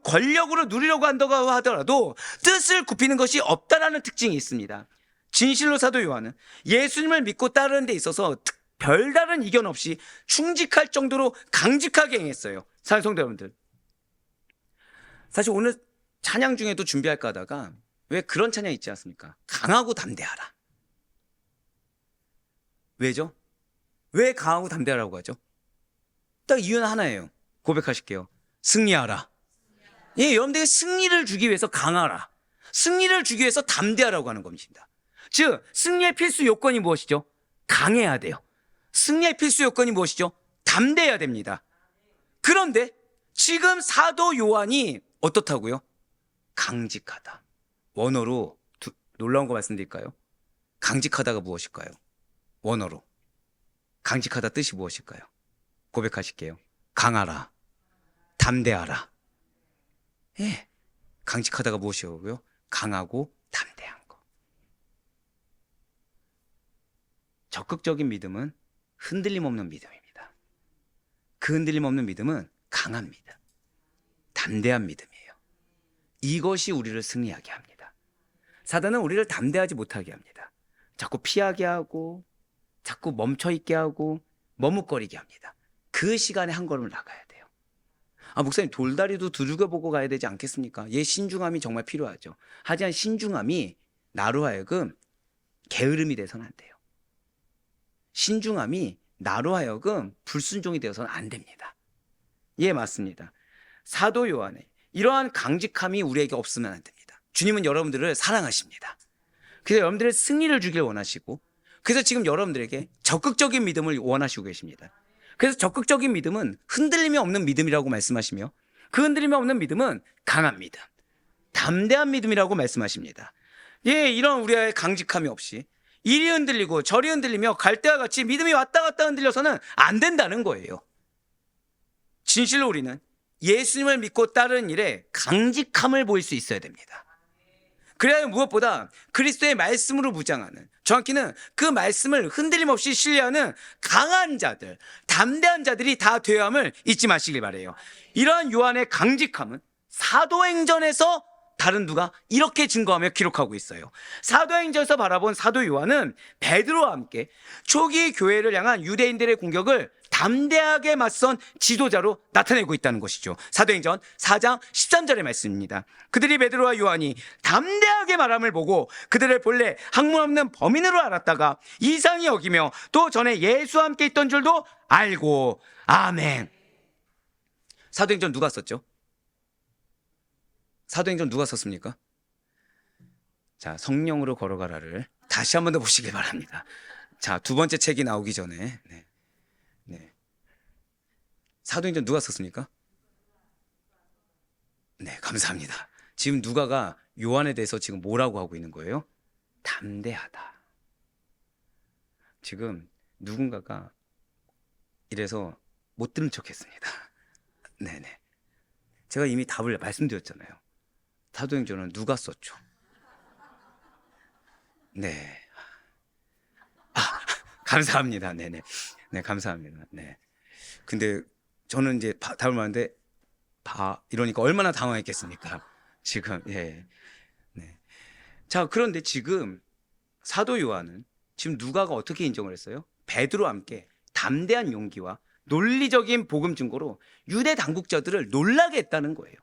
권력으로 누리려고 한다고 하더라도 뜻을 굽히는 것이 없다라는 특징이 있습니다. 진실로 사도 요한은 예수님을 믿고 따르는 데 있어서 별다른 이견 없이 충직할 정도로 강직하게 행했어요. 사랑하는 성도 여러분들, 사실 오늘 찬양 중에도 준비할까 하다가 왜 그런 찬양 있지 않습니까? 강하고 담대하라. 왜죠? 왜 강하고 담대하라고 하죠? 딱 이유는 하나예요. 고백하실게요. 승리하라. 예, 여러분들에게 승리를 주기 위해서 강하라. 승리를 주기 위해서 담대하라고 하는 겁니다. 즉, 승리의 필수 요건이 무엇이죠? 강해야 돼요. 승리의 필수 요건이 무엇이죠? 담대해야 됩니다. 그런데 지금 사도 요한이 어떻다고요? 강직하다. 원어로 놀라운 거 말씀드릴까요? 강직하다가 무엇일까요? 원어로. 강직하다 뜻이 무엇일까요? 고백하실게요. 강하라. 담대하라. 예. 강직하다가 무엇이고요? 강하고 담대한 거. 적극적인 믿음은 흔들림 없는 믿음입니다. 그 흔들림 없는 믿음은 강합니다. 담대한 믿음이에요. 이것이 우리를 승리하게 합니다. 사단은 우리를 담대하지 못하게 합니다. 자꾸 피하게 하고 자꾸 멈춰있게 하고 머뭇거리게 합니다. 그 시간에 한 걸음을 나가야 돼요. 목사님, 돌다리도 두들겨보고 가야 되지 않겠습니까? 예, 신중함이 정말 필요하죠. 하지만 신중함이 나로 하여금 게으름이 돼서는 안 돼요. 신중함이 나로 하여금 불순종이 되어서는 안 됩니다. 예, 맞습니다. 사도 요한의 이러한 강직함이 우리에게 없으면 안 됩니다. 주님은 여러분들을 사랑하십니다. 그래서 여러분들의 승리를 주길 원하시고, 그래서 지금 여러분들에게 적극적인 믿음을 원하시고 계십니다. 그래서 적극적인 믿음은 흔들림이 없는 믿음이라고 말씀하시며, 그 흔들림이 없는 믿음은 강한 믿음, 담대한 믿음이라고 말씀하십니다. 예, 이런 우리의 강직함이 없이 이리 흔들리고 저리 흔들리며 갈대와 같이 믿음이 왔다 갔다 흔들려서는 안 된다는 거예요. 진실로 우리는 예수님을 믿고 따르는 일에 강직함을 보일 수 있어야 됩니다. 그래야 무엇보다 그리스도의 말씀으로 무장하는, 정확히는 그 말씀을 흔들림 없이 신뢰하는 강한 자들, 담대한 자들이 다 되어야 함을 잊지 마시길 바라요. 이러한 요한의 강직함은 사도행전에서 다른 누가 이렇게 증거하며 기록하고 있어요. 사도행전에서 바라본 사도 요한은 베드로와 함께 초기 교회를 향한 유대인들의 공격을 담대하게 맞선 지도자로 나타내고 있다는 것이죠. 사도행전 4장 13절의 말씀입니다. 그들이 베드로와 요한이 담대하게 말함을 보고 그들을 본래 학문 없는 범인으로 알았다가 이상히 여기며 또 전에 예수와 함께 있던 줄도 알고. 아멘. 사도행전 누가 썼죠? 사도행전 누가 썼습니까? 자, 성령으로 걸어가라를 다시 한 번 더 보시길 바랍니다. 자, 두 번째 책이 나오기 전에. 네. 사도행전 누가 썼습니까? 네, 감사합니다. 지금 누가가 요한에 대해서 지금 뭐라고 하고 있는 거예요? 담대하다. 지금 누군가가 이래서 못 들은 척 했습니다. 네네. 제가 이미 답을 말씀드렸잖아요. 사도행전은 누가 썼죠? 네. 감사합니다. 네네. 네, 감사합니다. 네. 근데 저는 이제 답을 말하는데 이러니까 얼마나 당황했겠습니까? 지금, 예. 네. 자, 그런데 지금 사도 요한은 지금 누가가 어떻게 인정을 했어요? 베드로와 함께 담대한 용기와 논리적인 복음 증거로 유대 당국자들을 놀라게 했다는 거예요.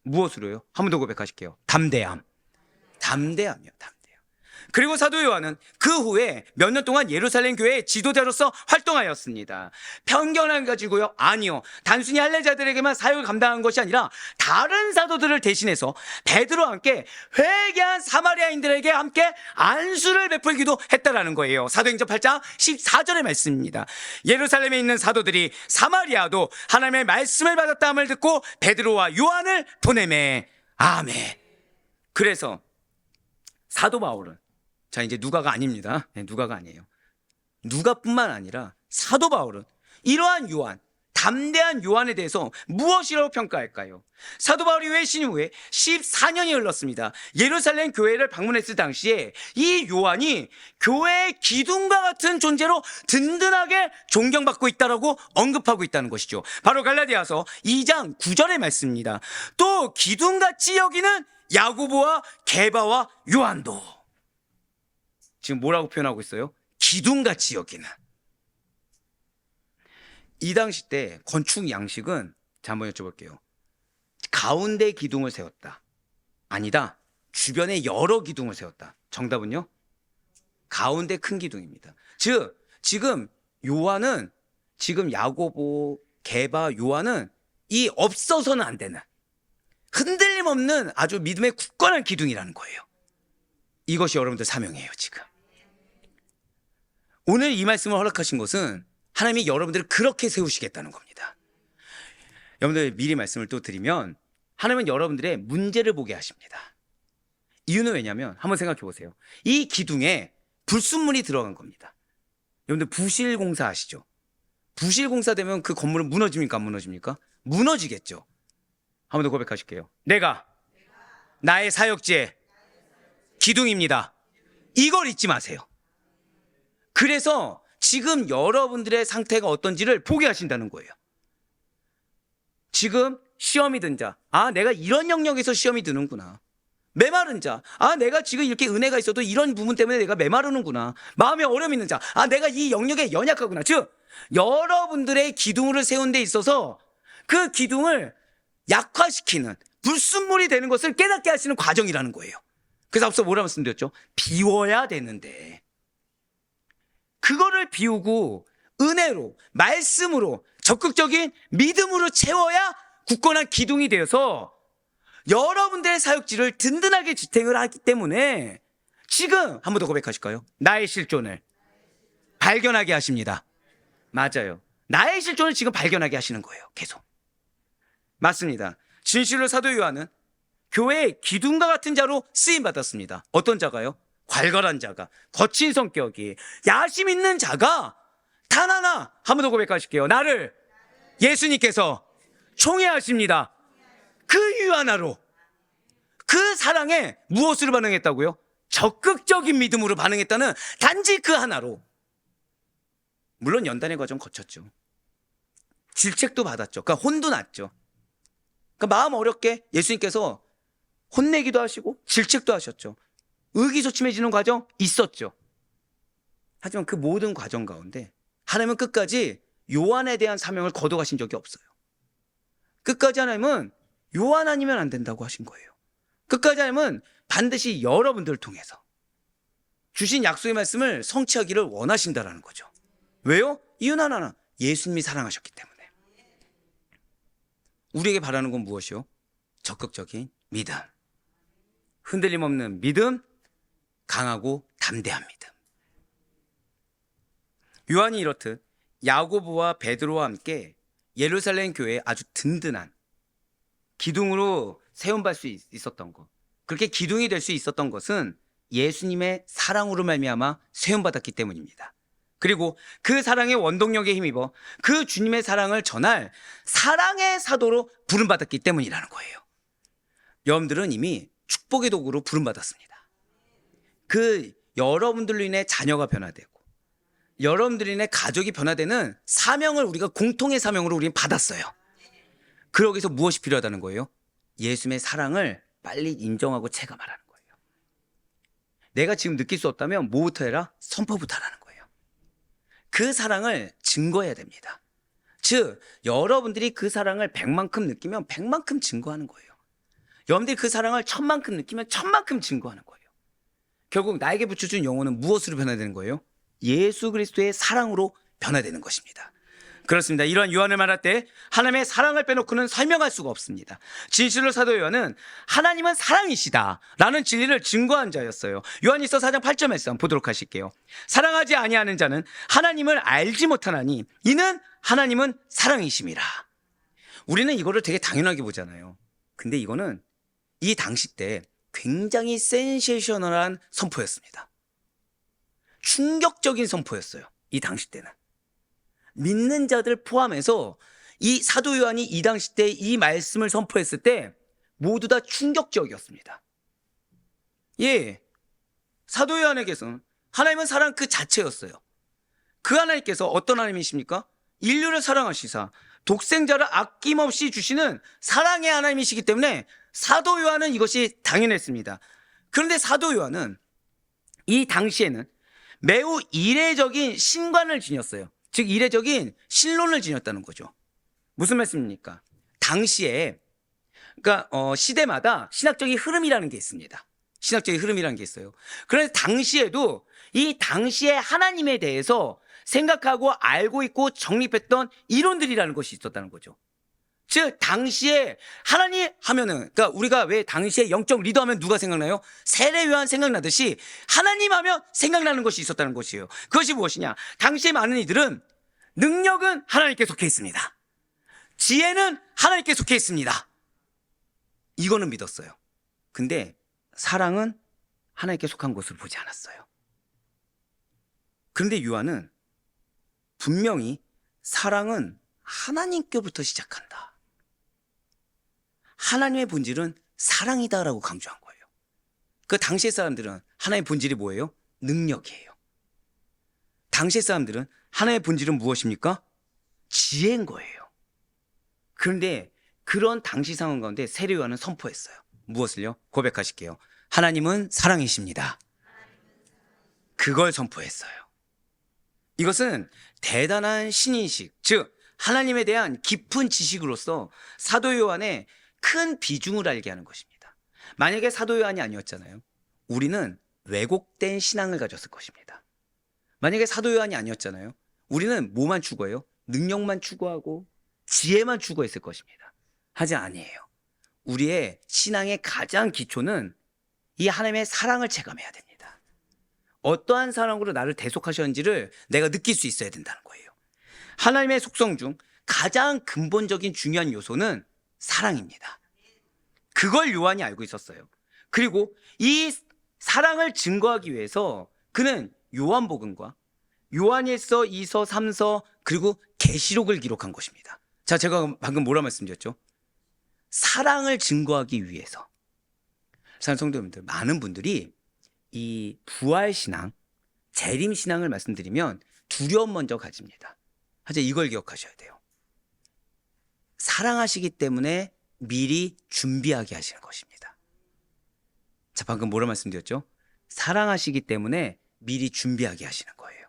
무엇으로요? 한 번 더 고백하실게요. 담대함. 담대함이요, 담대함. 그리고 사도 요한은 그 후에 몇 년 동안 예루살렘 교회의 지도자로서 활동하였습니다. 편견을 가지고요? 아니요. 단순히 할례자들에게만 사역을 감당한 것이 아니라 다른 사도들을 대신해서 베드로와 함께 회개한 사마리아인들에게 함께 안수를 베풀기도 했다라는 거예요. 사도행전 8장 14절의 말씀입니다. 예루살렘에 있는 사도들이 사마리아도 하나님의 말씀을 받았다함을 듣고 베드로와 요한을 보내매. 아멘. 그래서 사도 바울은, 자, 이제 누가가 아닙니다. 네, 누가가 아니에요. 누가뿐만 아니라 사도 바울은 이러한 요한, 담대한 요한에 대해서 무엇이라고 평가할까요? 사도 바울이 외신 후에 14년이 흘렀습니다. 예루살렘 교회를 방문했을 당시에 이 요한이 교회의 기둥과 같은 존재로 든든하게 존경받고 있다라고 언급하고 있다는 것이죠. 바로 갈라디아서 2장 9절의 말씀입니다. 또 기둥같이 여기는 야고보와 게바와 요한도. 지금 뭐라고 표현하고 있어요? 기둥같이 여기는. 이 당시 때 건축 양식은, 자, 한번 여쭤볼게요. 가운데 기둥을 세웠다. 아니다. 주변에 여러 기둥을 세웠다. 정답은요? 가운데 큰 기둥입니다. 즉, 지금 요한은, 지금 야고보, 게바, 요한은 이 없어서는 안 되는 흔들림 없는 아주 믿음의 굳건한 기둥이라는 거예요. 이것이 여러분들 사명이에요. 지금 오늘 이 말씀을 허락하신 것은 하나님이 여러분들을 그렇게 세우시겠다는 겁니다. 여러분들 미리 말씀을 또 드리면 하나님은 여러분들의 문제를 보게 하십니다. 이유는 왜냐하면 한번 생각해 보세요. 이 기둥에 불순물이 들어간 겁니다. 여러분들 부실공사 아시죠? 부실공사 되면 그 건물은 무너집니까? 안 무너집니까? 무너지겠죠. 한 번 더 고백하실게요. 내가 나의 사역지의 기둥입니다. 이걸 잊지 마세요. 그래서 지금 여러분들의 상태가 어떤지를 보게 하신다는 거예요. 지금 시험이 든 자, 내가 이런 영역에서 시험이 드는구나. 메마른 자, 내가 지금 이렇게 은혜가 있어도 이런 부분 때문에 내가 메마르는구나. 마음에 어려움이 있는 자, 내가 이 영역에 연약하구나. 즉 여러분들의 기둥을 세운 데 있어서 그 기둥을 약화시키는 불순물이 되는 것을 깨닫게 하시는 과정이라는 거예요. 그래서 앞서 뭐라 말씀드렸죠? 비워야 되는데 그거를 비우고 은혜로, 말씀으로, 적극적인 믿음으로 채워야 굳건한 기둥이 되어서 여러분들의 사역지를 든든하게 지탱을 하기 때문에 지금 한 번 더 고백하실까요? 나의 실존을 발견하게 하십니다. 맞아요. 나의 실존을 지금 발견하게 하시는 거예요. 계속. 맞습니다. 진실로 사도 요한은 교회의 기둥과 같은 자로 쓰임받았습니다. 어떤 자가요? 괄괄한 자가, 거친 성격이, 야심 있는 자가 단 하나, 한 번 더 고백하실게요. 나를 예수님께서 총애하십니다. 그 이유 하나로, 그 사랑에 무엇으로 반응했다고요? 적극적인 믿음으로 반응했다는 단지 그 하나로. 물론 연단의 과정 거쳤죠. 질책도 받았죠. 그러니까 혼도 났죠. 그러니까 마음 어렵게 예수님께서 혼내기도 하시고 질책도 하셨죠. 의기소침해지는 과정 있었죠. 하지만 그 모든 과정 가운데 하나님은 끝까지 요한에 대한 사명을 거둬가신 적이 없어요. 끝까지 하나님은 요한 아니면 안 된다고 하신 거예요. 끝까지 하나님은 반드시 여러분들을 통해서 주신 약속의 말씀을 성취하기를 원하신다라는 거죠. 왜요? 이유는 하나, 예수님이 사랑하셨기 때문에. 우리에게 바라는 건 무엇이요? 적극적인 믿음, 흔들림 없는 믿음, 강하고 담대한 믿음. 요한이 이렇듯 야고보와 베드로와 함께 예루살렘 교회에 아주 든든한 기둥으로 세움받을 수 있었던 것, 그렇게 기둥이 될 수 있었던 것은 예수님의 사랑으로 말미암아 세움받았기 때문입니다. 그리고 그 사랑의 원동력에 힘입어 그 주님의 사랑을 전할 사랑의 사도로 부름받았기 때문이라는 거예요. 여러분들은 이미 축복의 도구로 부름받았습니다. 그 여러분들로 인해 자녀가 변화되고 여러분들로 인해 가족이 변화되는 사명을 우리가 공통의 사명으로 우리는 받았어요. 그러기서 무엇이 필요하다는 거예요? 예수님의 사랑을 빨리 인정하고 체감하라는 거예요. 내가 지금 느낄 수 없다면 뭐부터 해라? 선포부터 하라는 거예요. 그 사랑을 증거해야 됩니다. 즉 여러분들이 그 사랑을 100만큼 느끼면 100만큼 증거하는 거예요. 여러분들이 그 사랑을 1000만큼 느끼면 1000만큼 증거하는 거예요. 결국 나에게 붙여준 영혼은 무엇으로 변화되는 거예요? 예수 그리스도의 사랑으로 변화되는 것입니다. 그렇습니다. 이러한 요한을 말할 때 하나님의 사랑을 빼놓고는 설명할 수가 없습니다. 진실로 사도 요한은 하나님은 사랑이시다 라는 진리를 증거한 자였어요. 요한일서 4장 8절 말씀 보도록 하실게요. 사랑하지 아니하는 자는 하나님을 알지 못하나니 이는 하나님은 사랑이심이라. 우리는 이거를 되게 당연하게 보잖아요. 근데 이거는 이 당시 때 굉장히 센세이셔널한 선포였습니다. 충격적인 선포였어요. 이 당시 때는. 믿는 자들 포함해서 이 사도 요한이 이 당시 때 이 말씀을 선포했을 때 모두 다 충격적이었습니다. 예, 사도 요한에게서는 하나님은 사랑 그 자체였어요. 그 하나님께서 어떤 하나님이십니까? 인류를 사랑하시사 독생자를 아낌없이 주시는 사랑의 하나님이시기 때문에 사도 요한은 이것이 당연했습니다. 그런데 사도 요한은 이 당시에는 매우 이례적인 신관을 지녔어요. 즉 이례적인 신론을 지녔다는 거죠. 무슨 말씀입니까? 당시에 그러니까 시대마다 신학적인 흐름이라는 게 있습니다. 신학적인 흐름이라는 게 있어요. 그래서 당시에도 이 당시의 하나님에 대해서 생각하고 알고 있고 정립했던 이론들이라는 것이 있었다는 거죠. 즉 당시에 하나님 하면은, 그러니까 우리가 왜 당시에 영적 리더 하면 누가 생각나요? 세례 요한 생각나듯이 하나님 하면 생각나는 것이 있었다는 것이에요. 그것이 무엇이냐? 당시에 많은 이들은 능력은 하나님께 속해 있습니다. 지혜는 하나님께 속해 있습니다. 이거는 믿었어요. 근데 사랑은 하나님께 속한 것으로 보지 않았어요. 그런데 요한은 분명히 사랑은 하나님께부터 시작한다, 하나님의 본질은 사랑이다라고 강조한 거예요. 그 당시의 사람들은 하나님의 본질이 뭐예요? 능력이에요. 당시의 사람들은 하나님의 본질은 무엇입니까? 지혜인 거예요. 그런데 그런 당시 상황 가운데 세례 요한은 선포했어요. 무엇을요? 고백하실게요. 하나님은 사랑이십니다. 그걸 선포했어요. 이것은 대단한 신인식, 즉 하나님에 대한 깊은 지식으로서 사도 요한의 큰 비중을 알게 하는 것입니다. 만약에 사도 요한이 아니었잖아요, 우리는 왜곡된 신앙을 가졌을 것입니다. 만약에 사도 요한이 아니었잖아요, 우리는 뭐만 추구해요? 능력만 추구하고 지혜만 추구했을 것입니다. 하지 아니에요. 우리의 신앙의 가장 기초는 이 하나님의 사랑을 체감해야 됩니다. 어떠한 사랑으로 나를 대속하셨는지를 내가 느낄 수 있어야 된다는 거예요. 하나님의 속성 중 가장 근본적인 중요한 요소는 사랑입니다. 그걸 요한이 알고 있었어요. 그리고 이 사랑을 증거하기 위해서 그는 요한복음과 요한일서, 2서, 3서 그리고 계시록을 기록한 것입니다. 자, 제가 방금 뭐라 말씀드렸죠? 사랑을 증거하기 위해서. 사랑하는 성도 여러분들, 많은 분들이 이 부활신앙, 재림신앙을 말씀드리면 두려움 먼저 가집니다. 하지만 이걸 기억하셔야 돼요. 사랑하시기 때문에 미리 준비하게 하시는 것입니다. 자, 방금 뭐라 말씀드렸죠? 사랑하시기 때문에 미리 준비하게 하시는 거예요.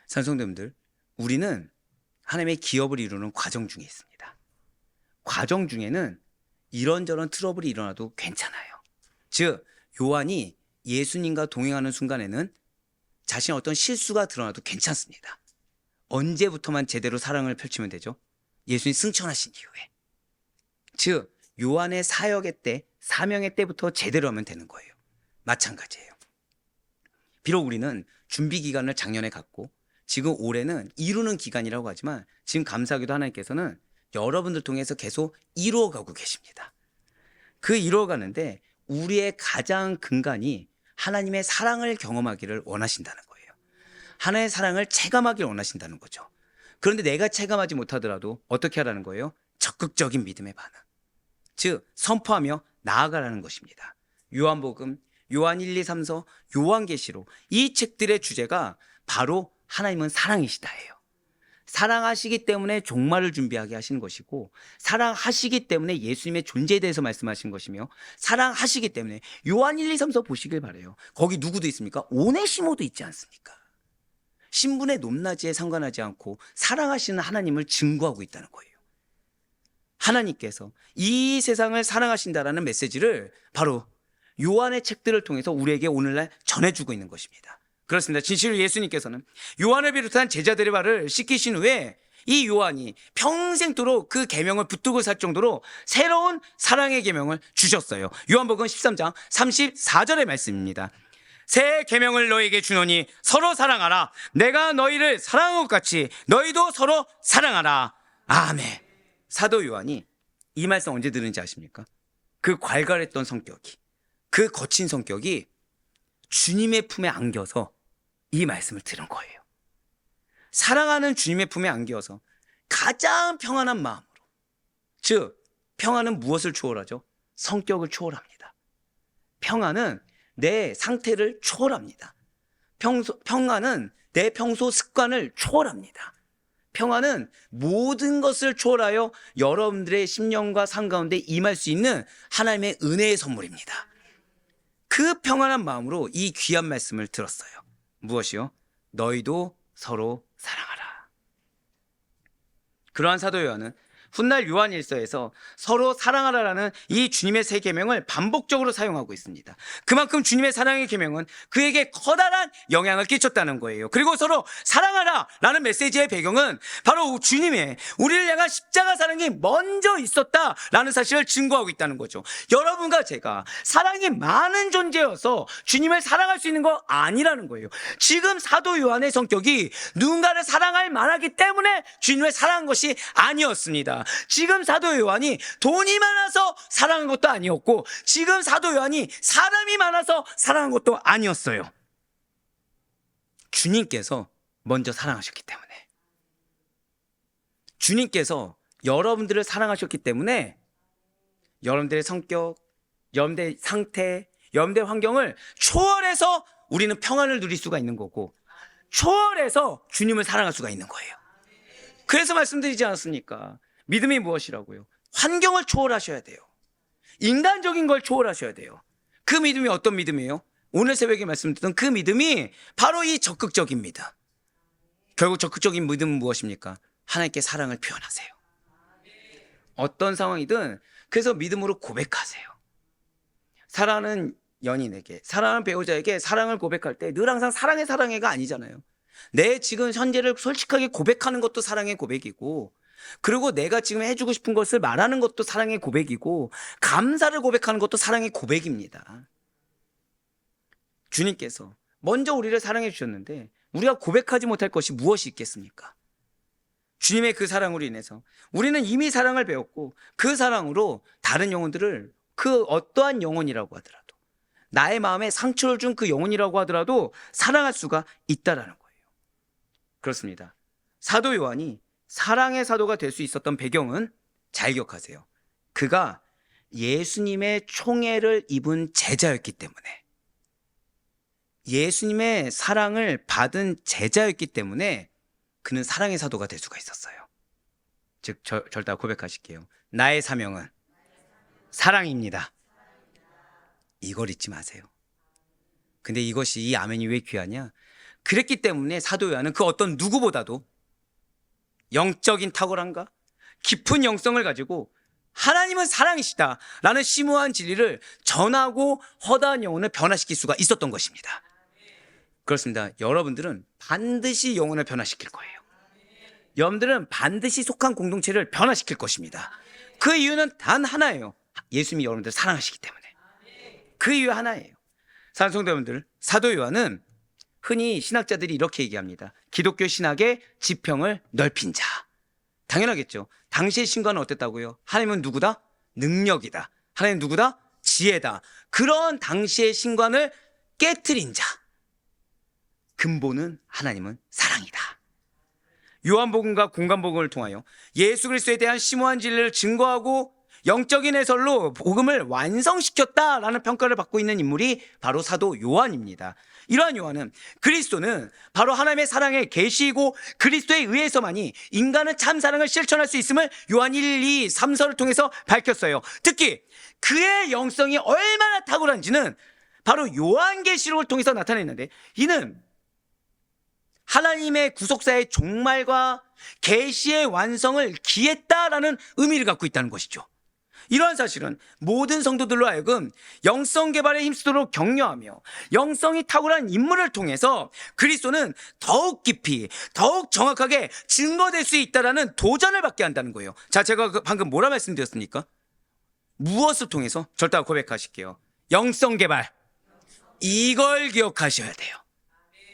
사랑하는 성도 여러분들, 우리는 하나님의 기업을 이루는 과정 중에 있습니다. 과정 중에는 이런저런 트러블이 일어나도 괜찮아요. 즉 요한이 예수님과 동행하는 순간에는 자신의 어떤 실수가 드러나도 괜찮습니다. 언제부터만 제대로 사랑을 펼치면 되죠? 예수님 승천하신 이후에. 즉 요한의 사역의 때, 사명의 때부터 제대로 하면 되는 거예요. 마찬가지예요. 비록 우리는 준비 기간을 작년에 갖고 지금 올해는 이루는 기간이라고 하지만 지금 감사하게도 하나님께서는 여러분들 통해서 계속 이루어가고 계십니다. 그 이루어가는데 우리의 가장 근간이 하나님의 사랑을 경험하기를 원하신다는 거예요. 하나님의 사랑을 체감하기를 원하신다는 거죠. 그런데 내가 체감하지 못하더라도 어떻게 하라는 거예요? 적극적인 믿음의 반응, 즉 선포하며 나아가라는 것입니다. 요한복음, 요한 1, 2, 3서, 요한계시록, 이 책들의 주제가 바로 하나님은 사랑이시다예요. 사랑하시기 때문에 종말을 준비하게 하시는 것이고, 사랑하시기 때문에 예수님의 존재에 대해서 말씀하신 것이며, 사랑하시기 때문에 요한 1, 2, 3서 보시길 바라요. 거기 누구도 있습니까? 오네시모도 있지 않습니까? 신분의 높낮이에 상관하지 않고 사랑하시는 하나님을 증거하고 있다는 거예요. 하나님께서 이 세상을 사랑하신다라는 메시지를 바로 요한의 책들을 통해서 우리에게 오늘날 전해주고 있는 것입니다. 그렇습니다. 진실로 예수님께서는 요한을 비롯한 제자들의 발을 씻기신 후에 이 요한이 평생토록 그 계명을 붙들고 살 정도로 새로운 사랑의 계명을 주셨어요. 요한복음 13장 34절의 말씀입니다. 새 계명을 너희에게 주노니 서로 사랑하라. 내가 너희를 사랑한 것 같이 너희도 서로 사랑하라. 아멘. 사도 요한이 이 말씀 언제 들은지 아십니까? 그 괄괄했던 성격이, 그 거친 성격이 주님의 품에 안겨서 이 말씀을 들은 거예요. 사랑하는 주님의 품에 안겨서 가장 평안한 마음으로, 즉 평안은 무엇을 초월하죠? 성격을 초월합니다. 평안은 내 상태를 초월합니다. 평안은 내 평소 습관을 초월합니다. 평안은 모든 것을 초월하여 여러분들의 심령과 삶 가운데 임할 수 있는 하나님의 은혜의 선물입니다. 그 평안한 마음으로 이 귀한 말씀을 들었어요. 무엇이요? 너희도 서로 사랑하라. 그러한 사도 요한은 훗날 요한일서에서 서로 사랑하라라는 이 주님의 세 계명을 반복적으로 사용하고 있습니다. 그만큼 주님의 사랑의 계명은 그에게 커다란 영향을 끼쳤다는 거예요. 그리고 서로 사랑하라라는 메시지의 배경은 바로 주님의 우리를 향한 십자가 사랑이 먼저 있었다라는 사실을 증거하고 있다는 거죠. 여러분과 제가 사랑이 많은 존재여서 주님을 사랑할 수 있는 거 아니라는 거예요. 지금 사도 요한의 성격이 누군가를 사랑할 만하기 때문에 주님을 사랑한 것이 아니었습니다. 지금 사도 요한이 돈이 많아서 사랑한 것도 아니었고, 지금 사도 요한이 사람이 많아서 사랑한 것도 아니었어요. 주님께서 먼저 사랑하셨기 때문에, 주님께서 여러분들을 사랑하셨기 때문에 여러분들의 성격, 여러분들의 상태, 여러분들의 환경을 초월해서 우리는 평안을 누릴 수가 있는 거고, 초월해서 주님을 사랑할 수가 있는 거예요. 그래서 말씀드리지 않았습니까? 믿음이 무엇이라고요? 환경을 초월하셔야 돼요. 인간적인 걸 초월하셔야 돼요. 그 믿음이 어떤 믿음이에요? 오늘 새벽에 말씀드렸던 그 믿음이 바로 이 적극적입니다. 결국 적극적인 믿음은 무엇입니까? 하나님께 사랑을 표현하세요. 어떤 상황이든 그래서 믿음으로 고백하세요. 사랑하는 연인에게, 사랑하는 배우자에게 사랑을 고백할 때 늘 항상 사랑해가 아니잖아요. 내 지금 현재를 솔직하게 고백하는 것도 사랑의 고백이고, 그리고 내가 지금 해주고 싶은 것을 말하는 것도 사랑의 고백이고, 감사를 고백하는 것도 사랑의 고백입니다. 주님께서 먼저 우리를 사랑해 주셨는데 우리가 고백하지 못할 것이 무엇이 있겠습니까? 주님의 그 사랑으로 인해서 우리는 이미 사랑을 배웠고, 그 사랑으로 다른 영혼들을, 그 어떠한 영혼이라고 하더라도, 나의 마음에 상처를 준 그 영혼이라고 하더라도 사랑할 수가 있다라는 거예요. 그렇습니다. 사도 요한이 사랑의 사도가 될 수 있었던 배경은 잘 기억하세요. 그가 예수님의 총애를 입은 제자였기 때문에, 예수님의 사랑을 받은 제자였기 때문에 그는 사랑의 사도가 될 수가 있었어요. 즉, 저를 따라 고백하실게요. 나의 사명은 사랑입니다. 이걸 잊지 마세요. 근데 이것이, 이 아멘이 왜 귀하냐? 그랬기 때문에 사도 요한은 그 어떤 누구보다도 영적인 탁월함과 깊은 영성을 가지고 하나님은 사랑이시다 라는 심오한 진리를 전하고 허다한 영혼을 변화시킬 수가 있었던 것입니다. 그렇습니다. 여러분들은 반드시 영혼을 변화시킬 거예요. 여러분들은 반드시 속한 공동체를 변화시킬 것입니다. 그 이유는 단 하나예요. 예수님이 여러분들을 사랑하시기 때문에. 그 이유 하나예요. 사랑하는 성도 여러분들, 사도 요한은 흔히 신학자들이 이렇게 얘기합니다. 기독교 신학의 지평을 넓힌 자. 당연하겠죠. 당시의 신과는 어땠다고요? 하나님은 누구다? 능력이다. 하나님은 누구다? 지혜다. 그런 당시의 신관을 깨트린 자. 근본은 하나님은 사랑이다. 요한복음과 공간복음을 통하여 예수 그리스도에 대한 심오한 진리를 증거하고 영적인 해설로 복음을 완성시켰다라는 평가를 받고 있는 인물이 바로 사도 요한입니다. 이러한 요한은 그리스도는 바로 하나님의 사랑의 계시이고 그리스도에 의해서만이 인간은 참 사랑을 실천할 수 있음을 요한 1, 2, 3서를 통해서 밝혔어요. 특히 그의 영성이 얼마나 탁월한지는 바로 요한계시록을 통해서 나타냈는데, 이는 하나님의 구속사의 종말과 계시의 완성을 기했다라는 의미를 갖고 있다는 것이죠. 이러한 사실은 모든 성도들로 하여금 영성 개발에 힘쓰도록 격려하며 영성이 탁월한 인물을 통해서 그리스도는 더욱 깊이, 더욱 정확하게 증거될 수 있다라는 도전을 받게 한다는 거예요. 자, 제가 방금 뭐라 말씀드렸습니까? 무엇을 통해서? 절대 고백하실게요. 영성 개발. 이걸 기억하셔야 돼요.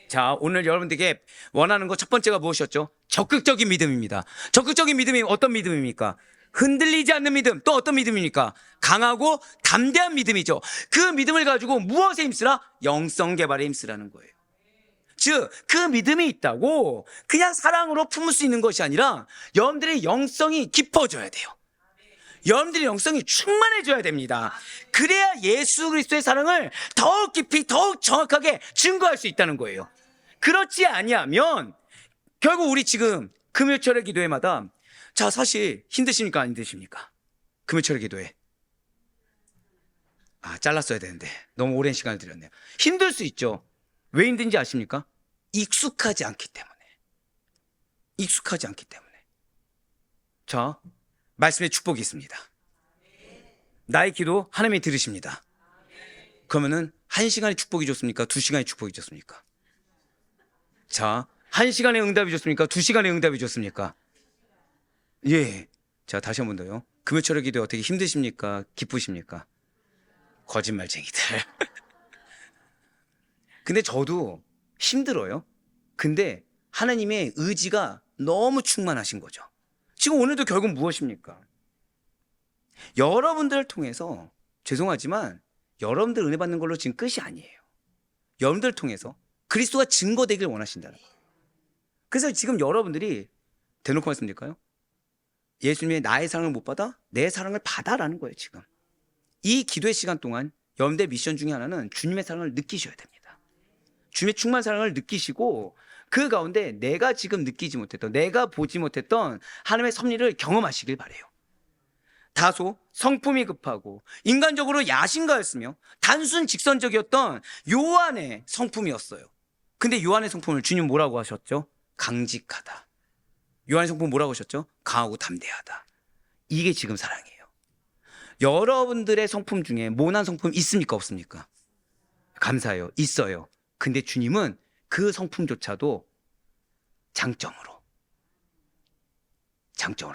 자, 오늘 여러분들에게 원하는 것 첫 번째가 무엇이었죠? 적극적인 믿음입니다. 적극적인 믿음이 어떤 믿음입니까? 흔들리지 않는 믿음. 또 어떤 믿음입니까? 강하고 담대한 믿음이죠. 그 믿음을 가지고 무엇에 힘쓰라? 영성 개발에 힘쓰라는 거예요. 즉, 그 믿음이 있다고 그냥 사랑으로 품을 수 있는 것이 아니라 여러분들의 영성이 깊어져야 돼요. 여러분들의 영성이 충만해져야 됩니다. 그래야 예수 그리스도의 사랑을 더욱 깊이, 더욱 정확하게 증거할 수 있다는 거예요. 그렇지 아니하면 결국 우리 지금 금요철의 기도회마다, 자, 사실 힘드십니까? 안 힘드십니까? 금요철의 기도회. 잘랐어야 되는데 너무 오랜 시간을 들였네요. 힘들 수 있죠. 왜 힘든지 아십니까? 익숙하지 않기 때문에. 익숙하지 않기 때문에. 자, 말씀의 축복이 있습니다. 나의 기도 하나님이 들으십니다. 그러면은 1시간의 축복이 좋습니까? 2시간의 축복이 좋습니까? 자, 1시간의 응답이 좋습니까? 2시간의 응답이 좋습니까? 예. 자, 다시 한 번 더요. 금요철의 기도 어떻게 힘드십니까? 기쁘십니까? 거짓말쟁이들. 근데 저도 힘들어요. 근데 하나님의 의지가 너무 충만하신 거죠. 지금 오늘도 결국 무엇입니까? 여러분들을 통해서, 죄송하지만 여러분들 은혜 받는 걸로 지금 끝이 아니에요. 여러분들을 통해서 그리스도가 증거되길 원하신다는 거예요. 그래서 지금 여러분들이 대놓고 말씀드릴까요? 예수님의 나의 사랑을 못 받아? 내 사랑을 받아라는 거예요. 지금 이 기도의 시간 동안 여러분들의 미션 중에 하나는 주님의 사랑을 느끼셔야 됩니다. 주님의 충만한 사랑을 느끼시고 그 가운데 내가 지금 느끼지 못했던, 내가 보지 못했던 하나님의 섭리를 경험하시길 바라요. 다소 성품이 급하고 인간적으로 야심가였으며 단순 직선적이었던 요한의 성품이었어요. 근데 요한의 성품을 주님 뭐라고 하셨죠? 강직하다. 요한의 성품 뭐라고 하셨죠? 강하고 담대하다. 이게 지금 사랑이에요. 여러분들의 성품 중에 모난 성품 있습니까? 없습니까? 감사해요. 있어요. 근데 주님은 그 성품조차도 장점으로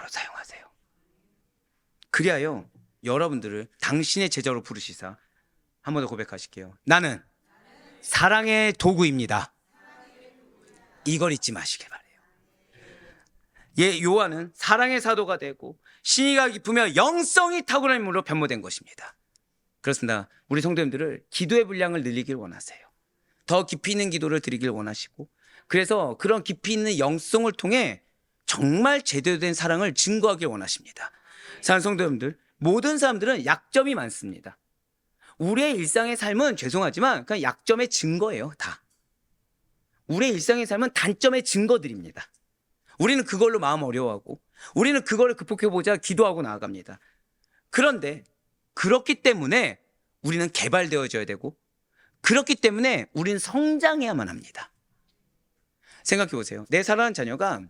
사용하세요. 그리하여 여러분들을 당신의 제자로 부르시사 한 번 더 고백하실게요. 나는 사랑의 도구입니다. 이걸 잊지 마시길 바래요. 예, 요한은 사랑의 사도가 되고 신의가 깊으며 영성이 탁월한 인물로 변모된 것입니다. 그렇습니다. 우리 성도님들을 기도의 분량을 늘리길 원하세요. 더 깊이 있는 기도를 드리길 원하시고, 그래서 그런 깊이 있는 영성을 통해 정말 제대로 된 사랑을 증거하길 원하십니다. 사랑하는 성도님들, 모든 사람들은 약점이 많습니다. 우리의 일상의 삶은 죄송하지만 그냥 약점의 증거예요. 다. 우리의 일상의 삶은 단점의 증거들입니다. 우리는 그걸로 마음 어려워하고 우리는 그거를 극복해보자 기도하고 나아갑니다. 그런데 그렇기 때문에 우리는 개발되어져야 되고, 그렇기 때문에 우리는 성장해야만 합니다. 생각해 보세요. 내 사랑하는 자녀가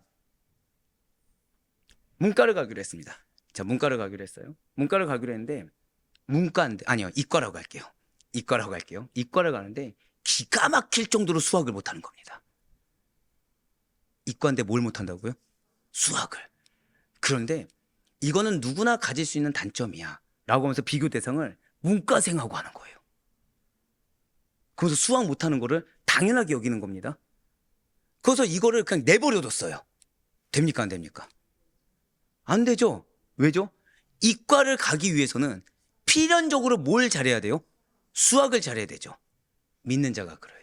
문과를 가기로 했습니다. 자, 문과를 가기로 했어요. 문과를 가기로 했는데 이과라고 갈게요. 이과를 가는데 기가 막힐 정도로 수학을 못하는 겁니다. 이과인데 뭘 못한다고요? 수학을. 그런데 이거는 누구나 가질 수 있는 단점이야 라고 하면서 비교 대상을 문과생하고 하는 거예요. 그래서 수학 못하는 거를 당연하게 여기는 겁니다. 그래서 이거를 그냥 내버려뒀어요. 됩니까? 안 됩니까? 안 되죠. 왜죠? 이과를 가기 위해서는 필연적으로 뭘 잘해야 돼요? 수학을 잘해야 되죠. 믿는 자가 그래요.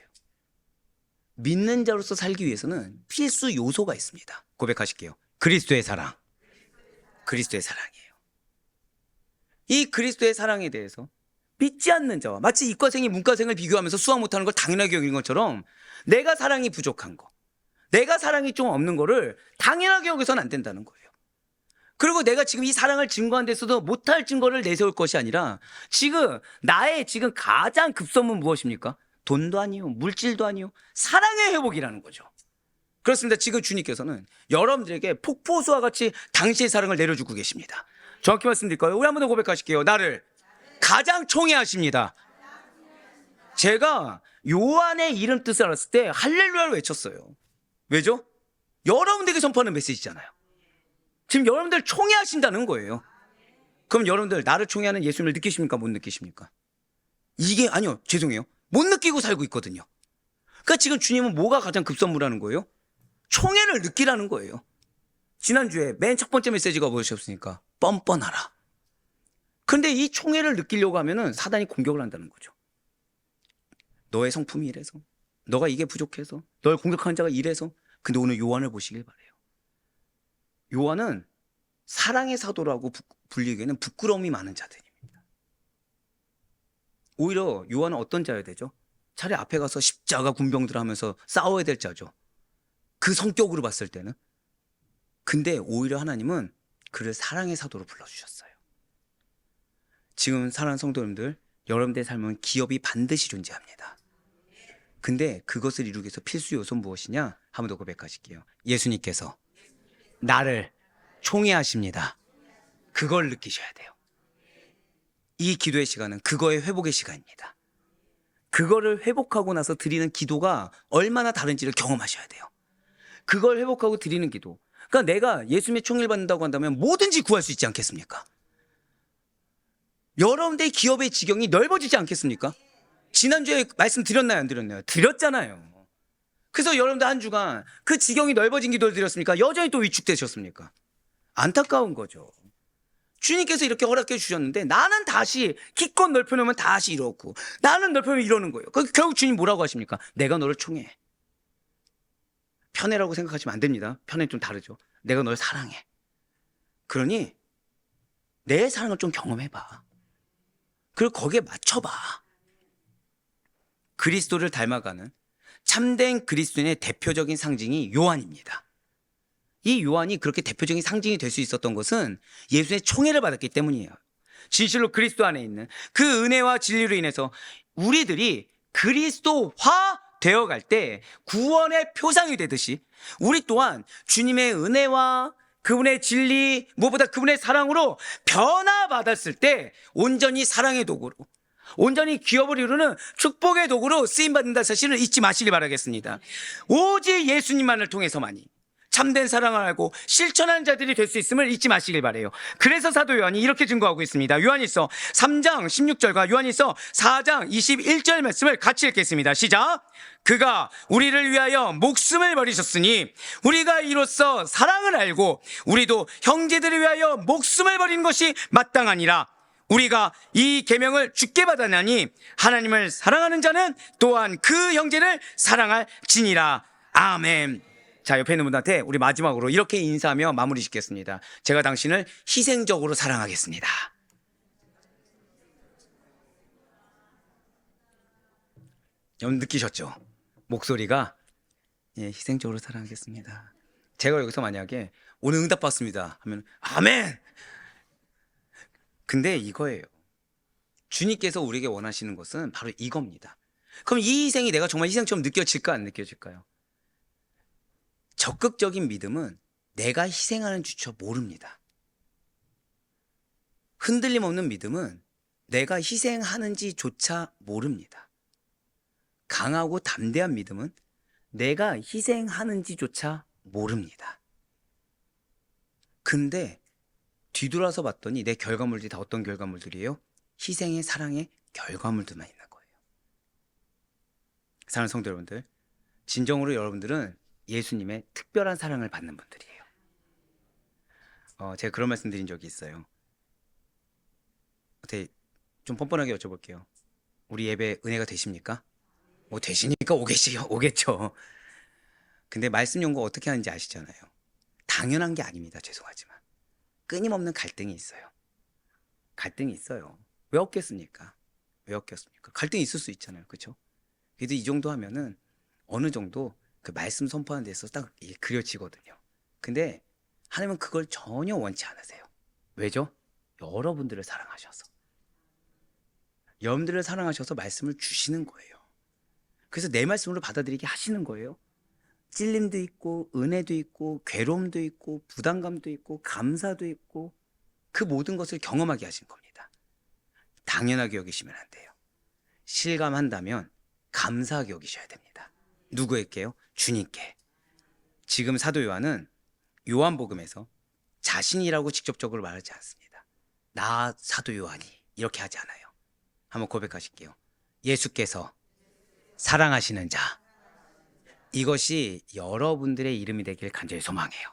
믿는 자로서 살기 위해서는 필수 요소가 있습니다. 고백하실게요. 그리스도의 사랑. 그리스도의 사랑이에요. 이 그리스도의 사랑에 대해서 믿지 않는 자와, 마치 이과생이 문과생을 비교하면서 수학 못하는 걸 당연하게 여기는 것처럼 내가 사랑이 부족한 거, 내가 사랑이 좀 없는 거를 당연하게 여기서는 안 된다는 거예요. 그리고 내가 지금 이 사랑을 증거한 데서도 못할 증거를 내세울 것이 아니라 지금 나의 지금 가장 급선무는 무엇입니까? 돈도 아니요, 물질도 아니요, 사랑의 회복이라는 거죠. 그렇습니다. 지금 주님께서는 여러분들에게 폭포수와 같이 당시의 사랑을 내려주고 계십니다. 정확히 말씀드릴까요? 우리 한 번 더 고백하실게요. 나를 가장 총애하십니다. 제가 요한의 이름 뜻을 알았을 때 할렐루야를 외쳤어요. 왜죠? 여러분들에게 전파하는 메시지잖아요. 지금 여러분들 총애하신다는 거예요. 그럼 여러분들 나를 총애하는 예수님을 느끼십니까? 못 느끼십니까? 이게 아니요, 죄송해요, 못 느끼고 살고 있거든요. 그러니까 지금 주님은 뭐가 가장 급선무라는 거예요? 총애를 느끼라는 거예요. 지난주에 맨 첫 번째 메시지가 무엇이었습니까? 뻔뻔하라. 그런데 이 총애를 느끼려고 하면은 사단이 공격을 한다는 거죠. 너의 성품이 이래서, 너가 이게 부족해서, 널 공격하는 자가 이래서. 근데 오늘 요한을 보시길 바래요. 요한은 사랑의 사도라고 불리기에는 부끄러움이 많은 자들입니다. 오히려 요한은 어떤 자여야 되죠? 차라리 앞에 가서 십자가 군병들 하면서 싸워야 될 자죠. 그 성격으로 봤을 때는. 근데 오히려 하나님은 그를 사랑의 사도로 불러주셨어요. 지금 사랑하는 성도님들, 여러분들의 삶은 기업이 반드시 존재합니다. 근데 그것을 이루기 위해서 필수 요소는 무엇이냐? 한 번 더 고백하실게요. 예수님께서 나를 총애하십니다. 그걸 느끼셔야 돼요. 이 기도의 시간은 그거의 회복의 시간입니다. 그거를 회복하고 나서 드리는 기도가 얼마나 다른지를 경험하셔야 돼요. 그걸 회복하고 드리는 기도. 그러니까 내가 예수님의 총애를 받는다고 한다면 뭐든지 구할 수 있지 않겠습니까? 여러분들의 기업의 지경이 넓어지지 않겠습니까? 지난주에 말씀드렸나요? 안 드렸나요? 드렸잖아요. 그래서 여러분들 한 주간 그 지경이 넓어진 기도를 드렸습니까? 여전히 또 위축되셨습니까? 안타까운 거죠. 주님께서 이렇게 허락해 주셨는데 나는 다시 기껏 넓혀놓으면 다시 이렇고 나는 넓혀놓으면 이러는 거예요. 결국 주님 뭐라고 하십니까? 내가 너를 총애해. 편애라고 생각하시면 안 됩니다. 편애 좀 다르죠. 내가 널 사랑해. 그러니 내 사랑을 좀 경험해봐. 그리고 거기에 맞춰봐. 그리스도를 닮아가는 참된 그리스도인의 대표적인 상징이 요한입니다. 이 요한이 그렇게 대표적인 상징이 될 수 있었던 것은 예수의 총애를 받았기 때문이에요. 진실로 그리스도 안에 있는 그 은혜와 진리로 인해서 우리들이 그리스도화 되어갈 때 구원의 표상이 되듯이 우리 또한 주님의 은혜와 그분의 진리, 무엇보다 그분의 사랑으로 변화받았을 때 온전히 사랑의 도구로, 온전히 기업을 이루는 축복의 도구로 쓰임받는다는 사실을 잊지 마시길 바라겠습니다. 오직 예수님만을 통해서만이 참된 사랑을 알고 실천하는 자들이 될 수 있음을 잊지 마시길 바라요. 그래서 사도 요한이 이렇게 증거하고 있습니다. 요한일서 3장 16절과 요한일서 4장 21절 말씀을 같이 읽겠습니다. 시작. 그가 우리를 위하여 목숨을 버리셨으니 우리가 이로써 사랑을 알고 우리도 형제들을 위하여 목숨을 버리는 것이 마땅하니라. 우리가 이 계명을 주께 받았나니 하나님을 사랑하는 자는 또한 그 형제를 사랑할지니라. 아멘. 자, 옆에 있는 분한테 우리 마지막으로 이렇게 인사하며 마무리 짓겠습니다. 제가 당신을 희생적으로 사랑하겠습니다. 여러분 느끼셨죠? 목소리가 희생적으로 사랑하겠습니다. 제가 여기서 만약에 오늘 응답 받습니다 하면 아멘. 근데 이거예요. 주님께서 우리에게 원하시는 것은 바로 이겁니다. 그럼 이 희생이 내가 정말 희생처럼 느껴질까 안 느껴질까요? 적극적인 믿음은 내가 희생하는 주처 모릅니다. 흔들림 없는 믿음은 내가 희생하는지조차 모릅니다. 강하고 담대한 믿음은 내가 희생하는지조차 모릅니다. 근데 뒤돌아서 봤더니 내 결과물들이 다 어떤 결과물들이에요? 희생의 사랑의 결과물들만 있는 거예요. 사랑하는 성도 여러분들, 진정으로 여러분들은 예수님의 특별한 사랑을 받는 분들이에요. 제가 그런 말씀 드린 적이 있어요. 어떻게 좀 뻔뻔하게 여쭤볼게요. 우리 예배 은혜가 되십니까? 되시니까 오겠죠. 근데 말씀 연구 어떻게 하는지 아시잖아요. 당연한 게 아닙니다. 죄송하지만 끊임없는 갈등이 있어요. 갈등이 있어요. 왜 없겠습니까? 갈등이 있을 수 있잖아요. 그렇죠? 그래도 이 정도 하면은 어느 정도 그 말씀 선포하는 데서 딱 그려지거든요. 근데 하나님은 그걸 전혀 원치 않으세요. 왜죠? 여러분들을 사랑하셔서. 여러분들을 사랑하셔서 말씀을 주시는 거예요. 그래서 내 말씀으로 받아들이게 하시는 거예요. 찔림도 있고 은혜도 있고 괴로움도 있고 부담감도 있고 감사도 있고 그 모든 것을 경험하게 하신 겁니다. 당연하게 여기시면 안 돼요. 실감한다면 감사하게 여기셔야 됩니다. 누구에게요? 주님께. 지금 사도 요한은 요한복음에서 자신이라고 직접적으로 말하지 않습니다. 나 사도 요한이 이렇게 하지 않아요. 한번 고백하실게요. 예수께서 사랑하시는 자. 이것이 여러분들의 이름이 되길 간절히 소망해요.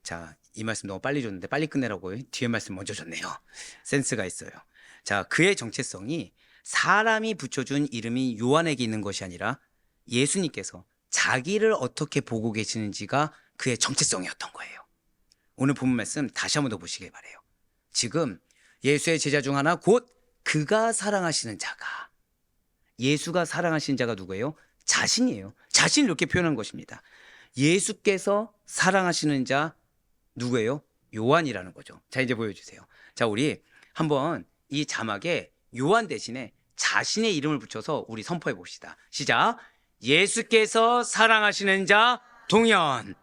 자, 이 말씀 너무 빨리 줬는데 빨리 끝내라고 뒤에 말씀 먼저 줬네요. 센스가 있어요. 자, 그의 정체성이 사람이 붙여준 이름이 요한에게 있는 것이 아니라 예수님께서 자기를 어떻게 보고 계시는지가 그의 정체성이었던 거예요. 오늘 본문 말씀 다시 한번 더 보시길 바라요. 지금 예수의 제자 중 하나 곧 그가 사랑하시는 자가, 예수가 사랑하시는 자가 누구예요? 자신이에요. 자신을 이렇게 표현한 것입니다. 예수께서 사랑하시는 자 누구예요? 요한이라는 거죠. 자, 이제 보여주세요. 자, 우리 한번 이 자막에 요한 대신에 자신의 이름을 붙여서 우리 선포해 봅시다. 시작. 예수께서 사랑하시는 자 동현.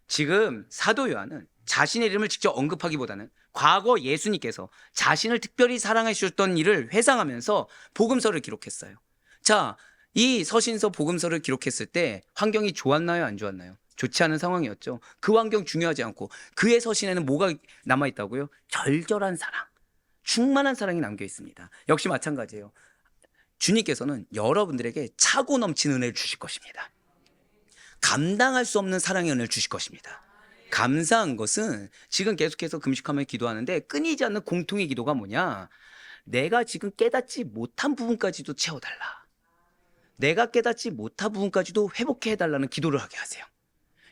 지금 사도 요한은 자신의 이름을 직접 언급하기보다는 과거 예수님께서 자신을 특별히 사랑해 주셨던 일을 회상하면서 복음서를 기록했어요. 자, 이 서신서 복음서를 기록했을 때 환경이 좋았나요? 안 좋았나요? 좋지 않은 상황이었죠. 그 환경 중요하지 않고 그의 서신에는 뭐가 남아있다고요? 절절한 사랑, 충만한 사랑이 남겨 있습니다. 역시 마찬가지예요. 주님께서는 여러분들에게 차고 넘치는 은혜를 주실 것입니다. 감당할 수 없는 사랑의 은혜를 주실 것입니다. 감사한 것은 지금 계속해서 금식하며 기도하는데 끊이지 않는 공통의 기도가 뭐냐? 내가 지금 깨닫지 못한 부분까지도 채워달라. 내가 깨닫지 못한 부분까지도 회복해달라는 기도를 하게 하세요.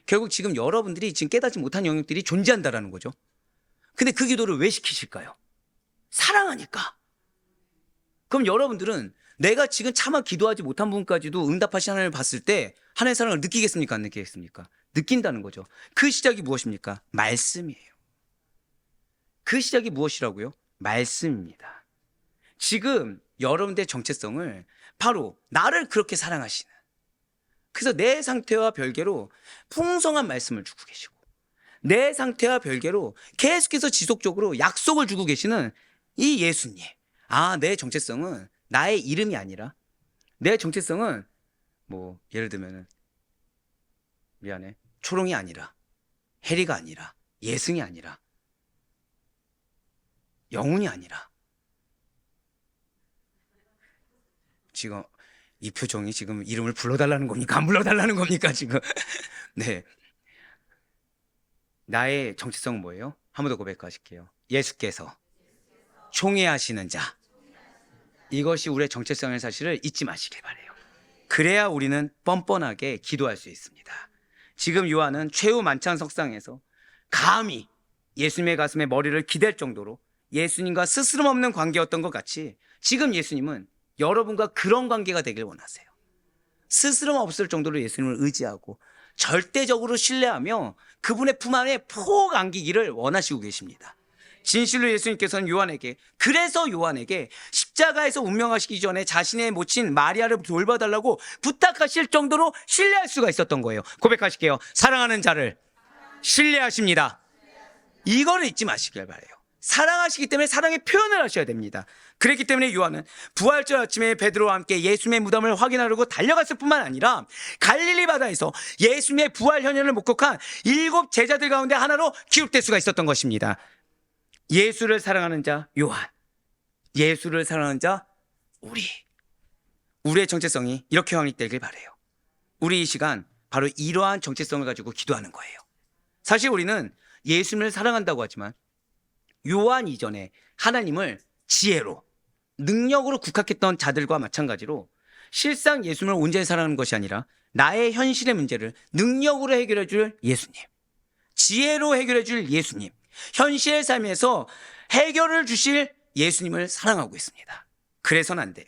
결국 지금 여러분들이 지금 깨닫지 못한 영역들이 존재한다라는 거죠. 근데 그 기도를 왜 시키실까요? 사랑하니까. 그럼 여러분들은 내가 지금 차마 기도하지 못한 부분까지도 응답하신 하나님을 봤을 때 하나님의 사랑을 느끼겠습니까? 안 느끼겠습니까? 느낀다는 거죠. 그 시작이 무엇입니까? 말씀이에요. 그 시작이 무엇이라고요? 말씀입니다. 지금 여러분들의 정체성을 바로 나를 그렇게 사랑하시는, 그래서 내 상태와 별개로 풍성한 말씀을 주고 계시고 내 상태와 별개로 계속해서 지속적으로 약속을 주고 계시는 이 예수님. 아, 내 정체성은 나의 이름이 아니라, 내 정체성은 뭐 예를 들면은 미안해, 초롱이 아니라, 해리가 아니라, 예승이 아니라, 영훈이 아니라. 지금 이 표정이 지금 이름을 불러달라는 겁니까? 안 불러달라는 겁니까 지금? 네, 나의 정체성은 뭐예요? 한 번 더 고백하실게요. 예수께서 총회하시는 자. 이것이 우리의 정체성의 사실을 잊지 마시길 바래요. 그래야 우리는 뻔뻔하게 기도할 수 있습니다. 지금 요한은 최후 만찬 석상에서 감히 예수님의 가슴에 머리를 기댈 정도로 예수님과 스스럼 없는 관계였던 것 같이 지금 예수님은 여러분과 그런 관계가 되길 원하세요. 스스럼 없을 정도로 예수님을 의지하고 절대적으로 신뢰하며 그분의 품 안에 폭 안기기를 원하시고 계십니다. 진실로 예수님께서는 요한에게, 그래서 요한에게 십자가에서 운명하시기 전에 자신의 모친 마리아를 돌봐달라고 부탁하실 정도로 신뢰할 수가 있었던 거예요. 고백하실게요. 사랑하는 자를 신뢰하십니다. 이거를 잊지 마시길 바래요. 사랑하시기 때문에 사랑의 표현을 하셔야 됩니다. 그랬기 때문에 요한은 부활절 아침에 베드로와 함께 예수님의 무덤을 확인하려고 달려갔을 뿐만 아니라 갈릴리 바다에서 예수님의 부활 현현을 목격한 7 제자들 가운데 하나로 기록될 수가 있었던 것입니다. 예수를 사랑하는 자 요한, 예수를 사랑하는 자 우리의 정체성이 이렇게 확립되길 바라요. 우리 이 시간 바로 이러한 정체성을 가지고 기도하는 거예요. 사실 우리는 예수님을 사랑한다고 하지만 요한 이전에 하나님을 지혜로, 능력으로 국학했던 자들과 마찬가지로 실상 예수님을 온전히 사랑하는 것이 아니라 나의 현실의 문제를 능력으로 해결해 줄 예수님, 지혜로 해결해 줄 예수님, 현실의 삶에서 해결을 주실 예수님을 사랑하고 있습니다. 그래서는 안 돼요.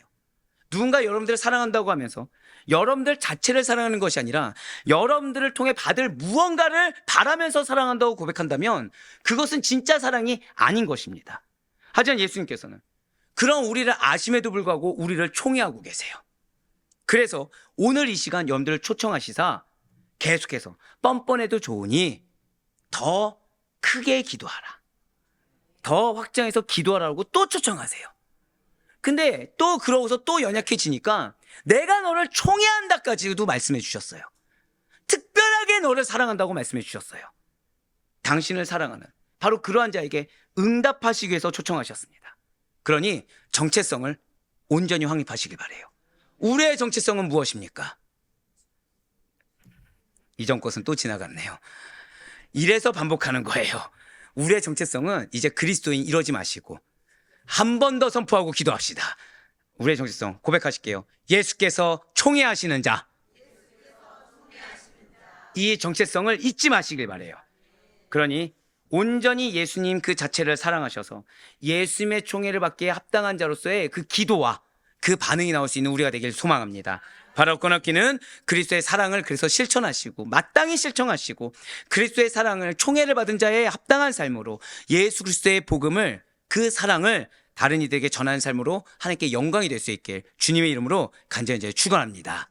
누군가 여러분들을 사랑한다고 하면서 여러분들 자체를 사랑하는 것이 아니라 여러분들을 통해 받을 무언가를 바라면서 사랑한다고 고백한다면 그것은 진짜 사랑이 아닌 것입니다. 하지만 예수님께서는 그런 우리를 아심에도 불구하고 우리를 총애하고 계세요. 그래서 오늘 이 시간 여러분들을 초청하시사 계속해서 뻔뻔해도 좋으니 더 크게 기도하라, 더 확장해서 기도하라고 또 초청하세요. 근데 또 그러고서 또 연약해지니까 내가 너를 총애한다까지도 말씀해 주셨어요. 특별하게 너를 사랑한다고 말씀해 주셨어요. 당신을 사랑하는 바로 그러한 자에게 응답하시기 위해서 초청하셨습니다. 그러니 정체성을 온전히 확립하시길 바라요. 우리의 정체성은 무엇입니까? 이전 것은 또 지나갔네요. 이래서 반복하는 거예요. 우리의 정체성은 이제 그리스도인 이러지 마시고 한 번 더 선포하고 기도합시다. 우리의 정체성 고백하실게요. 예수께서 총애하시는 자. 이 정체성을 잊지 마시길 바라요. 그러니 온전히 예수님 그 자체를 사랑하셔서 예수님의 총애를 받기에 합당한 자로서의 그 기도와 그 반응이 나올 수 있는 우리가 되길 소망합니다. 바로 꺼놓기는 그리스도의 사랑을 그래서 실천하시고 마땅히 실천하시고 그리스도의 사랑을 총애를 받은 자의 합당한 삶으로 예수 그리스도의 복음을, 그 사랑을 다른 이들에게 전하는 삶으로 하나님께 영광이 될 수 있길 주님의 이름으로 간절히 축원합니다.